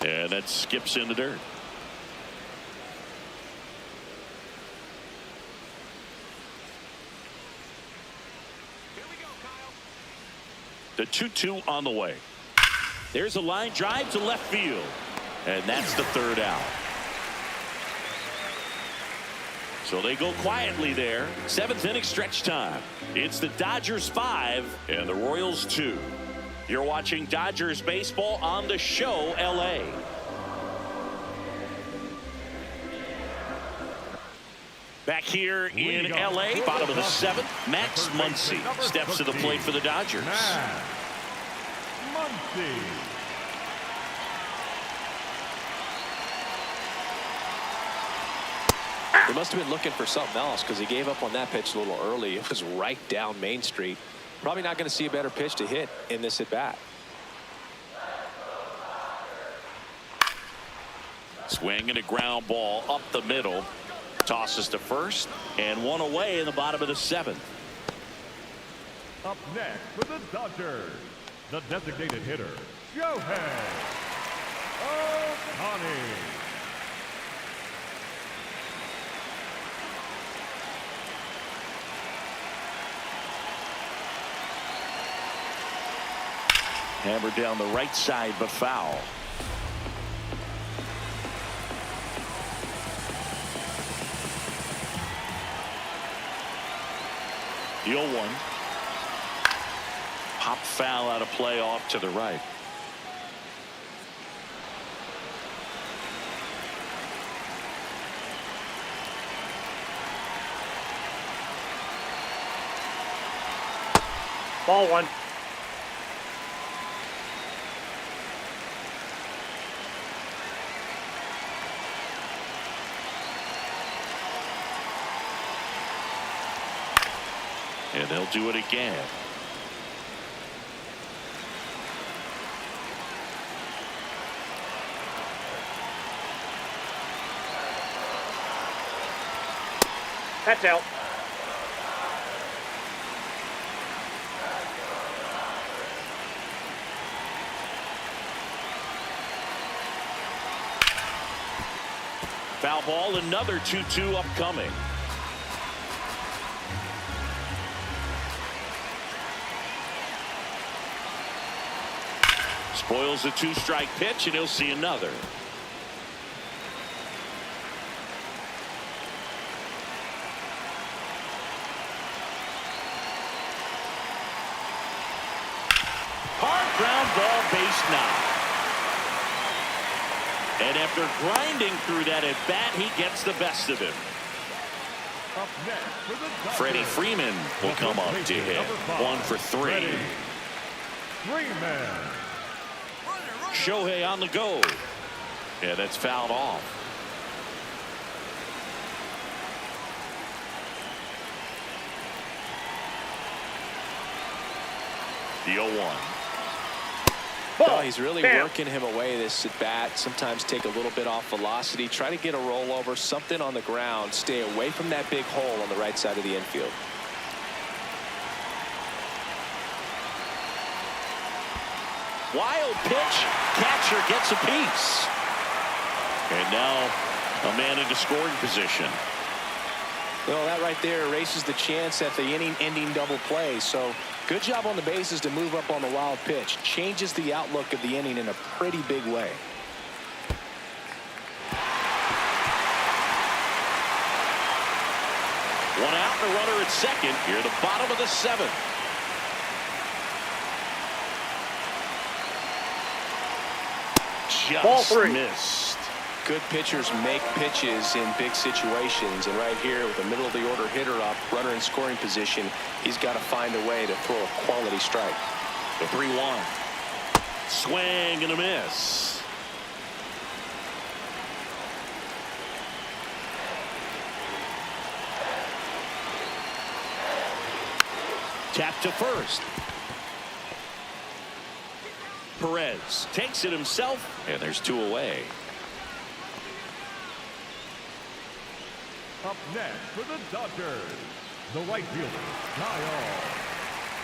And that skips in the dirt. Here we go, Kyle. The 2-2 on the way. There's a line drive to left field. And that's the 3rd out. So they go quietly there. 7th inning stretch time. It's the Dodgers 5 and the Royals 2. You're watching Dodgers baseball on the show, LA. Back here in L.A., bottom of the 7th, Max Muncy steps to the plate for the Dodgers. Max Muncy. He must have been looking for something else because he gave up on that pitch a little early. It was right down Main Street. Probably not going to see a better pitch to hit in this at bat. Swing and a ground ball up the middle. Tosses to first, and one away in the bottom of the 7th. Up next for the Dodgers, the designated hitter, Shohei Ohtani. Hammered down the right side, but foul. The 0-1. Pop foul out of play off to the right. Ball 1. And they'll do it again. That's out. Foul ball, another 2-2 upcoming. Spoils the 2-strike pitch, and he'll see another. Hard ground ball, base knock. And after grinding through that at bat, he gets the best of him. Up next for the Dodgers, Freddie Freeman will come up to hit. 1 for 3. Freeman. Shohei on the go. Yeah, that's fouled off. The 0-1. Well, he's really working him away this at bat. Sometimes take a little bit off velocity. Try to get a rollover, something on the ground. Stay away from that big hole on the right side of the infield. Wild pitch. Catcher gets a piece. And now a man into scoring position. Well, that right there erases the chance at the inning-ending double play. So good job on the bases to move up on the wild pitch. Changes the outlook of the inning in a pretty big way. One out and a runner at second. Here at the bottom of the 7th. Ball Just 3. missed. Good pitchers make pitches in big situations, and right here with the middle of the order hitter up, runner in scoring position, he's got to find a way to throw a quality strike. The 3-1. Swing and a miss. Tap to first. Perez takes it himself, and there's 2 away. Up next for the Dodgers, the right fielder, Kyle.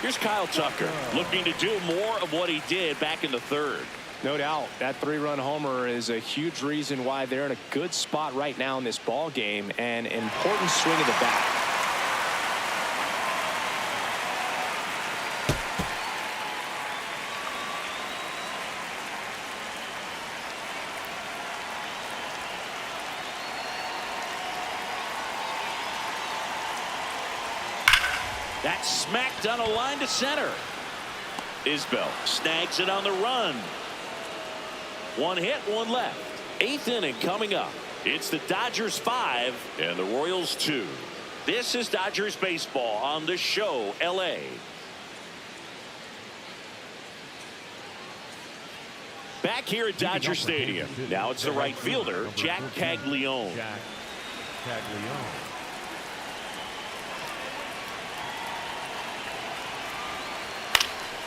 Here's Kyle Tucker looking to do more of what he did back in the 3rd. No doubt that 3-run homer is a huge reason why they're in a good spot right now in this ball game, and an important swing of the bat. That's smacked on a line to center. Isbell snags it on the run. 1 hit, 1 left. 8th inning coming up. It's the Dodgers 5 and the Royals 2. This is Dodgers baseball on the show, LA. Back here at Dodger Stadium. Now it's the right fielder, Jack Caglione. Jack Caglione.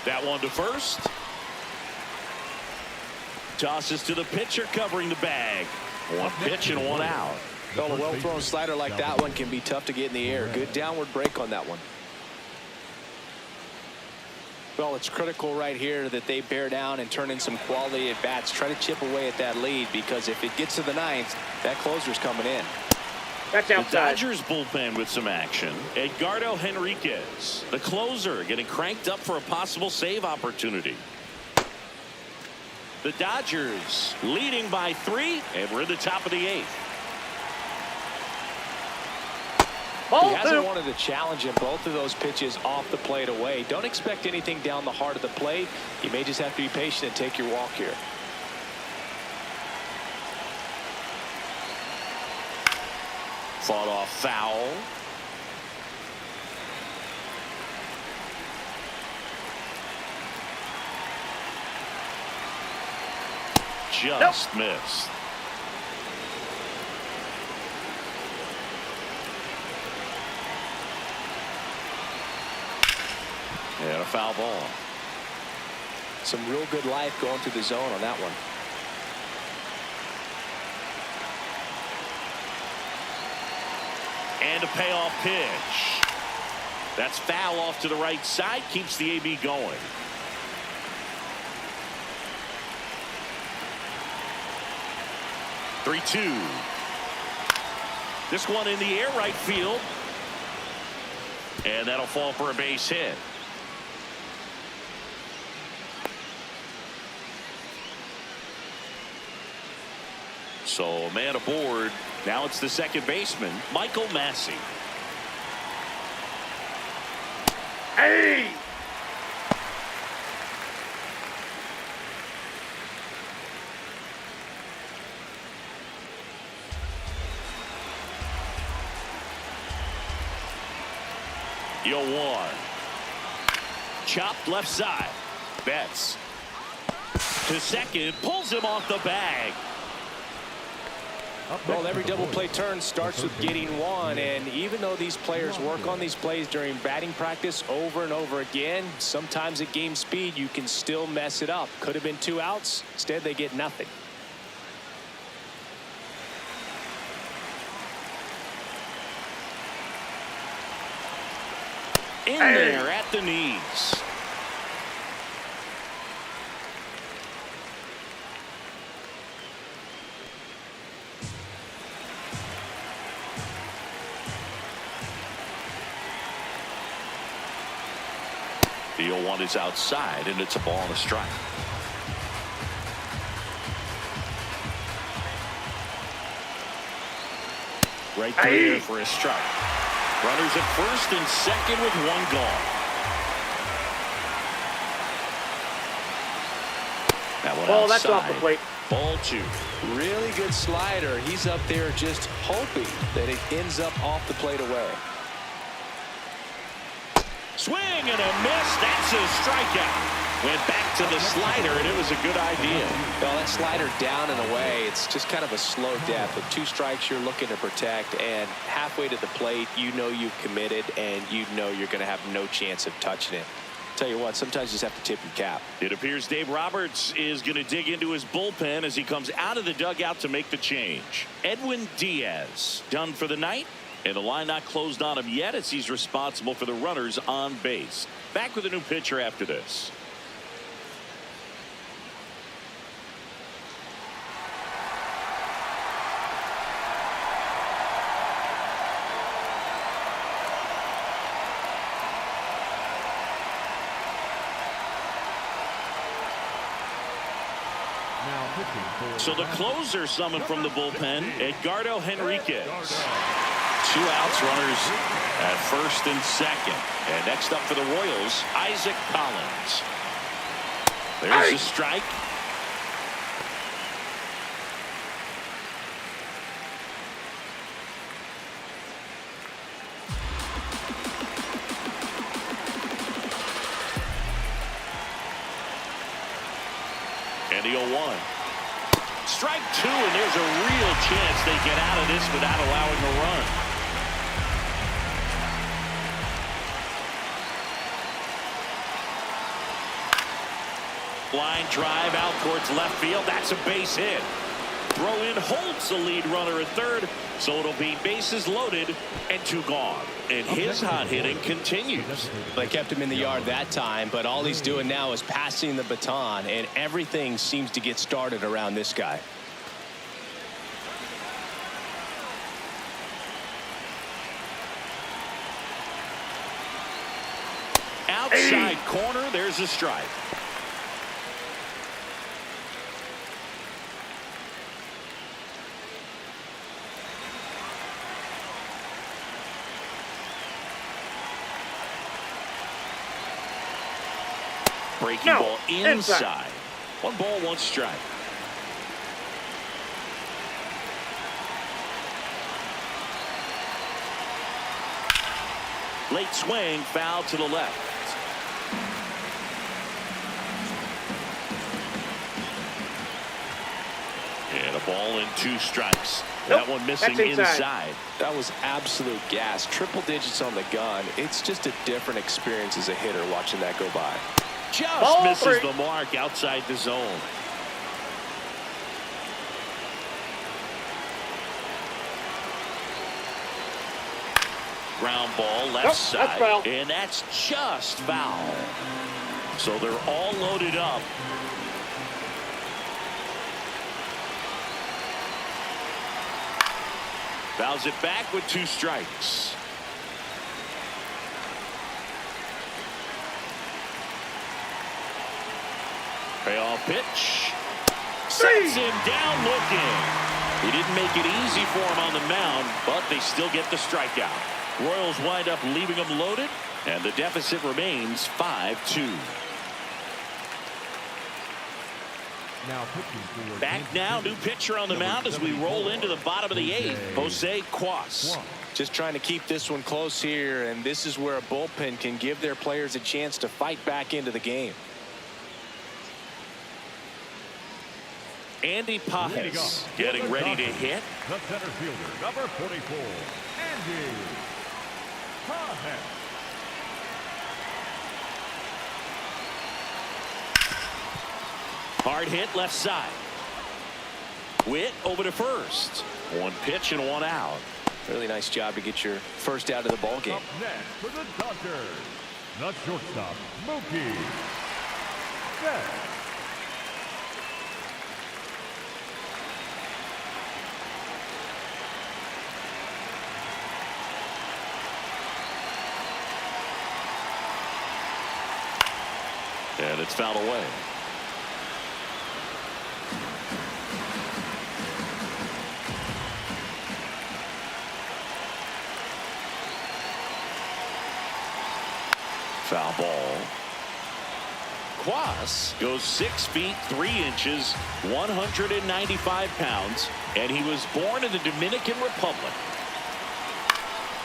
That one to first. Tosses to the pitcher covering the bag. One pitch and one out. Well, a well-thrown slider like that one can be tough to get in the air. Good downward break on that one. Well, it's critical right here that they bear down and turn in some quality at bats. Try to chip away at that lead, because if it gets to the ninth, that closer's coming in. That's The outside. Dodgers bullpen with some action. Edgardo Henriquez, the closer, getting cranked up for a possible save opportunity. The Dodgers leading by 3, and we're in the top of the 8th. Ball He hasn't two. wanted to challenge him both of those pitches off the plate away. Don't expect anything down the heart of the plate. You may just have to be patient and take your walk here. Fought off foul. Just missed. And a foul ball. Some real good life going through the zone on that one. And a payoff pitch. That's foul off to the right side. Keeps the AB going. Three-two. This one in the air, right field. And that'll fall for a base hit. So a man aboard. Now it's the second baseman, Michael Massey. Hey! The 0-1. Chopped left side. Betts to second, pulls him off the bag. Well, every double play turn starts with getting one, and even though these players work on these plays during batting practice over and over again, sometimes at game speed you can still mess it up. Could have been 2 outs. Instead, they get nothing. In there at the knees. The 0-1 is outside, and it's a ball and a strike. Right there for a strike. Runners at first and second with one gone. That one Ball, outside. that's off the plate. Ball 2. Really good slider. He's up there just hoping that it ends up off the plate away. Swing and a miss. That's a strikeout. Went back to the slider, and it was a good idea. Well, that slider down and away, it's just kind of a slow death. With 2 strikes, you're looking to protect, and halfway to the plate, you know you've committed, and you know you're going to have no chance of touching it. Tell you what, sometimes you just have to tip your cap. It appears Dave Roberts is going to dig into his bullpen as he comes out of the dugout to make the change. Edwin Diaz done for the night, and the line not closed on him yet as he's responsible for the runners on base. Back with a new pitcher after this. So the closer summoned from the bullpen, Edgardo Henriquez. 2 outs, runners at first and second. And next up for the Royals, Isaac Collins. There's a strike. And the 0-1. Strike two, and there's a real chance they get out of this without allowing a run. Line drive out towards left field. That's a base hit. Throw in holds the lead runner at third, so it'll be bases loaded and 2 gone. And his hot hitting continues. They kept him in the yard that time, but all he's doing now is passing the baton, and everything seems to get started around this guy. Outside corner, there's a strike. Breaking ball inside. 1 ball, 1 strike. Late swing, foul to the left. And a ball and 2 strikes. That one missing inside. That was absolute gas. Triple digits on the gun. It's just a different experience as a hitter watching that go by. Just ball misses 3. the mark outside the zone. Ground ball left side. That's foul. And that's just foul. So they're all loaded up. Fouls it back with 2 strikes. Payoff pitch. Sets him down looking. He didn't make it easy for him on the mound, but they still get the strikeout. Royals wind up leaving them loaded, and the deficit remains 5-2. Back now, new pitcher on the mound as we roll into the bottom of the 8th. Jose Quas. Just trying to keep this one close here, and this is where a bullpen can give their players a chance to fight back into the game. Andy Pajes getting ready to hit. The center fielder, number 44, Andy Pajes. Hard hit left side. Witt over to first. 1 pitch and 1 out. Really nice job to get your first out of the ball game. Up next for the Dodgers, the shortstop, Mookie Betts. And it's fouled away. Foul ball. Quas goes 6 feet 3 inches, 195 pounds, and he was born in the Dominican Republic.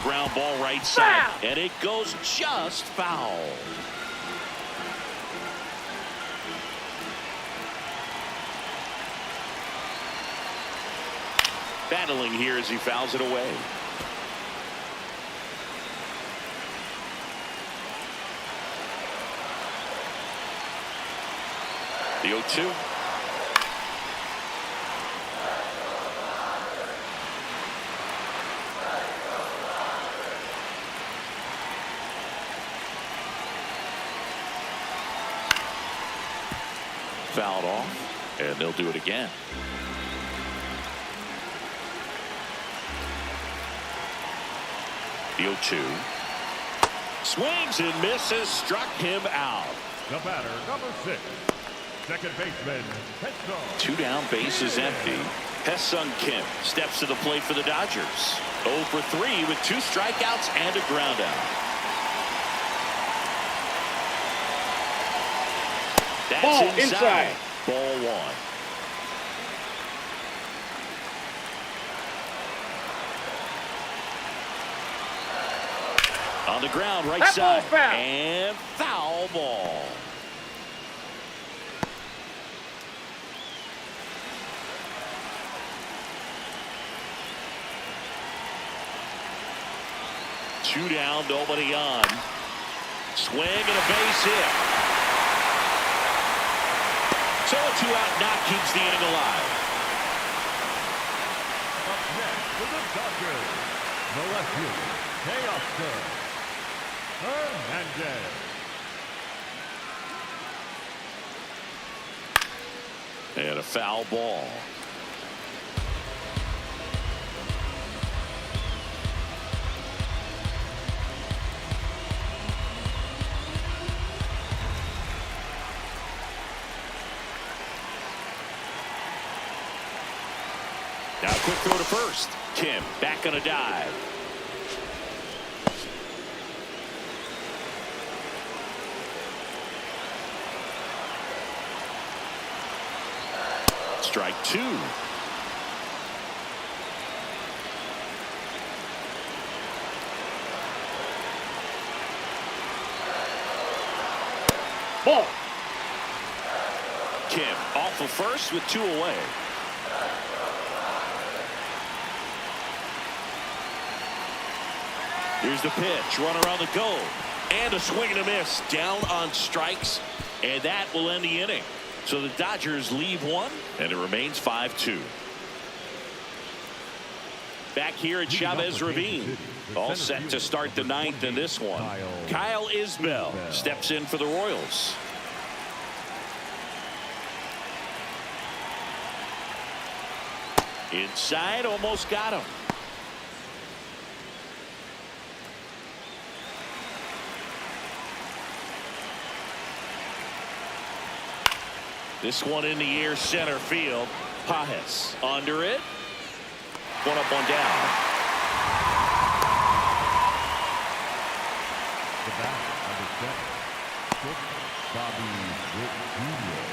Ground ball right side, and it goes just foul. Battling here as he fouls it away. The 0-2. Fouled off, and they'll do it again. The 0-2. Swings and misses, struck him out. The batter, number 6, second baseman, Esto. 2 down, base is empty. Hesung Kim steps to the plate for the Dodgers. 0 for 3 with 2 strikeouts and a ground out. That's Ball inside. Ball 1. On the ground, right side. Foul. And foul ball. 2 down, nobody on. Swing and a base hit. So a 2 out knock keeps the inning alive. Up next for the Dodgers, the left fielder, Esto. Hernandez. And a foul ball. Now a quick throw to first. Kim back on a dive. Strike 2. Ball. Kim off of first with 2 away. Here's the pitch. Runner on the go. And a swing and a miss. Down on strikes. And that will end the inning. So the Dodgers leave 1. And it remains 5-2. Back here at Chavez Ravine. All set to start the 9th in this one. Kyle Isbell steps in for the Royals. Inside, almost got him. This one in the air, center field. Pajes under it. 1 up, 1 down. The bat number 7, Bobby Witt Jr.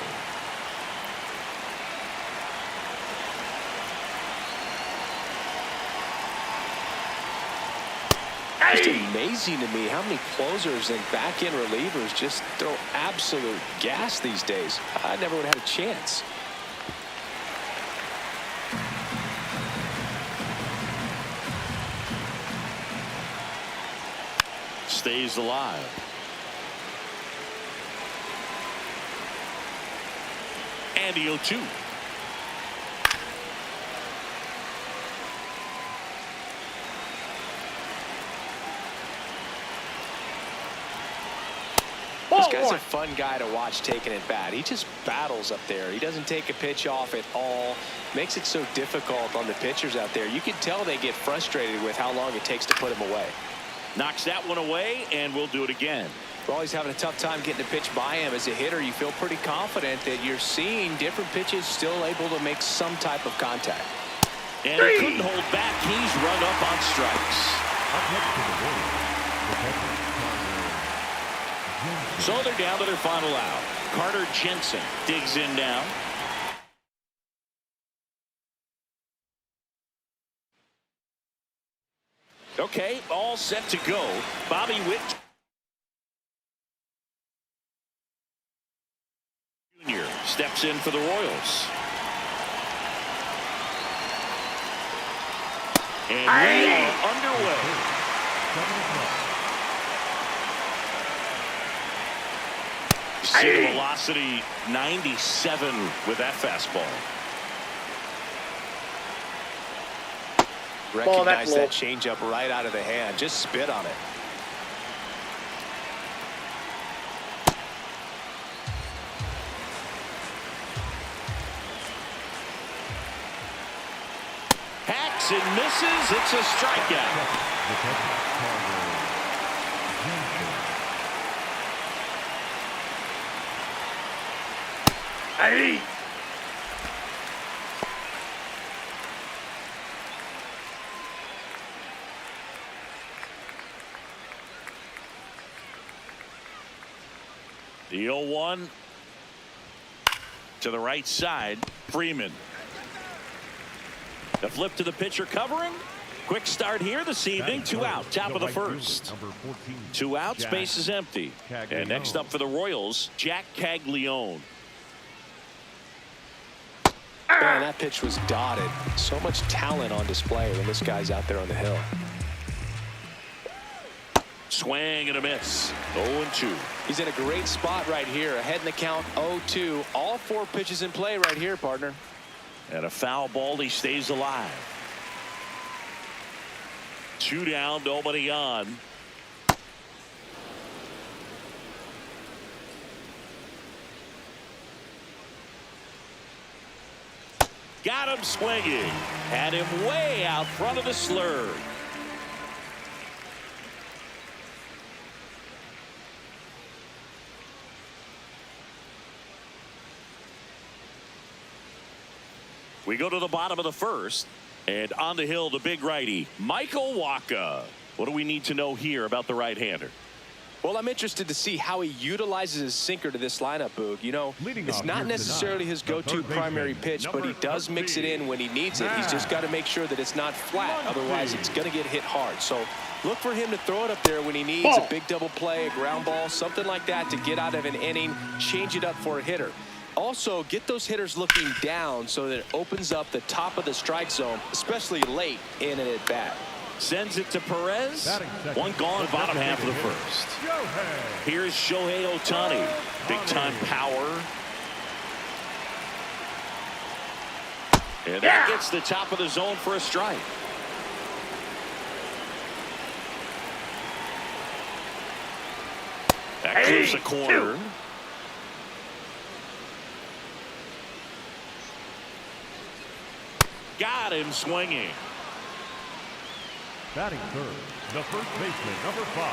It's amazing to me how many closers and back-end relievers just throw absolute gas these days. I never would have had a chance. Stays alive. And the 0-2. This guy's a fun guy to watch taking it bat. He just battles up there. He doesn't take a pitch off at all. Makes it so difficult on the pitchers out there. You can tell they get frustrated with how long it takes to put him away. Knocks that one away, and we'll do it again. For always having a tough time getting a pitch by him as a hitter, you feel pretty confident that you're seeing different pitches still able to make some type of contact. And he couldn't hold back. He's run up on strikes. Up next to the Royals, the catcher, So they're down to their final out. Carter Jensen digs in now. Okay, all set to go. Bobby Witt Jr. steps in for the Royals. And we are underway. Seeing velocity 97 with that fastball. Recognize that changeup right out of the hand. Just spit on it. Hacks and misses. It's a strikeout. Hey! The 0-1 to the right side. Freeman. The flip to the pitcher covering. Quick start here this evening. 2 out. Top of the first. 2 out. Space is empty. And next up for the Royals, Jack Caglione. Man, that pitch was dotted. So much talent on display when this guy's out there on the hill. Swing and a miss. 0-2. He's in a great spot right here. Ahead in the count, 0-2. All 4 pitches in play right here, partner. And a foul ball. He stays alive. 2 down, nobody on. Got him swinging. Had him way out front of the slurve. We go to the bottom of the first. And on the hill, the big righty, Michael Wacha. What do we need to know here about the right-hander? Well, I'm interested to see how he utilizes his sinker to this lineup, Boog. You know, it's not necessarily his go-to primary pitch, but he does mix it in when he needs it. He's just got to make sure that it's not flat. Otherwise, it's going to get hit hard. So look for him to throw it up there when he needs a big double play, a ground ball, something like that to get out of an inning, change it up for a hitter. Also, get those hitters looking down so that it opens up the top of the strike zone, especially late in an at-bat. Sends it to Perez. One gone, bottom half of the first. Here's Shohei Ohtani. Big-time power. And that gets the top of the zone for a strike. That clears the corner. Got him swinging. Batting third, the first baseman, number 5,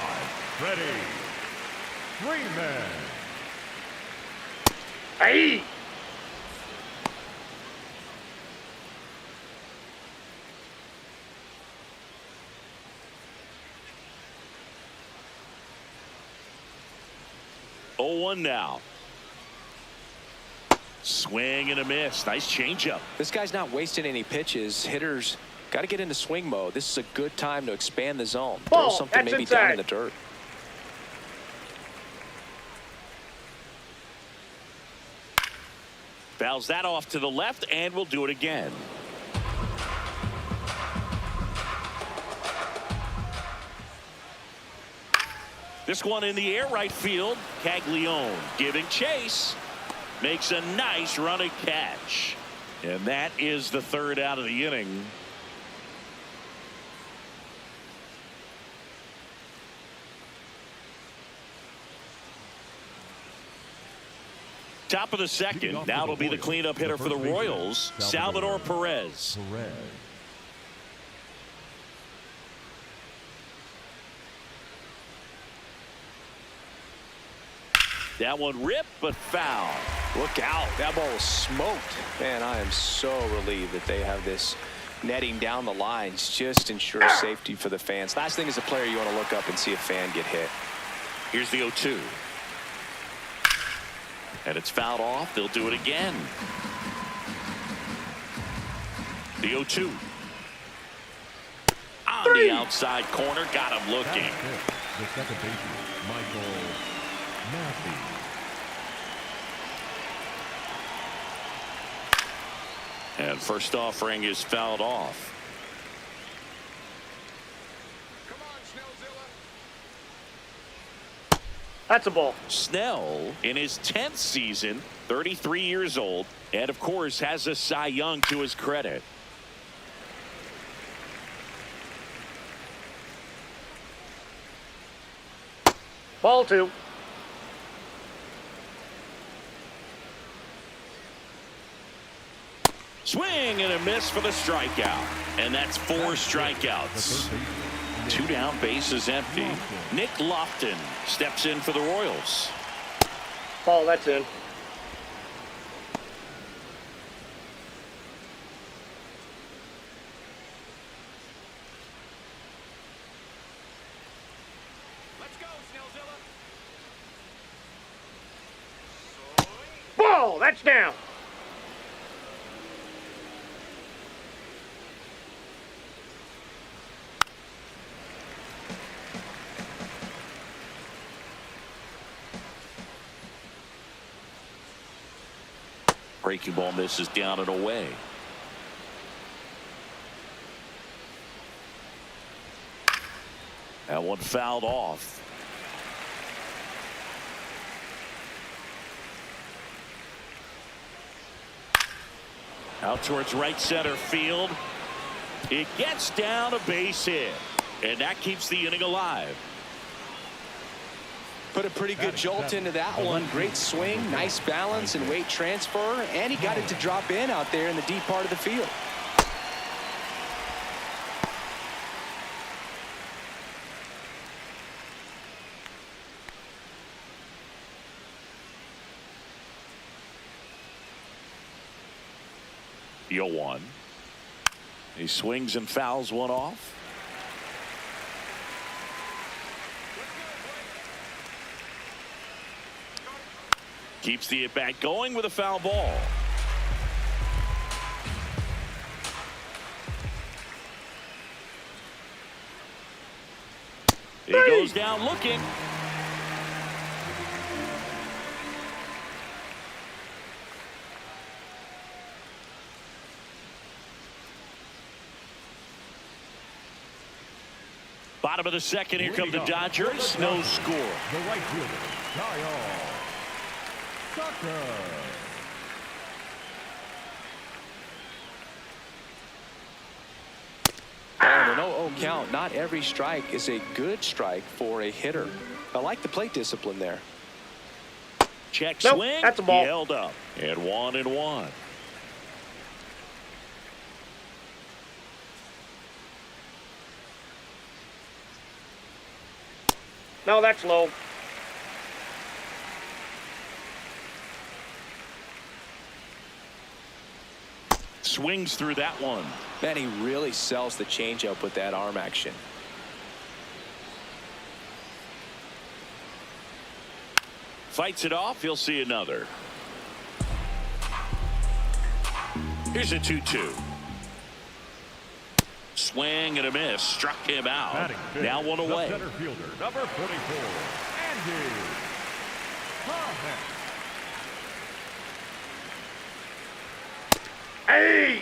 Freddie Freeman. Hey! Oh, 1 now. Swing and a miss. Nice changeup. This guy's not wasting any pitches. Hitters got to get into swing mode. This is a good time to expand the zone. Throw something maybe down in the dirt. Fouls that off to the left, and we'll do it again. This one in the air, right field. Caglione giving chase. Makes a nice running catch. And that is the 3rd out of the inning. Top of the 2nd. Now it'll be the cleanup hitter for the Royals, Salvador Perez. That one ripped, but foul. Look out. That ball was smoked. Man, I am so relieved that they have this netting down the lines. Just ensures safety for the fans. Last thing as a player, you want to look up and see a fan get hit. Here's the 0-2. And it's fouled off. They'll do it again. The 0-2. On the outside corner. Got him looking. The second baseman, Michael Massey. And first offering is fouled off. That's a ball. Snell in his 10th season, 33 years old, and of course has a Cy Young to his credit. Ball 2. Swing and a miss for the strikeout. And that's 4 strikeouts. 2 down, base is empty. Nick Lofton steps in for the Royals. Ball, that's in. Let's go, Snellzilla. Ball, that's down. Breaking ball misses down and away. That one fouled off. Out towards right center field. It gets down a base hit. And that keeps the inning alive. Put a pretty good jolt into that one. Great swing, nice balance and weight transfer. And he got it to drop in out there in the deep part of the field. The 0-1. He swings and fouls one off. Keeps the at-bat going with a foul ball. He goes down looking. Bottom of the second, here come the Dodgers. No score. The right fielder, Kyle Tucker. And an 0-0 count. Not every strike is a good strike for a hitter. I like the plate discipline there. Check Nope, swing. that's a ball. He held up. And 1-1. No, that's low. Swings through that one. Man, he really sells the changeup with that arm action. Fights it off. He'll see another. Here's a 2-2. Swing and a miss. Struck him out. Batting fifth, Now one the away. center fielder, number 44, Andy Thomas. Hey!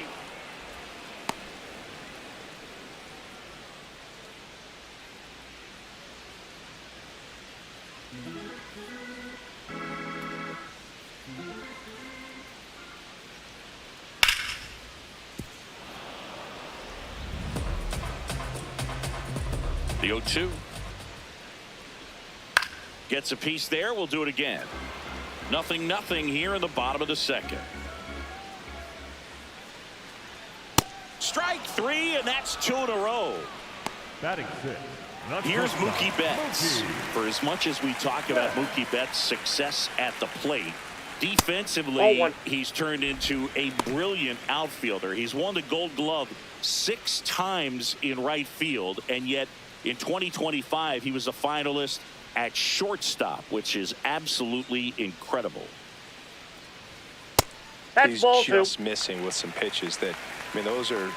The 0-2. Gets a piece there. We'll do it again. 0-0 here in the bottom of the second. Strike three, and that's 2 in a row. Batting sixth. Here's Mookie Betts. For as much as we talk about Mookie Betts' success at the plate, defensively, 0-1. he's turned into a brilliant outfielder. He's won the Gold Glove 6 times in right field, and yet in 2025, he was a finalist at shortstop, which is absolutely incredible. That's He's ball 2. just missing with some pitches that, I mean,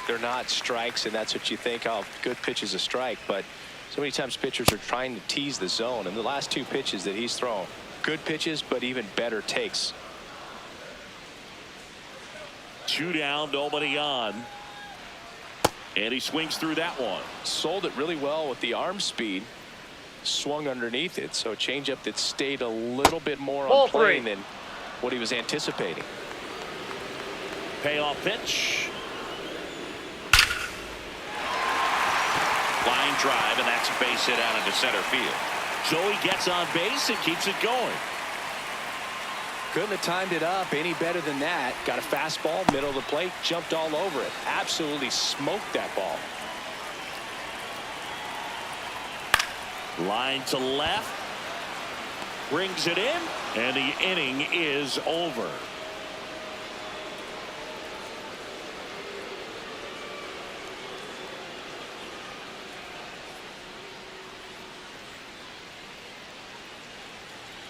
they're not strikes, and that's what you think, oh, good pitch is a strike. But so many times pitchers are trying to tease the zone, and the last 2 pitches that he's thrown, good pitches, but even better takes. 2 down, nobody on. And he swings through that one. Sold it really well with the arm speed. Swung underneath it, so a changeup that stayed a little bit more Ball on plane 3. than what he was anticipating. Payoff pitch. Line drive, and that's a base hit out into center field. Joey gets on base and keeps it going. Couldn't have timed it up any better than that. Got a fastball, middle of the plate, jumped all over it. Absolutely smoked that ball. Line to left. Brings it in, and the inning is over.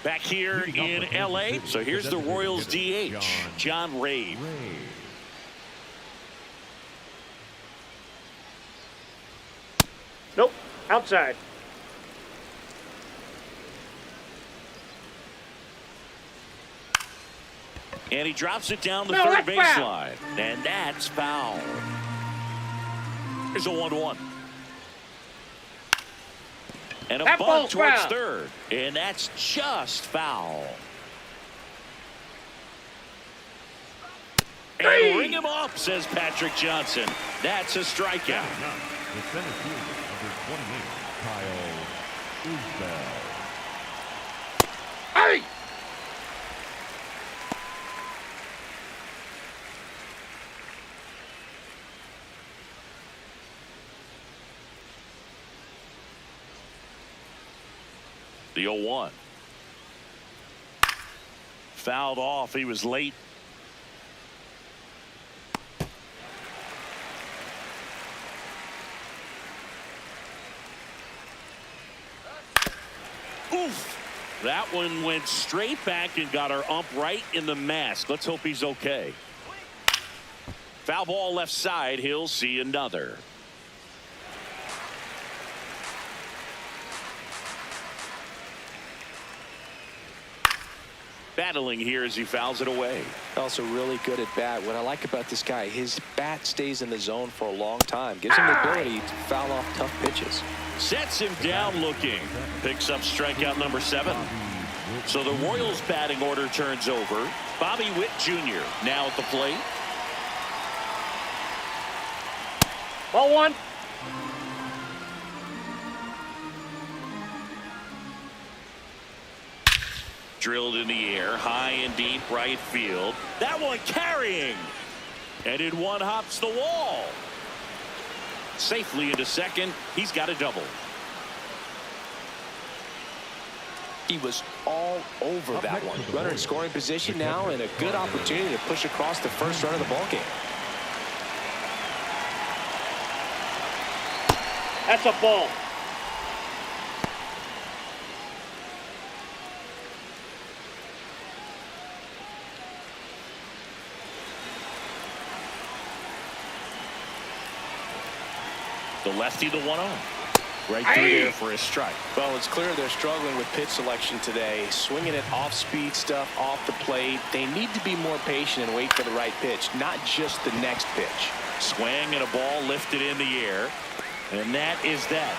Back here in L.A. So here's the Royals DH, John Ray. Nope. Outside. And he drops it down the No, third that's foul. baseline. And that's foul. Here's a 1-1. And a That bunt ball's towards foul. third. And that's just foul. And ring him up, says Patrick Johnson. That's a strikeout. The center fielder, number 28, Kyle Uzbel. Hey! The 0-1. Fouled off. He was late. Oof. That one went straight back and got our ump right in the mask. Let's hope he's okay. Foul ball left side. He'll see another. Battling here as he fouls it away. Also really good at bat. What I like about this guy, his bat stays in the zone for a long time. Gives him the ability to foul off tough pitches. Sets him down looking. Picks up strikeout number 7. So the Royals batting order turns over. Bobby Witt Jr. now at the plate. Ball 1. Drilled in the air, high and deep right field. That one carrying. And in one hops the wall. Safely into second. He's got a double. He was all over that one. Runner in scoring position now and a good opportunity to push across the first run of the ballgame. That's a ball. The lefty, the 1-0. Right through there for a strike. Well, it's clear they're struggling with pitch selection today. Swinging it off speed stuff off the plate. They need to be more patient and wait for the right pitch, not just the next pitch. Swing and a ball lifted in the air. And that is that.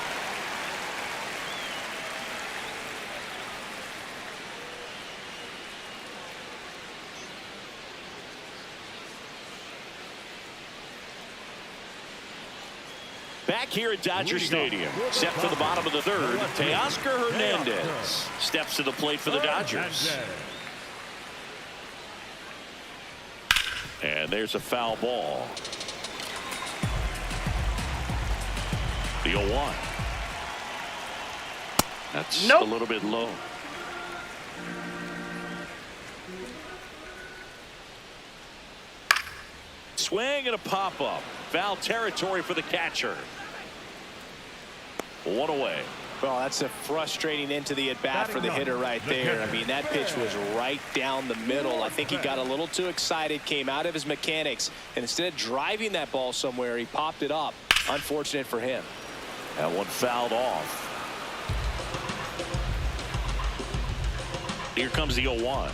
Back here at Dodger Stadium, set for the bottom of the third, Teoscar Hernandez steps to the plate for the Dodgers. And there's a foul ball. The 0-1. That's a little bit low. Swing and a pop-up. Foul territory for the catcher. 1 away. Well, that's a frustrating end to the at-bat for the hitter right there. I mean, that pitch was right down the middle. I think he got a little too excited, came out of his mechanics, and instead of driving that ball somewhere, he popped it up. Unfortunate for him. That one fouled off. Here comes the 0-1.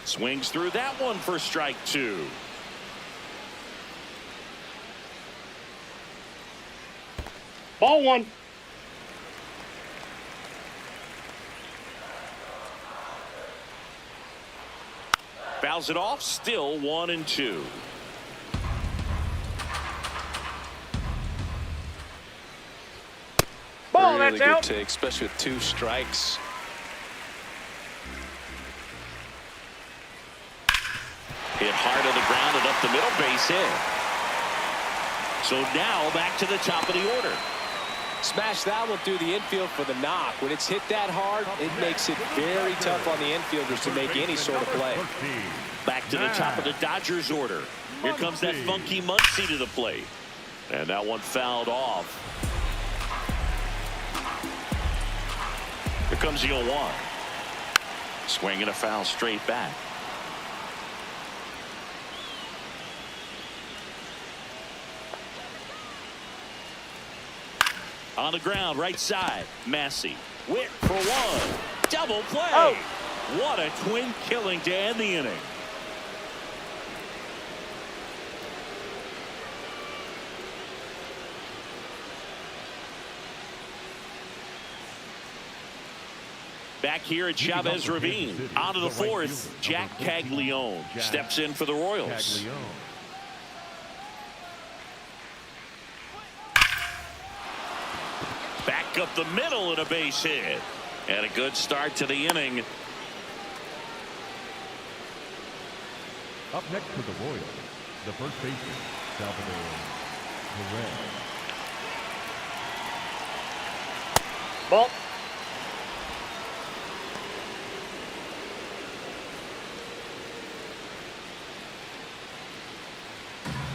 Swings through that one for strike 2. Ball 1. Fouls it off. Still 1-2. Ball, Really that's good out. take, especially with 2 strikes. Hit hard on the ground and up the middle, base hit. So now back to the top of the order. Smash that one through the infield for the knock. When it's hit that hard, it makes it very tough on the infielders to make any sort of play. Back to the top of the Dodgers order. Here comes that funky Muncy to the plate. And that one fouled off. Here comes the 0-1. Swing and a foul straight back. On the ground, right side. Massey. Witt for 1. Double play. Oh. What a twin killing to end the inning. Back here at Chavez Ravine. On to the fourth, Jack Caglione steps in for the Royals. Back up the middle and a base hit. And a good start to the inning. Up next for the Royals, the first baseman, Salvador Perez. Ball.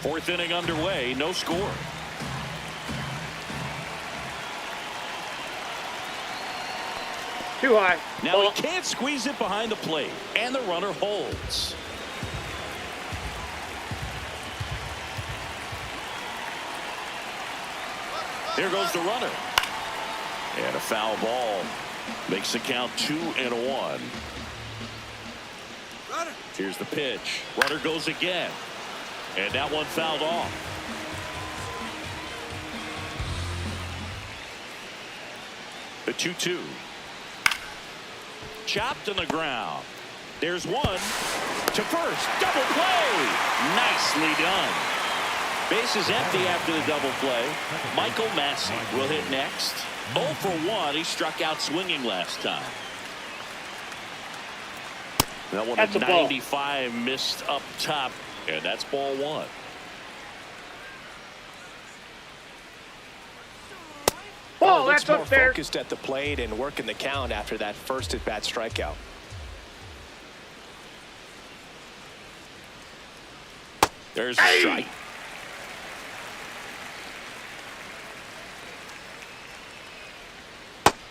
Fourth inning underway, no score. Too high. Now Ball. he can't squeeze it behind the plate, and the runner holds. Here goes the runner. And a foul ball makes the count 2-1. Here's the pitch. Runner goes again. And that one fouled off. The 2-2. Chopped on the ground. There's one to first. Double play. Nicely done. Base is empty after the double play. Michael Massey will hit next. 0 for 1. He struck out swinging last time. That one at 95 missed up top. And that's ball one. Ball, Looks that's more up there. focused at the plate and working the count after that first at-bat strikeout. There's a strike.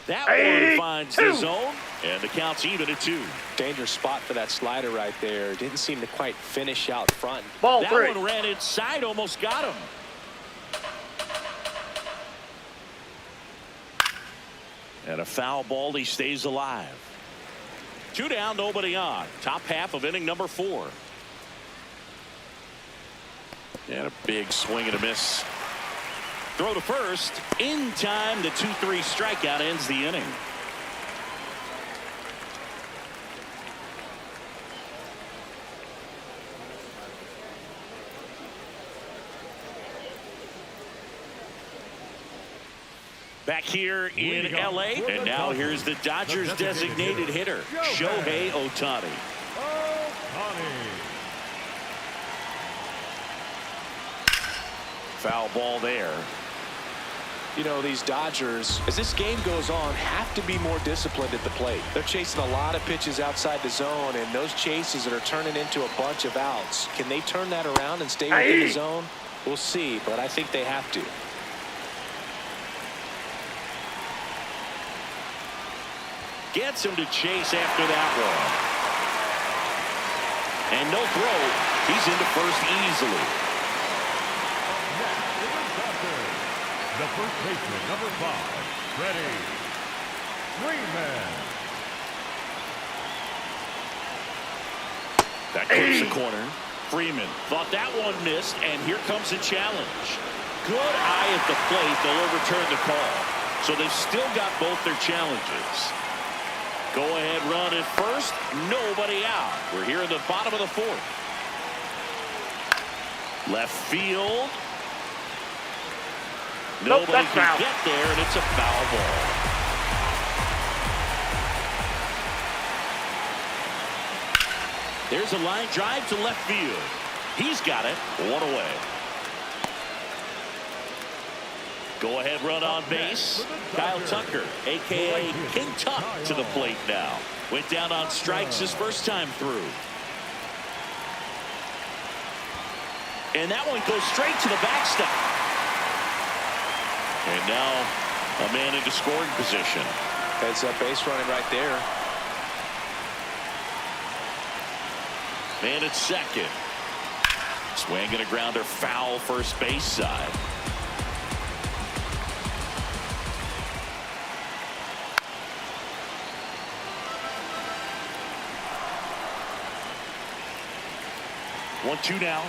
That one finds the zone, and the count's even at 2. Dangerous spot for that slider right there. Didn't seem to quite finish out front. Ball That three. one ran inside, almost got him. And a foul ball, he stays alive. 2 down, nobody on. Top half of inning number 4. And a big swing and a miss. Throw to first. In time, the 2-3 strikeout ends the inning. Back here in L.A. And now here's the Dodgers designated hitter, Shohei Ohtani. Foul ball there. You know, these Dodgers, as this game goes on, have to be more disciplined at the plate. They're chasing a lot of pitches outside the zone, and those chases that are turning into a bunch of outs, can they turn that around and stay within the zone? We'll see, but I think they have to. Gets him to chase after that one. And no throw. He's into first easily. The first baseman, number 5, Freddie Freeman. That clips the corner. Freeman thought that one missed, and here comes a challenge. Good eye at the plate. They'll overturn the call. So they've still got both their challenges. Go ahead run at first. Nobody out. We're here in the bottom of the 4th. Left field. Nobody can get there, and it's a foul ball. There's a line drive to left field. He's got it. 1 away. Go ahead run on base. Kyle Tucker, a.k.a. King Tuck, to the plate now. Went down on strikes his first time through. And that one goes straight to the backstop. And now a man into scoring position. Heads up base running right there. Man at second. Swing and a grounder foul first base side. One, 2 now.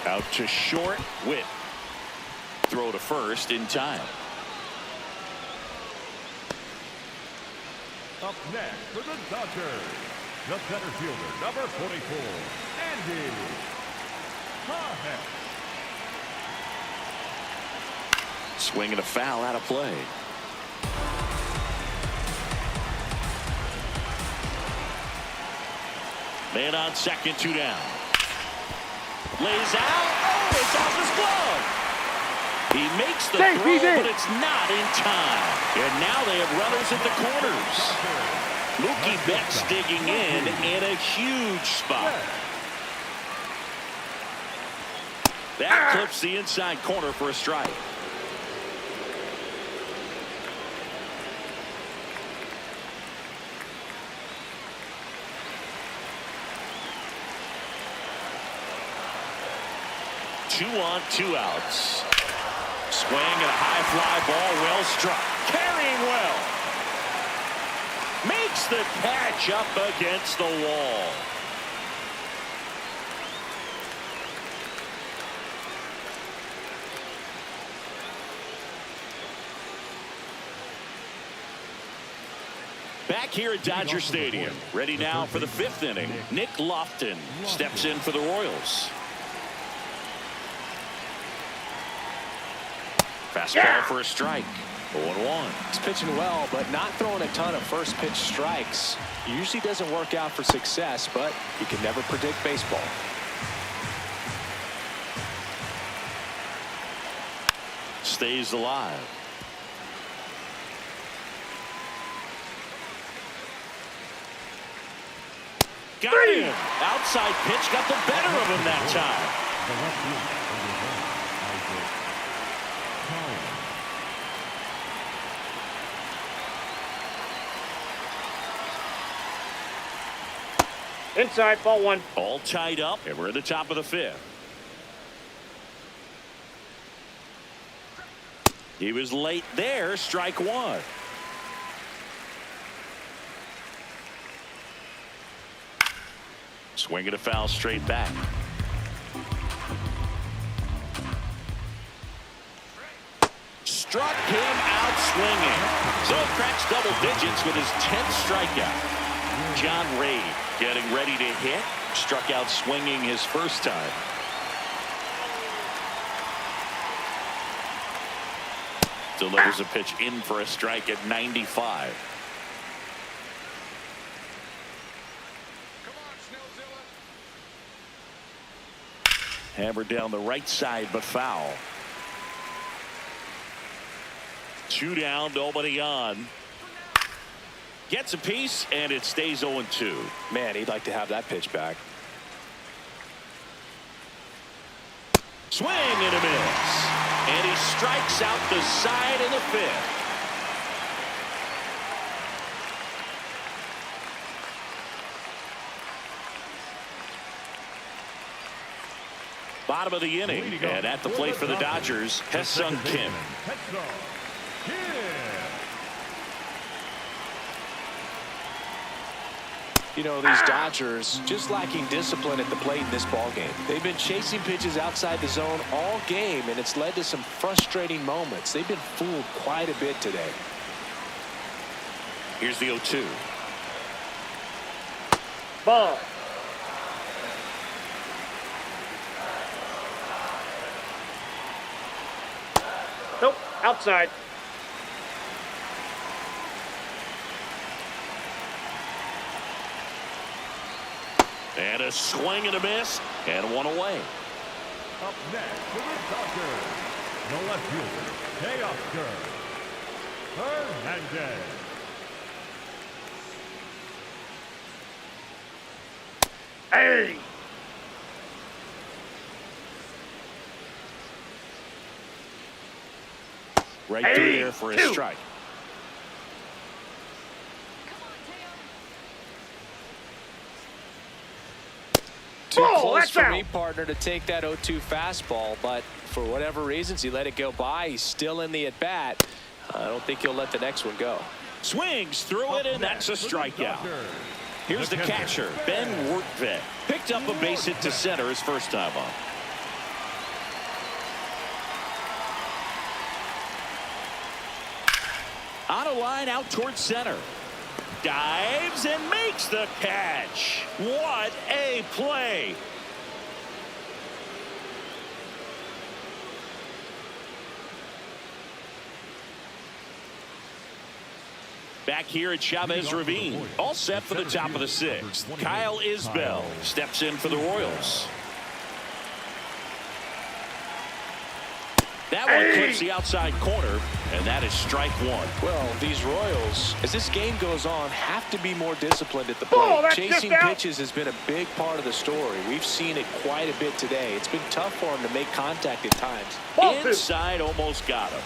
Out to short. Witt. Throw to first in time. Up next for the Dodgers, the center fielder, number 44, Andy Harhead. Swing and a foul out of play. Man on second, 2 down. Lays out. Oh, it's off his glove. He makes the throw, but it's not in time. And now they have runners at the corners. Mookie Betts digging in a huge spot. That clips the inside corner for a strike. Two on, 2 outs. Swing and a high fly ball, well struck. Carrying well. Makes the catch up against the wall. Back here at Dodger Stadium. Ready now for the 5th inning. Nick Lofton steps in for the Royals. Fastball for a strike. 0-1. He's pitching well, but not throwing a ton of first pitch strikes. Usually doesn't work out for success, but you can never predict baseball. Stays alive. Got him. Outside pitch got the better of him that time. The left fielder, number 1, Isaac. Inside, ball 1. All tied up, and we're at the top of the 5th. He was late there, strike 1. Swing and a foul straight back. Struck him out swinging. So he cracks double digits with his 10th strikeout. John Ray getting ready to hit. Struck out swinging his first time. Delivers a pitch in for a strike at 95. Hammered down the right side, but foul. 2 down, nobody on. Gets a piece, and it stays 0-2. Man, he'd like to have that pitch back. Swing and a miss. And he strikes out the side in the 5th. Bottom of the inning, and at the plate for the Dodgers, Ha-Seong Kim. You know, these Dodgers just lacking discipline at the plate in this ball game. They've been chasing pitches outside the zone all game, and it's led to some frustrating moments. They've been fooled quite a bit today. Here's the 0-2. Ball. Nope, outside. And a swing and a miss, and 1 away. Up next for the Dodgers, the left fielder, Teoscar Hernandez. Hey! Right through there for a strike. Too close for me, partner, to take that 0-2 fastball, but for whatever reasons, he let it go by. He's still in the at-bat. I don't think he'll let the next one go. Swings through it, and that's a strikeout. Here's the catcher, Ben Wertvet. Picked up a base hit to center his first time up. On a line out towards center. dives and makes the catch. What a play. Back here at Chavez Ravine, all set for the top of the sixth. Kyle Isbell steps in for the Royals. That one clips the outside corner, and that is strike one. Well, these Royals, as this game goes on, have to be more disciplined at the plate. Chasing pitches has been a big part of the story. We've seen it quite a bit today. It's been tough for them to make contact at times. Inside, almost got him.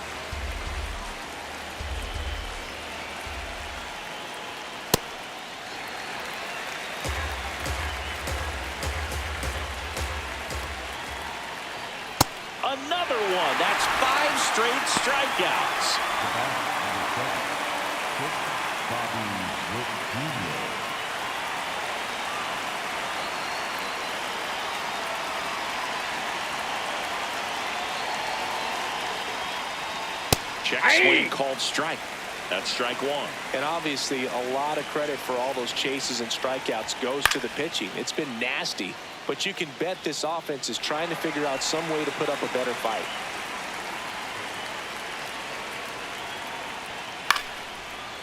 Another one. That's 5 straight strikeouts. Check swing called strike. That's strike one. And obviously a lot of credit for all those chases and strikeouts goes to the pitching. It's been nasty. But you can bet this offense is trying to figure out some way to put up a better fight.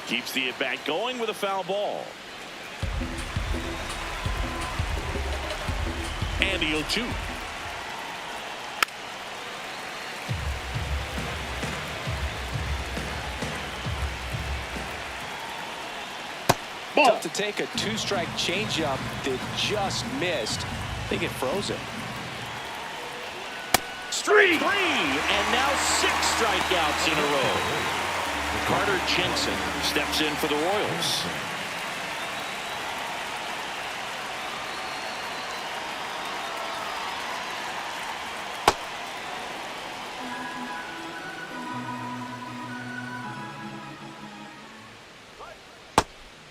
Keeps the at-bat going with a foul ball. And the 0-2. Tough to take a 2-strike changeup that just missed. I think it froze him. Strike 3, and now 6 strikeouts in a row. Carter Jensen steps in for the Royals.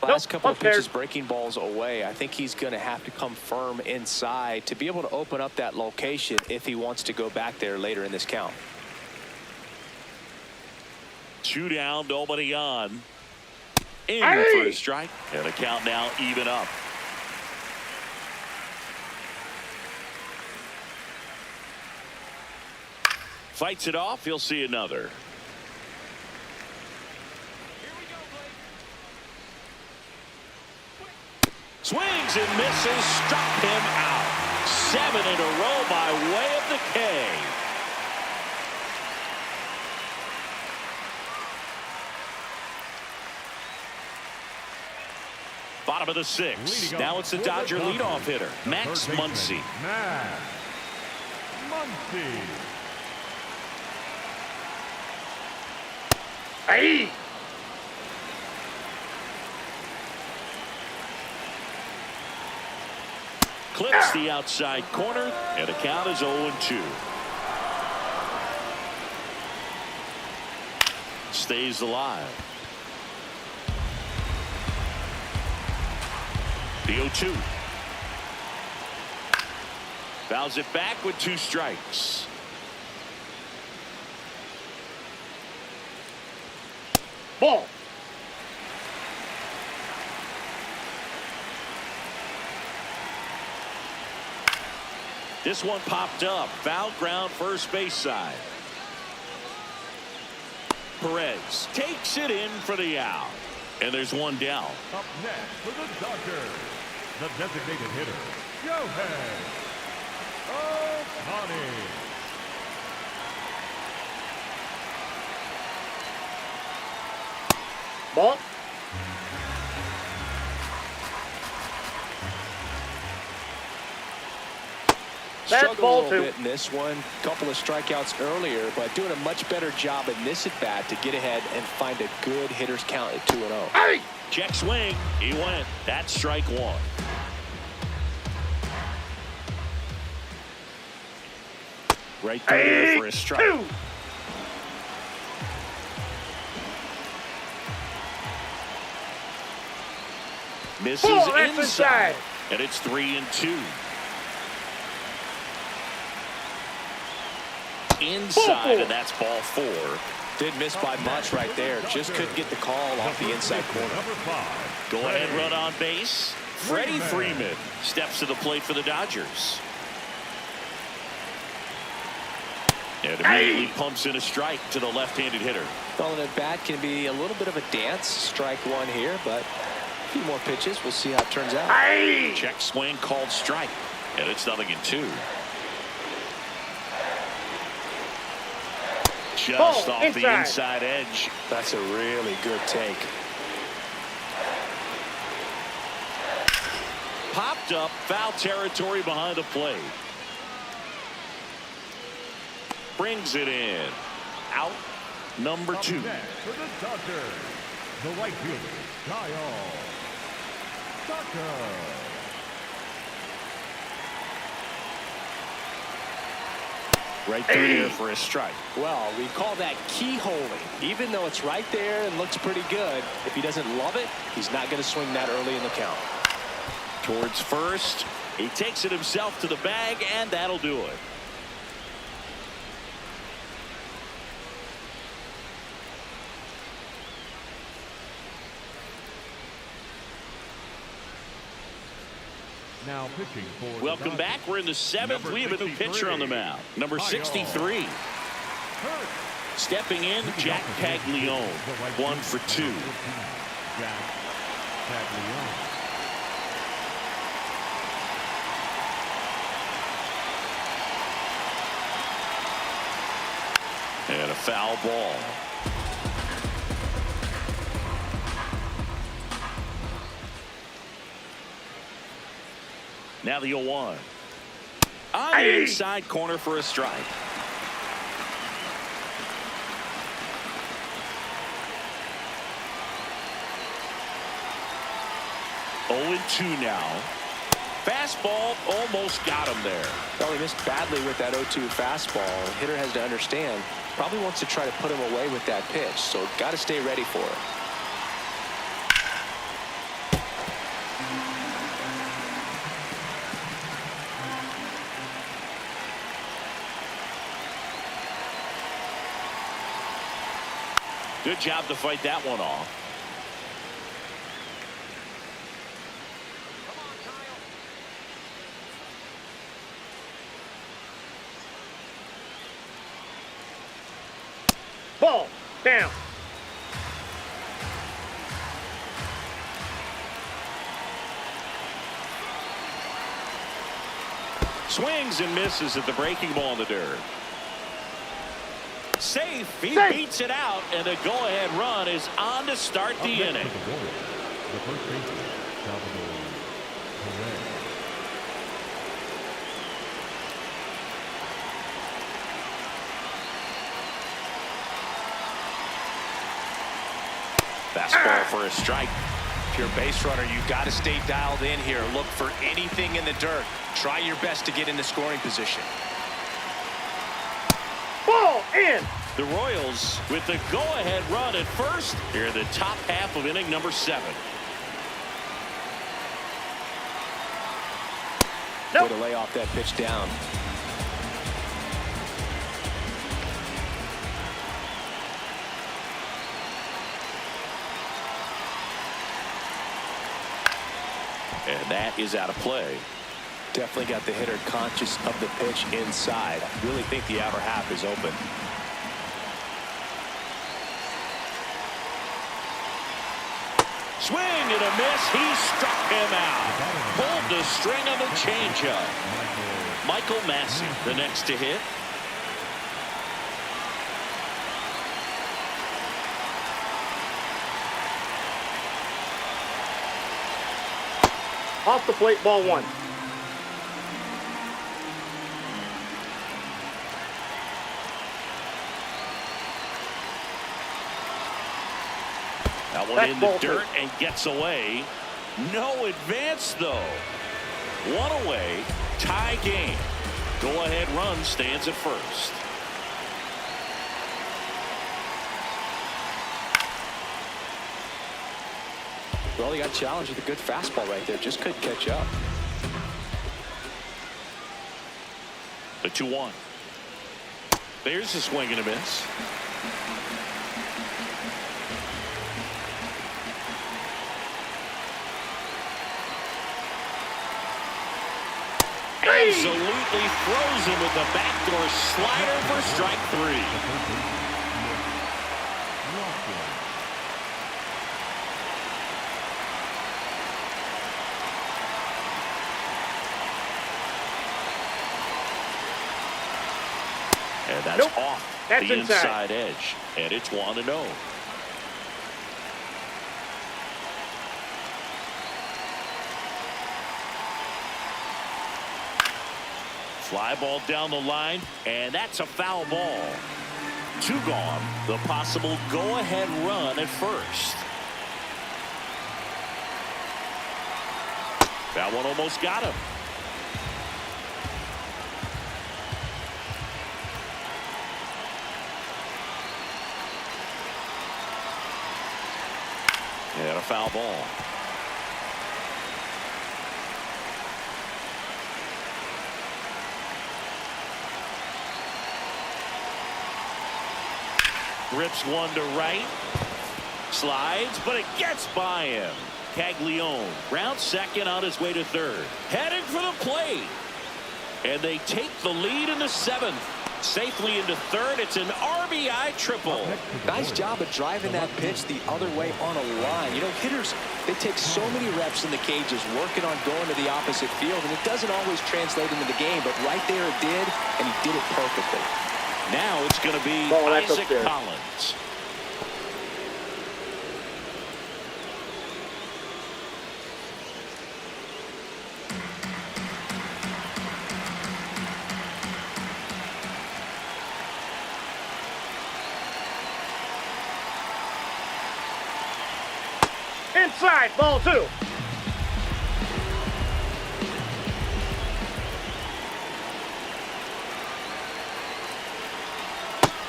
Last couple of pitches breaking balls away. I think he's going to have to come firm inside to be able to open up that location if he wants to go back there later in this count. 2 down, nobody on. In for a strike, and the count now even up. Fights it off. He'll see another. Swings and misses, struck him out. 7 in a row by way of the K. Bottom of the 6th. Now it's the Dodger leadoff hitter, Max Muncy. Max Muncy. Hey! Clips the outside corner, and the count is 0-2. Stays alive. The 0-2. Fouls it back with 2 strikes. Ball. This one popped up. Foul ground, first base side. Perez takes it in for the out. And there's one down. Up next for the Dodgers, the designated hitter, Yohei Ohtani. Ball. Struggled a little bit in this one. Couple of strikeouts earlier, but doing a much better job in this at bat to get ahead and find a good hitter's count at 2-0. Hey! Check swing. He went. That's strike 1. Right there for a strike. 2. Misses inside. And it's 3-2. Inside, and that's ball 4. Didn't miss by much right there. Just couldn't get the call off the inside corner. Number 5. Go ahead, run on base. Freddie Freeman steps to the plate for the Dodgers. And immediately pumps in a strike to the left-handed hitter. Calling at bat can be a little bit of a dance. Strike one here, but a few more pitches. We'll see how it turns out. Check swing called strike. And it's 0-2. Just off the inside edge. That's a really good take. Popped up, foul territory behind the plate. Brings it in. Out number 2. Up next for the Dodgers, the right fielder, Kyle Tucker. Right through there for a strike. Well, we call that keyholing. Even though it's right there and looks pretty good, if he doesn't love it, he's not going to swing that early in the count. Towards first. He takes it himself to the bag, and that'll do it. Now pitching for the Welcome back. We're in the 7th. We have a new pitcher on the mound. Number 63. Stepping in, Jack Caglione. 1 for 2. Jack Caglione. And a foul ball. Now the 0-1. On the inside corner for a strike. 0-2 now. Fastball almost got him there. Well, he missed badly with that 0-2 fastball. The hitter has to understand. Probably wants to try to put him away with that pitch, so got to stay ready for it. Good job to fight that one off. Ball down. Swings and misses at the breaking ball in the dirt. Safe. He beats it out, and a go-ahead run is on to start the inning. The first baseman, Salvador Perez. Fastball for a strike. If you're a base runner, you got to stay dialed in here. Look for anything in the dirt. Try your best to get into scoring position. Ball in. The Royals with the go-ahead run at first here in the top half of inning number 7. Way to lay off that pitch down. And that is out of play. Definitely got the hitter conscious of the pitch inside. Really think the outer half is open. Swing and a miss. He struck him out. Pulled the string of a changeup. Michael Massey, the next to hit. Off the plate, ball 1. That one in the dirt and gets away. No advance, though. One away. Tie game. Go-ahead run stands at first. Well, he got challenged with a good fastball right there. Just couldn't catch up. The 2-1. There's a swing and a miss. Absolutely throws him with the backdoor slider for strike 3. And that's off That's the inside. inside edge. And it's 1-0. Fly ball down the line, and that's a foul ball. 2 gone. The possible go-ahead run at first. That one almost got him. And a foul ball. Rips one to right. Slides, but it gets by him. Caglione round second on his way to third. Headed for the plate. And they take the lead in the 7th. Safely into third. It's an RBI triple. Nice job of driving that pitch the other way on a line. You know, hitters, they take so many reps in the cages working on going to the opposite field, and it doesn't always translate into the game, but right there it did, and he did it perfectly. Now it's going to be that's Isaac up there. Collins. Inside, ball 2.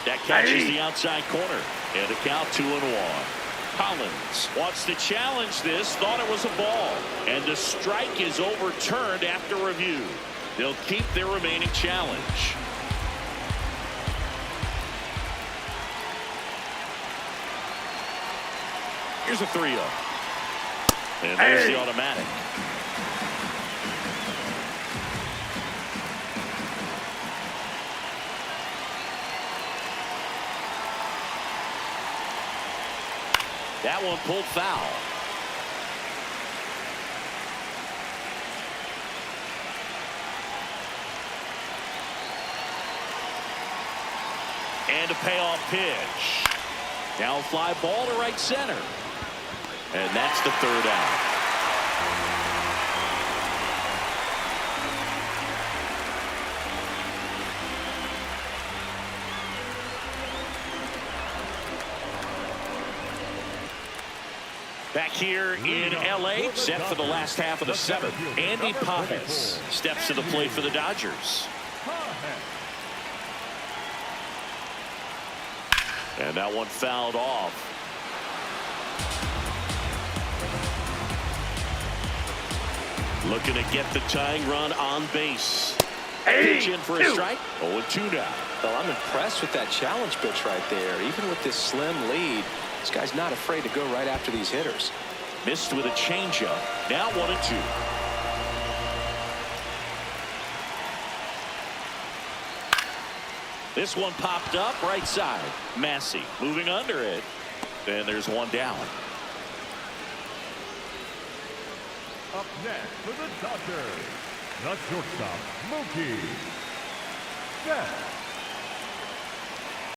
That catches the outside corner. And a count 2-1. Collins wants to challenge this. Thought it was a ball. And the strike is overturned after review. They'll keep their remaining challenge. Here's a 3-0. And there's the automatic. That one pulled foul. And a payoff pitch. Now fly ball to right center. And that's the 3rd out. Back here in LA, set for the last half of the 7th. Andy Pajes steps to the plate for the Dodgers. And that one fouled off. Looking to get the tying run on base. Pitch in for a strike. 0-2 now. Well, I'm impressed with that challenge pitch right there. Even with this slim lead, this guy's not afraid to go right after these hitters. Missed with a changeup. Now 1-2. This one popped up right side. Massey moving under it. And there's one down. Up next for the Dodgers, the shortstop, Mookie Betts.